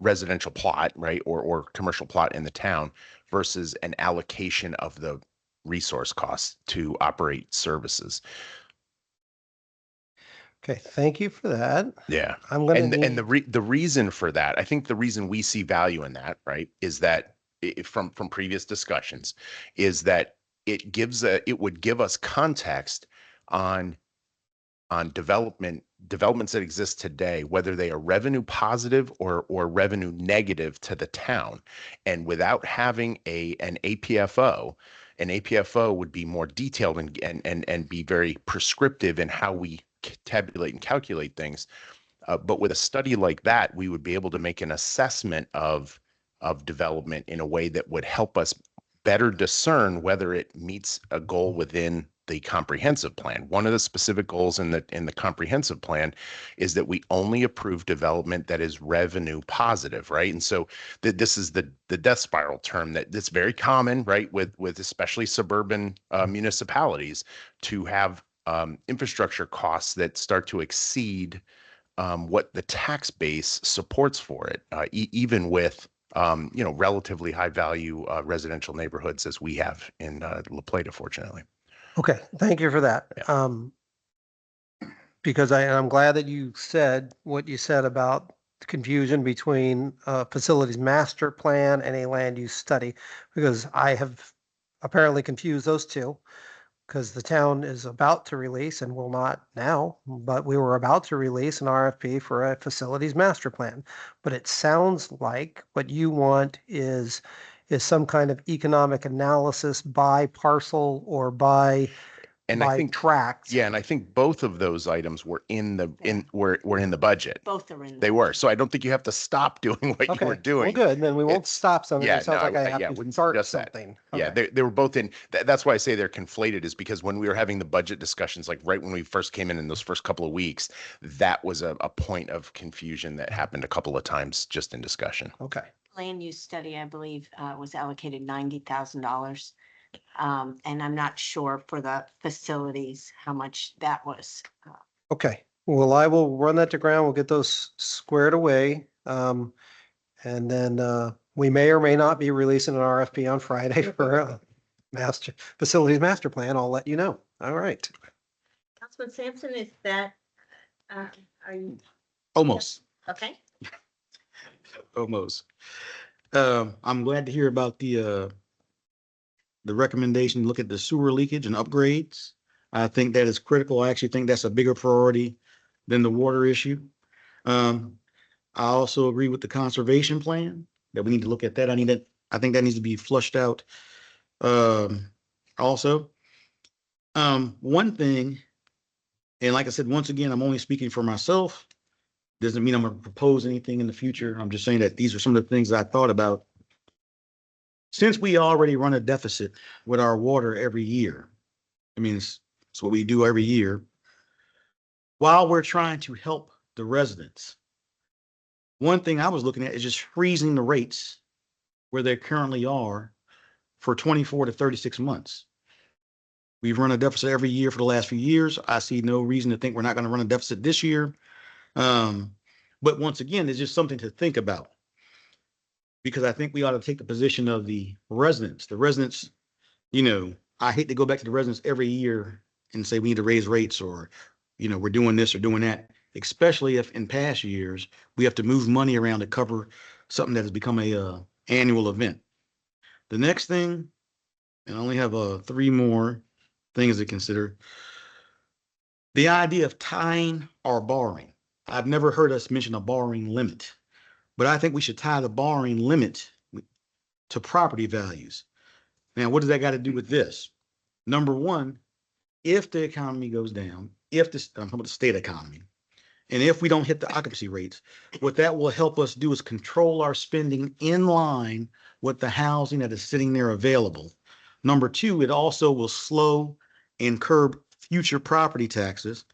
residential plot, right, or commercial plot in the town versus an allocation of the resource costs to operate services. Okay, thank you for that. Yeah. I'm gonna And need, the reason for that, I think the reason we see value in that, right, is that from previous discussions, is that it would give us context on developments that exist today, whether they are revenue positive or revenue negative to the town. And without having an APFO would be more detailed and be very prescriptive in how we tabulate and calculate things. But with a study like that, we would be able to make an assessment of development in a way that would help us better discern whether it meets a goal within the comprehensive plan. One of the specific goals in the comprehensive plan is that we only approve development that is revenue positive, right? And so this is the death spiral term that's very common, right, with especially suburban municipalities, to have infrastructure costs that start to exceed what the tax base supports for it, even with relatively high value residential neighborhoods as we have in La Plata, fortunately. okay, thank you for that. Because I'm glad that you said what you said about the confusion between facilities master plan and a land use study, because I have apparently confused those two. Because the town is about to release, and will not now, but we were about to release an RFP for a facilities master plan. But it sounds like what you want is some kind of economic analysis by parcel or by And I by think, tract. yeah, and I think both of those items were were in the budget. Both are in. They were. So I don't think you have to stop doing what you Okay, were well, doing. good. Then we won't It's- stop something. yeah, It sounds no, like I yeah, have to wouldn't start suggest that. something. Yeah, Okay. they were both in, that's why I say they're conflated, is because when we were having the budget discussions, like right when we first came in those first couple of weeks, that was a point of confusion that happened a couple of times just in discussion. Okay. Land use study, I believe, was allocated $90,000. And I'm not sure for the facilities, how much that was. Okay. Well, I will run that to ground. We'll get those squared away. And then we may or may not be releasing an RFP on Friday for a facilities master plan. I'll let you know. All right. Councilman Sampson, is that, are you, Almost, okay? almost. I'm glad to hear about the recommendation, to look at the sewer leakage and upgrades. I think that is critical. I actually think that's a bigger priority than the water issue. I also agree with the conservation plan that we need to look at that. I think that needs to be flushed out. Also, one thing, and like I said, once again, I'm only speaking for myself. Doesn't mean I'm going to propose anything in the future. I'm just saying that these are some of the things I thought about. Since we already run a deficit with our water every year, I mean, it's what we do every year. While we're trying to help the residents, one thing I was looking at is just freezing the rates where they currently are for 24 to 36 months. We've run a deficit every year for the last few years. I see no reason to think we're not going to run a deficit this year. But once again, it's just something to think about, because I think we ought to take the position of the residents. The residents, I hate to go back to the residents every year and say we need to raise rates, or, we're doing this or doing that, especially if in past years we have to move money around to cover something that has become a annual event. The next thing, and I only have 3 more things to consider. The idea of tying our borrowing. I've never heard us mention a borrowing limit, but I think we should tie the borrowing limit to property values. Now, what does that got to do with this? Number one, if the economy goes down, I'm talking about the state economy, and if we don't hit the occupancy rates, what that will help us do is control our spending in line with the housing that is sitting there available. Number two, it also will slow and curb future property taxes,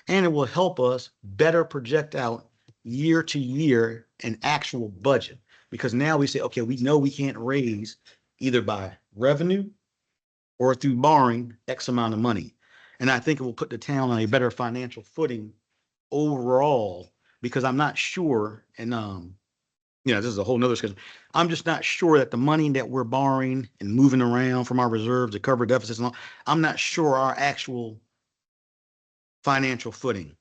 and it will help us better project out year to year an actual budget. Because now we say, okay, we know we can't raise either by revenue or through borrowing X amount of money. And I think it will put the town on a better financial footing overall, because I'm not sure, and this is a whole nother discussion. I'm just not sure that the money that we're borrowing and moving around from our reserves to cover deficits and all, I'm not sure our actual financial footing.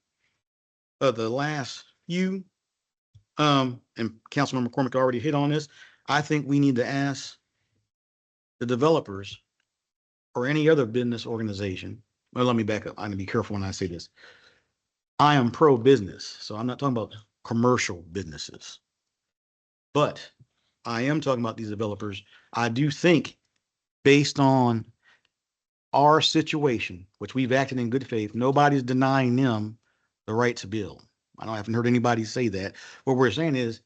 The last few, and Councilmember McCormick already hit on this, I think we need to ask the developers or any other business organization. Well, let me back up. I'm gonna be careful when I say this. I am pro-business, so I'm not talking about commercial businesses, but I am talking about these developers. I do think, based on our situation, which we've acted in good faith, nobody's denying them the right to build. I haven't heard anybody say that. What we're saying is,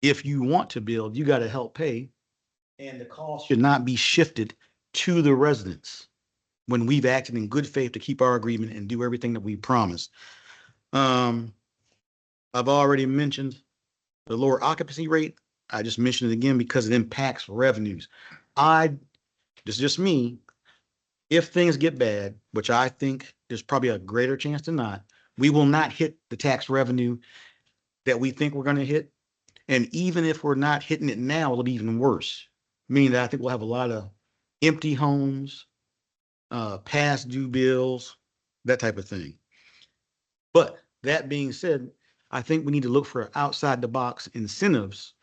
if you want to build, you got to help pay, and the cost should not be shifted to the residents when we've acted in good faith to keep our agreement and do everything that we promised. I've already mentioned the lower occupancy rate. I just mentioned it again because it impacts revenues. This is just me. If things get bad, which I think there's probably a greater chance than not, we will not hit the tax revenue that we think we're going to hit. And even if we're not hitting it now, it'll be even worse. Meaning that I think we'll have a lot of empty homes, past due bills, that type of thing. But that being said, I think we need to look for outside the box incentives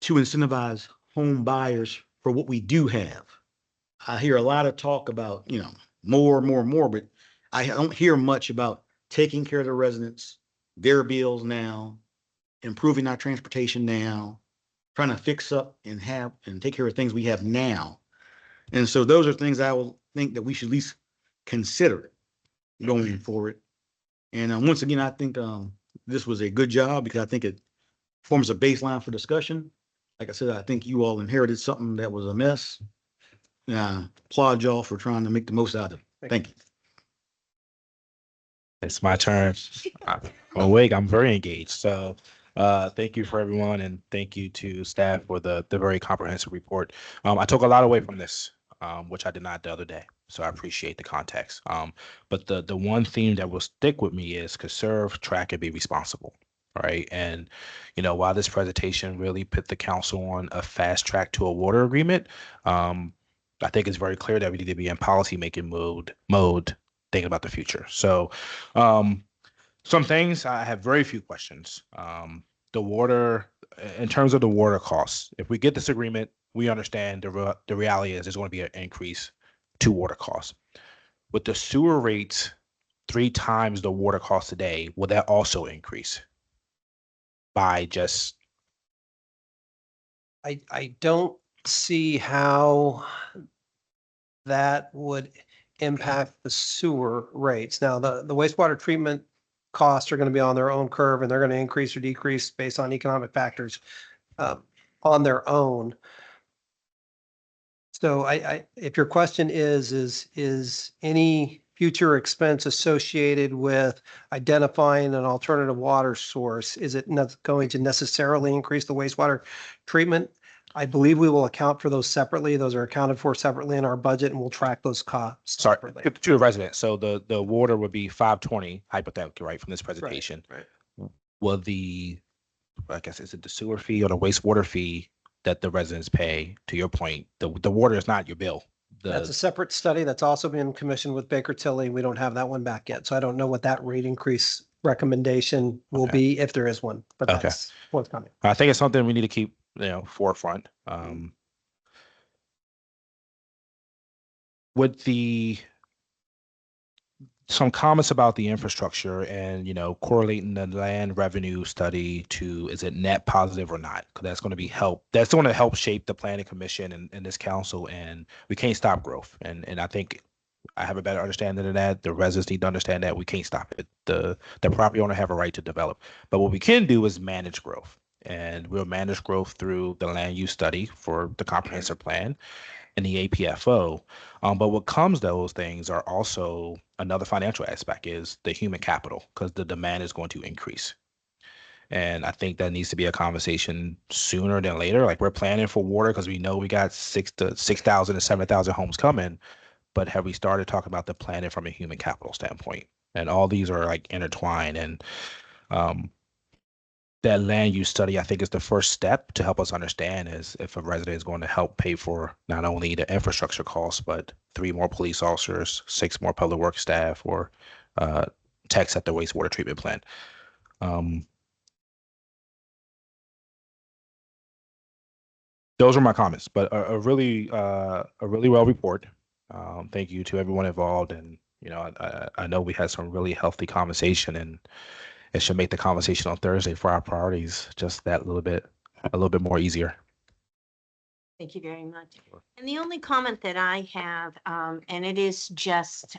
to incentivize home buyers for what we do have. I hear a lot of talk about, more, but I don't hear much about taking care of the residents, their bills now, improving our transportation now, trying to fix up and take care of things we have now. And so those are things I will think that we should at least consider going forward. And once again, I think this was a good job because I think it forms a baseline for discussion. Like I said, I think you all inherited something that was a mess. And I applaud y'all for trying to make the most out of it. Thank you. It's my turn. I'm awake. I'm very engaged. So thank you for everyone, and thank you to staff for the very comprehensive report. I took a lot away from this, which I did not the other day. So I appreciate the context. But the one theme that will stick with me is conserve, track, and be responsible. Right. And, while this presentation really put the council on a fast track to a water agreement, I think it's very clear that we need to be in policymaking mode thinking about the future. So some things, I have very few questions. The water, in terms of the water costs, if we get this agreement, we understand the reality is there's going to be an increase to water costs. With the sewer rates 3 times the water cost today, will that also increase by just? I don't see how that would impact the sewer rates. Now, the wastewater treatment costs are going to be on their own curve, and they're going to increase or decrease based on economic factors on their own. So if your question is any future expense associated with identifying an alternative water source, is it not going to necessarily increase the wastewater treatment? I believe we will account for those separately. Those are accounted for separately in our budget, and we'll track those costs Sorry, separately. to the resident. So the water would be 520 hypothetically, right, from this presentation. Right. Will I guess, is it the sewer fee or the wastewater fee that the residents pay? To your point, the water is not your bill. That's a separate study that's also been commissioned with Baker Tilly. We don't have that one back yet. So I don't know what that rate increase recommendation will Okay. be, if there is one, but Okay. that's what's coming. I think it's something we need to keep, forefront. With some comments about the infrastructure and, correlating the land revenue study to, is it net positive or not? Because that's going to help shape the planning commission and this council, and we can't stop growth. And I think I have a better understanding of that. The residents need to understand that we can't stop it. The property owner have a right to develop, but what we can do is manage growth, and we'll manage growth through the land use study for the comprehensive plan and the APFO. But what comes those things are also another financial aspect is the human capital, because the demand is going to increase. And I think that needs to be a conversation sooner than later. Like, we're planning for water because we know we got 6,000 to 7,000 homes coming, but have we started talking about the planning from a human capital standpoint? And all these are like intertwined, and that land use study, I think, is the first step to help us understand is if a resident is going to help pay for not only the infrastructure costs, but 3 more police officers, 6 more public works staff, or techs at the wastewater treatment plant. Those are my comments, but a really well report. Thank you to everyone involved, and I know we had some really healthy conversation, and it should make the conversation on Thursday for our priorities just a little bit more easier. Thank you very much. And the only comment that I have, and it is just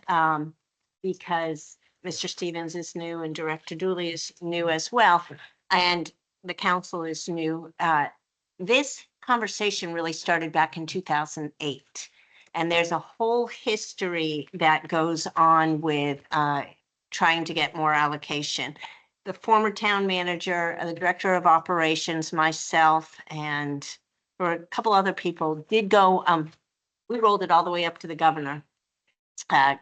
because Mr. Stevens is new and Director Dooley is new as well, and the council is new. This conversation really started back in 2008. And there's a whole history that goes on with trying to get more allocation. The former town manager, the director of operations, myself, and or a couple other people did go, we rolled it all the way up to the governor,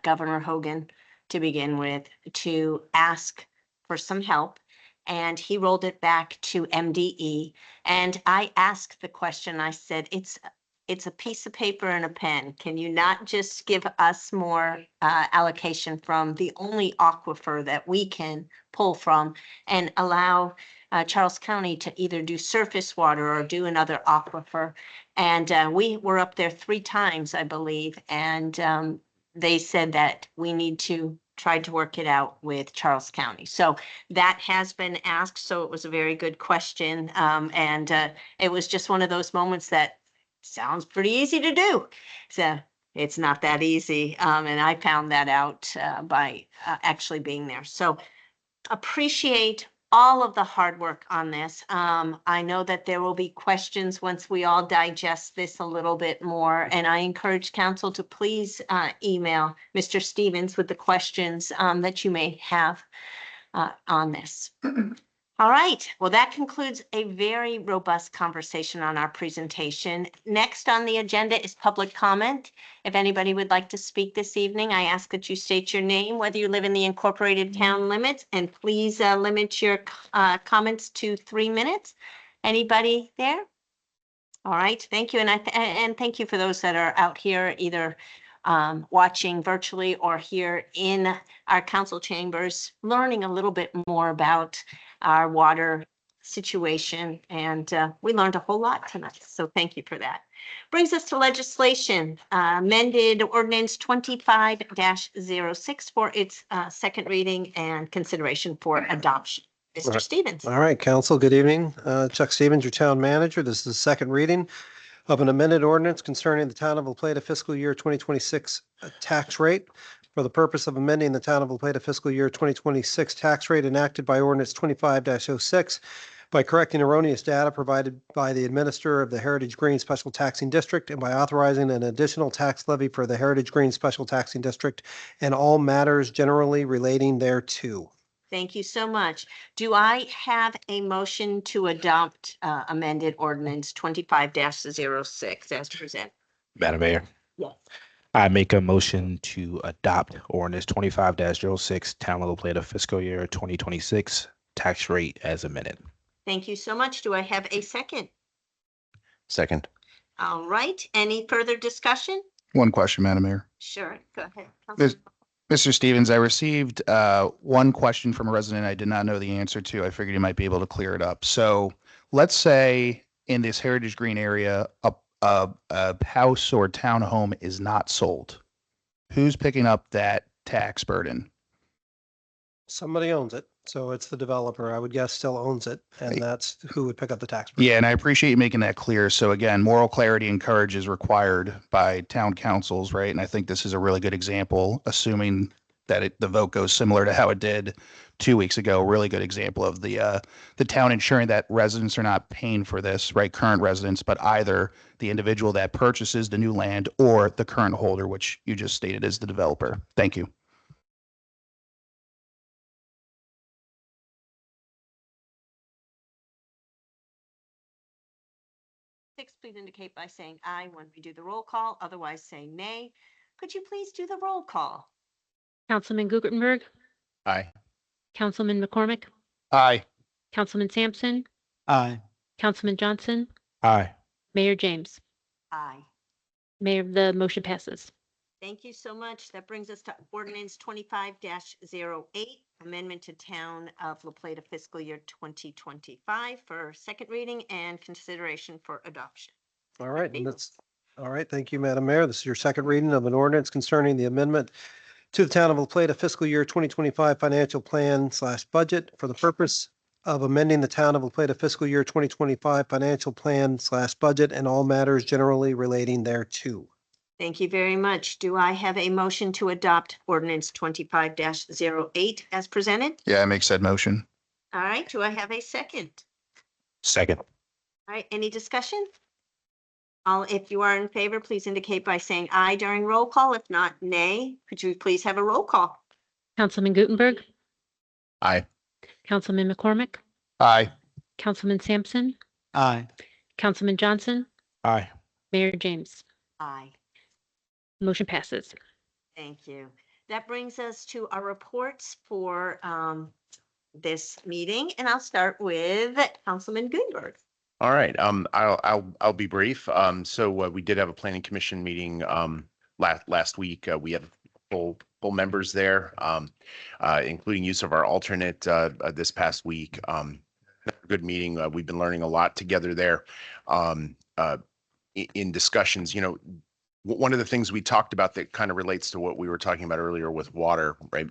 Governor Hogan, to begin with, to ask for some help. And he rolled it back to MDE. And I asked the question, I said, it's a piece of paper and a pen. Can you not just give us more allocation from the only aquifer that we can pull from, and allow Charles County to either do surface water or do another aquifer? And we were up there 3 times, I believe. And they said that we need to try to work it out with Charles County. So that has been asked. So it was a very good question. And it was just one of those moments that sounds pretty easy to do. So it's not that easy. And I found that out by actually being there. So appreciate all of the hard work on this. I know that there will be questions once we all digest this a little bit more, and I encourage council to please email Mr. Stevens with the questions that you may have on this. All right, well, that concludes a very robust conversation on our presentation. Next on the agenda is public comment. If anybody would like to speak this evening, I ask that you state your name, whether you live in the incorporated town limits, and please limit your comments to 3 minutes. Anybody there? All right, thank you. And thank you for those that are out here either watching virtually or here in our council chambers, learning a little bit more about our water situation. And we learned a whole lot tonight. So thank you for that. Brings us to legislation, amended ordinance 25-06 for its second reading and consideration for adoption. Mr. Right. Stevens. All right, council, good evening. Chuck Stevens, your town manager. This is the second reading of an amended ordinance concerning the town of La Plata fiscal year 2026 tax rate for the purpose of amending the town of La Plata fiscal year 2026 tax rate enacted by ordinance 25-06 by correcting erroneous data provided by the administrator of the Heritage Green Special Taxing District and by authorizing an additional tax levy for the Heritage Green Special Taxing District and all matters generally relating thereto. Thank you so much. Do I have a motion to adopt amended ordinance 25-06 as presented? Madam Mayor, Yes. I make a motion to adopt ordinance 25-06 Town of La Plata fiscal year 2026 tax rate as amended. Thank you so much. Do I have a second? Second. All right. Any further discussion? One question, Madam Mayor. Sure. Go ahead. There's- Councilman. Mr. Stevens, I received one question from a resident I did not know the answer to. I figured you might be able to clear it up. So let's say in this Heritage Green area, a house or townhome is not sold. Who's picking up that tax burden? Somebody owns it, so it's the developer, I would guess, still owns it, and Right. that's who would pick up the tax. burden. Yeah, and I appreciate you making that clear. So again, moral clarity and courage is required by town councils, right? And I think this is a really good example, assuming that the vote goes similar to how it did 2 weeks ago. Really good example of the town ensuring that residents are not paying for this, right? Current residents, but either the individual that purchases the new land or the current holder, which you just stated is the developer. Thank you. Six, please indicate by saying aye when we do the roll call. Otherwise, say nay. Could you please do the roll call? Councilman Guggenberg, Aye. Councilman McCormick, Aye. Councilman Sampson, Aye. Councilman Johnson, Aye. Mayor James. Aye. Mayor, the motion passes. Thank you so much. That brings us to ordinance 25-08, amendment to Town of La Plata fiscal year 2025 for second reading and consideration for adoption. All right, Thank and you. that's, all right, thank you, Madam Mayor. This is your second reading of an ordinance concerning the amendment to the town of La Plata fiscal year 2025 financial plan / budget for the purpose of amending the town of La Plata fiscal year 2025 financial plan / budget and all matters generally relating thereto. Thank you very much. Do I have a motion to adopt ordinance 25-08 as presented? Yeah, I make said motion. All right, do I have a second? Second. All right, any discussion? If you are in favor, please indicate by saying aye during roll call. If not, nay. Could you please have a roll call? Councilman Guttenberg, Aye. Councilman McCormick, Aye. Councilman Sampson, Aye. Councilman Johnson, Aye. Mayor James. Aye. Motion passes. Thank you. That brings us to our reports for this meeting, and I'll start with Councilman Gutenberg. All right. I'll be brief. So we did have a planning commission meeting last week. We had full members there, including use of our alternate this past week. Good meeting. We've been learning a lot together there. In discussions, one of the things we talked about that kind of relates to what we were talking about earlier with water, right?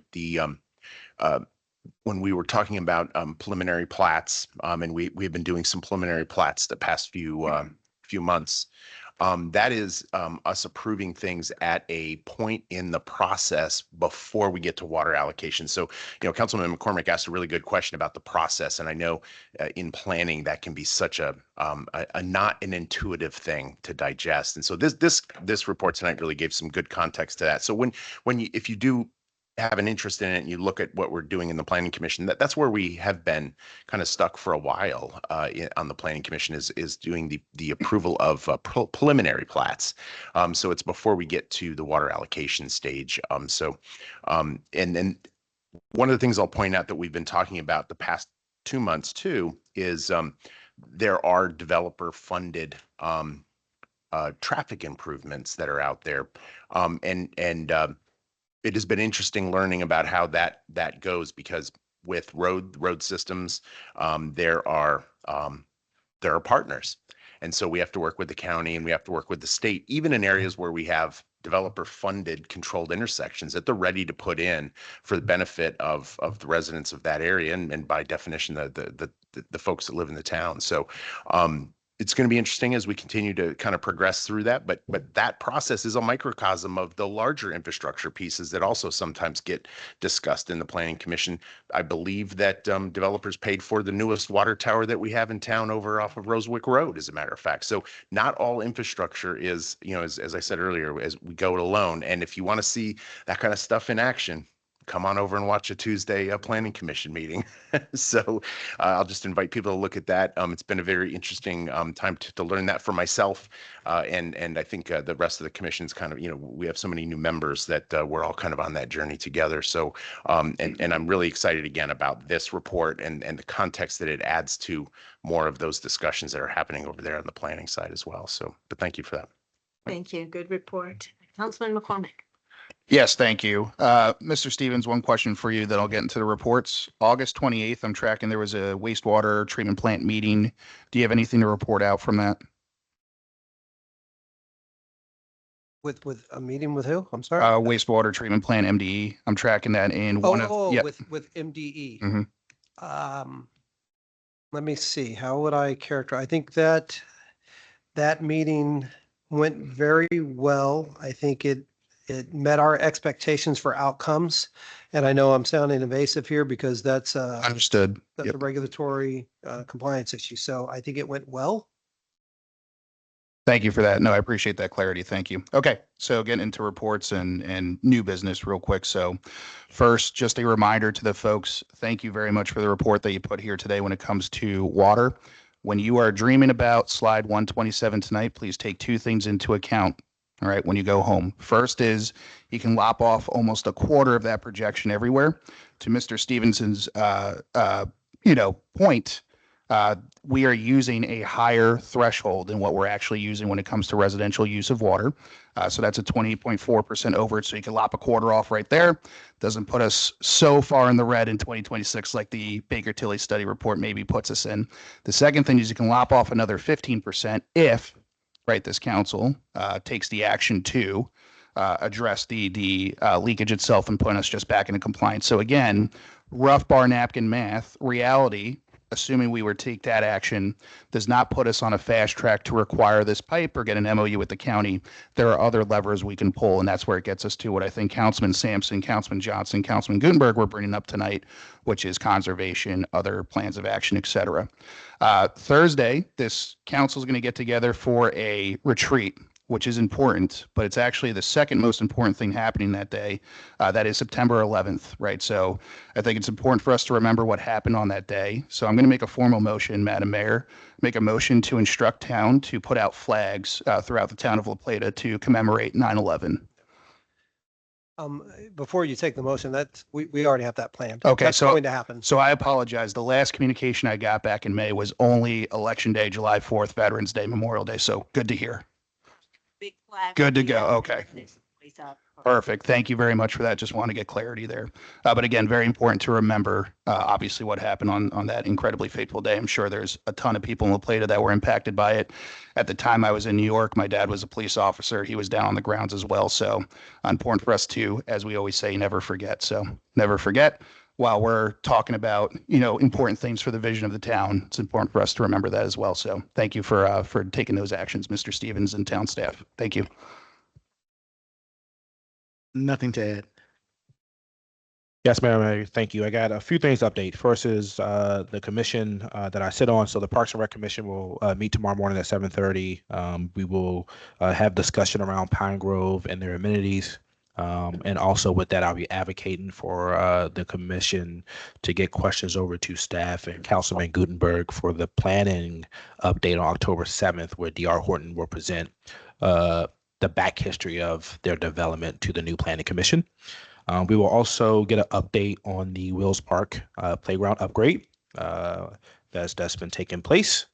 When we were talking about preliminary plats, and we've been doing some preliminary plats the past few months. That is us approving things at a point in the process before we get to water allocation. So, Councilman McCormick asked a really good question about the process, and I know in planning that can be such a not an intuitive thing to digest. And so this report tonight really gave some good context to that. So if you do have an interest in it and you look at what we're doing in the planning commission, that's where we have been kind of stuck for a while on the planning commission is doing the approval of preliminary plats. So it's before we get to the water allocation stage. And then one of the things I'll point out that we've been talking about the past 2 months too is there are developer funded traffic improvements that are out there. It has been interesting learning about how that goes, because with road systems, there are partners. And so we have to work with the county and we have to work with the state, even in areas where we have developer funded controlled intersections that they're ready to put in for the benefit of the residents of that area. And by definition, the folks that live in the town. So, it's going to be interesting as we continue to kind of progress through that, but that process is a microcosm of the larger infrastructure pieces that also sometimes get discussed in the planning commission. I believe that developers paid for the newest water tower that we have in town over off of Rosewick Road, as a matter of fact. So not all infrastructure is, as I said earlier, as we go it alone. And if you want to see that kind of stuff in action, come on over and watch a Tuesday planning commission meeting. So I'll just invite people to look at that. It's been a very interesting time to learn that for myself. And I think the rest of the commission's kind of, we have so many new members that we're all kind of on that journey together. So, and I'm really excited again about this report and the context that it adds to more of those discussions that are happening over there on the planning side as well. So, but thank you for that. Thank you. Good report. Councilman McCormick. Yes, thank you. Mr. Stevens, one question for you, then I'll get into the reports. August 28th, I'm tracking there was a wastewater treatment plant meeting. Do you have anything to report out from that? With a meeting with who? I'm sorry. Wastewater treatment plant, MDE. I'm tracking that in one of, yeah. With MDE. Mhm. Let me see. How would I characterize? I think that meeting went very well. I think it met our expectations for outcomes. And I know I'm sounding evasive here because that's Understood. a Yep. regulatory compliance issue. So I think it went well. Thank you for that. No, I appreciate that clarity. Thank you. Okay, so getting into reports and new business real quick. So first, just a reminder to the folks, thank you very much for the report that you put here today when it comes to water. When you are dreaming about slide 127 tonight, please take two things into account. All right, when you go home. First is you can lop off almost a quarter of that projection everywhere. To Mr. Stevenson's point, we are using a higher threshold than what we're actually using when it comes to residential use of water. So that's a 20.4% overage. So you can lop a quarter off right there. Doesn't put us so far in the red in 2026 like the Baker Tilly study report maybe puts us in. The second thing is you can lop off another 15% if this council takes the action to address the leakage itself and put us just back into compliance. So again, rough bar napkin math, reality, assuming we were to take that action, does not put us on a fast track to require this pipe or get an MOU with the county. There are other levers we can pull, and that's where it gets us to what I think Councilman Sampson, Councilman Johnson, Councilman Gutenberg were bringing up tonight, which is conservation, other plans of action, et cetera. Thursday, this council is going to get together for a retreat, which is important, but it's actually the second most important thing happening that day. That is September 11th, right? So I think it's important for us to remember what happened on that day. So I'm going to make a formal motion, Madam Mayor, make a motion to instruct town to put out flags throughout the town of La Plata to commemorate 9/11. Before you take the motion, we already have that planned. Okay, That's so going to happen. So I apologize. The last communication I got back in May was only Election Day, July 4th, Veterans Day, Memorial Day. So good to hear. Big flag. Good to go. Okay. Perfect. Thank you very much for that. Just want to get clarity there. But again, very important to remember, obviously, what happened on that incredibly fateful day. I'm sure there's a ton of people in La Plata that were impacted by it. At the time I was in New York, my dad was a police officer. He was down on the grounds as well. So important for us to, as we always say, never forget. So never forget. while we're talking about, important things for the vision of the town. It's important for us to remember that as well. So thank you for taking those actions, Mr. Stevens and town staff. Thank you. Nothing to add. Yes, Mayor, thank you. I got a few things to update. First is the commission that I sit on. So the Parks and Rec Commission will meet tomorrow morning at 7:30. We will have discussion around Pine Grove and their amenities. And also with that, I'll be advocating for the commission to get questions over to staff and Councilman Gutenberg for the planning update on October 7th, where DR Horton will present the back history of their development to the new planning commission. We will also get an update on the Wills Park playground upgrade that's been taking place.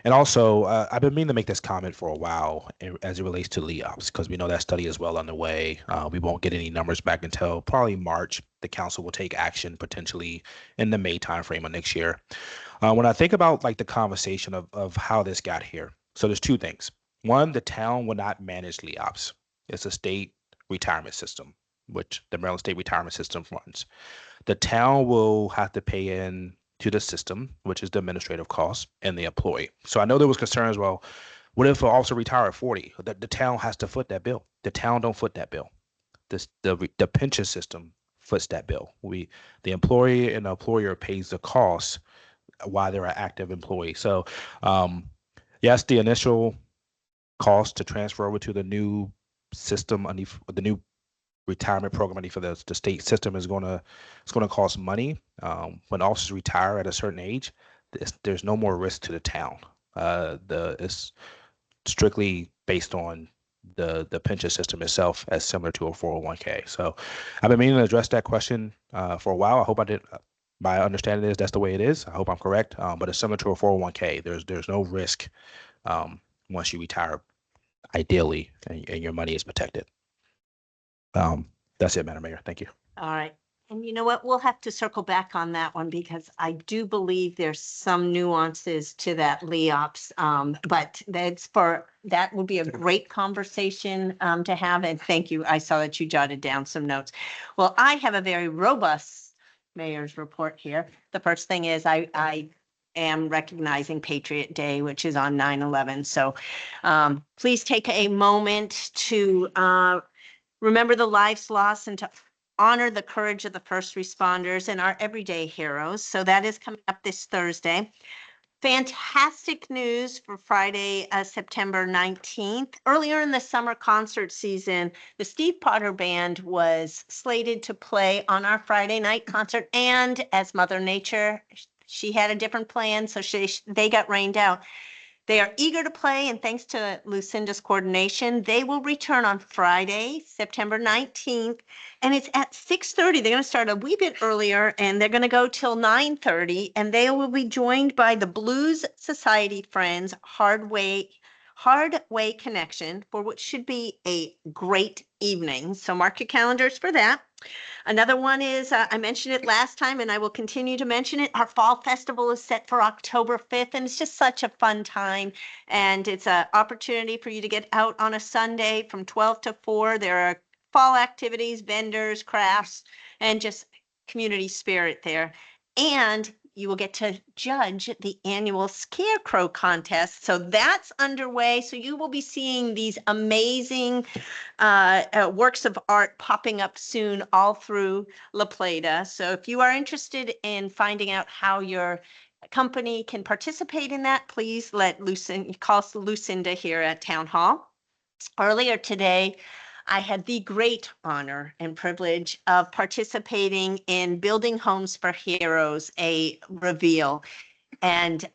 And also, I've been meaning to make this comment for a while as it relates to LEOPS, because we know that study is well underway. We won't get any numbers back until probably March. The council will take action potentially in the May timeframe of next year. When I think about like the conversation of how this got here, so there's two things. One, the town will not manage LEOPS. It's a state retirement system, which the Maryland State Retirement System runs. The town will have to pay in to the system, which is the administrative cost, and the employee. So I know there was concerns, well, what if an officer retire at 40? The town has to foot that bill. The town don't foot that bill. The pension system foots that bill. The employee and the employer pays the cost while they're an active employee. So yes, the initial cost to transfer over to the new system, the new retirement program for the state system is going to cost money. When officers retire at a certain age, there's no more risk to the town. It's strictly based on the pension system itself, as similar to a 401k. So I've been meaning to address that question for a while. I hope I did. My understanding is that's the way it is. I hope I'm correct. But it's similar to a 401k. There's no risk once you retire, ideally, and your money is protected. That's it, Madam Mayor. Thank you. All right. And you know what? We'll have to circle back on that one because I do believe there's some nuances to that LEOPS. But that would be a great conversation to have. And thank you. I saw that you jotted down some notes. Well, I have a very robust mayor's report here. The first thing is I am recognizing Patriot Day, which is on 9/11. So please take a moment to remember the lives lost and to honor the courage of the first responders and our everyday heroes. So that is coming up this Thursday. Fantastic news for Friday, September 19th. Earlier in the summer concert season, the Steve Potter Band was slated to play on our Friday night concert. And as Mother Nature, she had a different plan, so they got rained out. They are eager to play, and thanks to Lucinda's coordination, they will return on Friday, September 19th, and it's at 6:30. They're going to start a wee bit earlier, and they're going to go till 9:30, and they will be joined by the Blues Society Friends Hard Way Connection, for which should be a great evening. So mark your calendars for that. Another one is, I mentioned it last time and I will continue to mention it. Our fall festival is set for October 5th and it's just such a fun time. And it's an opportunity for you to get out on a Sunday from 12 to 4. There are fall activities, vendors, crafts, and just community spirit there. And you will get to judge the annual Scarecrow contest. So that's underway. So you will be seeing these amazing works of art popping up soon all through La Plata. So if you are interested in finding out how your company can participate in that, please call Lucinda here at Town Hall. Earlier today, I had the great honor and privilege of participating in Building Homes for Heroes, a reveal. And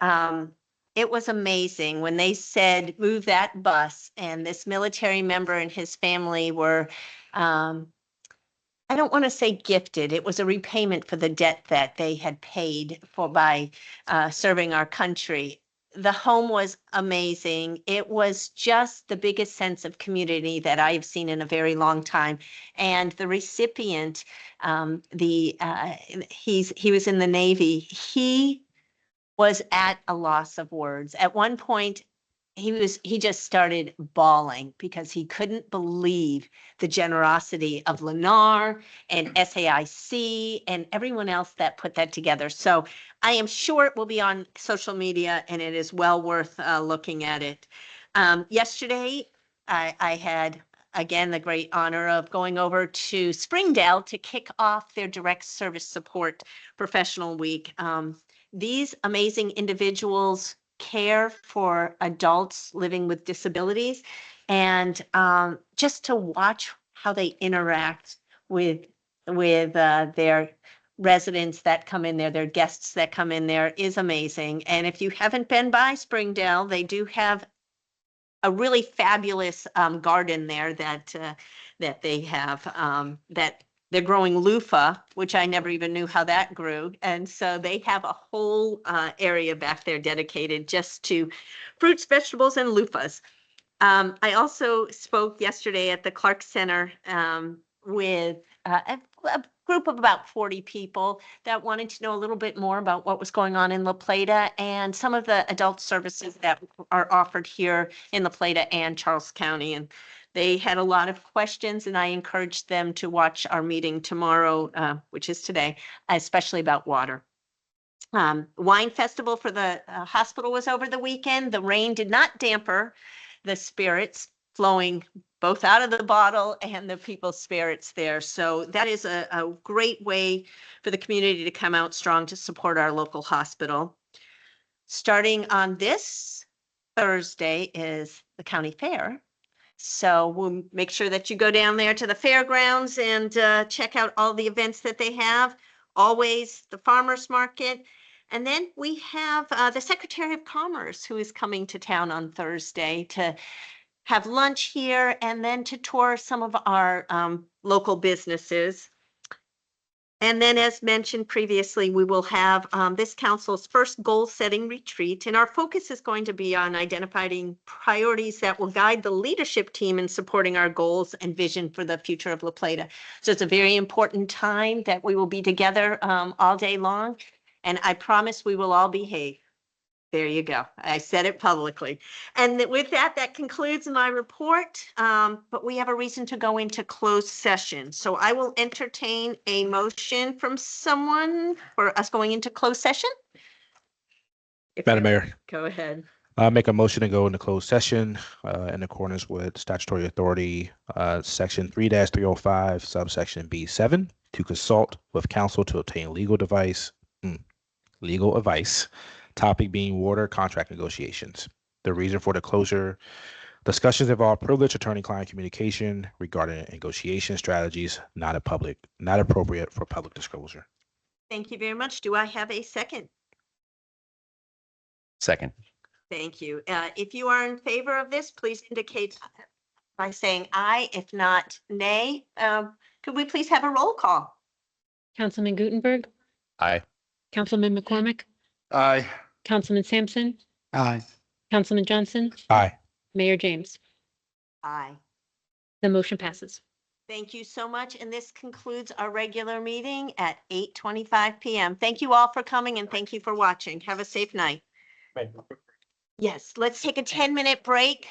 it was amazing when they said, move that bus. And this military member and his family were, I don't want to say gifted. It was a repayment for the debt that they had paid for by serving our country. The home was amazing. It was just the biggest sense of community that I've seen in a very long time. And the recipient, he was in the Navy. He was at a loss of words. At one point, he just started bawling because he couldn't believe the generosity of Lennar and SAIC and everyone else that put that together. So I am sure it will be on social media and it is well worth looking at it. Yesterday, I had, again, the great honor of going over to Springdale to kick off their direct service support professional week. These amazing individuals care for adults living with disabilities, and just to watch how they interact with their residents that come in there, their guests that come in there is amazing. And if you haven't been by Springdale, they do have a really fabulous garden there that they have that they're growing loofah, which I never even knew how that grew. And so they have a whole area back there dedicated just to fruits, vegetables, and loofahs. I also spoke yesterday at the Clark Center with a group of about 40 people that wanted to know a little bit more about what was going on in La Plata and some of the adult services that are offered here in La Plata and Charles County. And they had a lot of questions, and I encouraged them to watch our meeting tomorrow, which is today, especially about water. Wine festival for the hospital was over the weekend. The rain did not damper the spirits flowing both out of the bottle and the people's spirits there. So that is a great way for the community to come out strong to support our local hospital. Starting on this Thursday is the county fair. So we'll make sure that you go down there to the fairgrounds and check out all the events that they have. Always the farmers market. And then we have the Secretary of Commerce who is coming to town on Thursday to have lunch here and then to tour some of our local businesses. And then, as mentioned previously, we will have this council's first goal-setting retreat, and our focus is going to be on identifying priorities that will guide the leadership team in supporting our goals and vision for the future of La Plata. So it's a very important time that we will be together all day long, and I promise we will all behave. There you go. I said it publicly. And with that, that concludes my report. But we have a reason to go into closed session. So I will entertain a motion from someone for us going into closed session. Madam Mayor, Go ahead. make a motion to go into closed session in accordance with statutory authority, section 3-305, subsection B7, to consult with counsel to obtain legal advice. Topic being water contract negotiations. The reason for the closure: discussions involve privileged attorney-client communication regarding negotiation strategies, not appropriate for public disclosure. Thank you very much. Do I have a second? Second. Thank you. If you are in favor of this, please indicate by saying aye. If not, nay. Could we please have a roll call? Councilman Gutenberg, Aye. Councilman McCormick, Aye. Councilman Sampson, Aye. Councilman Johnson, Aye. Mayor James. Aye. The motion passes. Thank you so much. And this concludes our regular meeting at 8:25 p.m. Thank you all for coming and thank you for watching. Have a safe night. Yes, let's take a 10-minute break.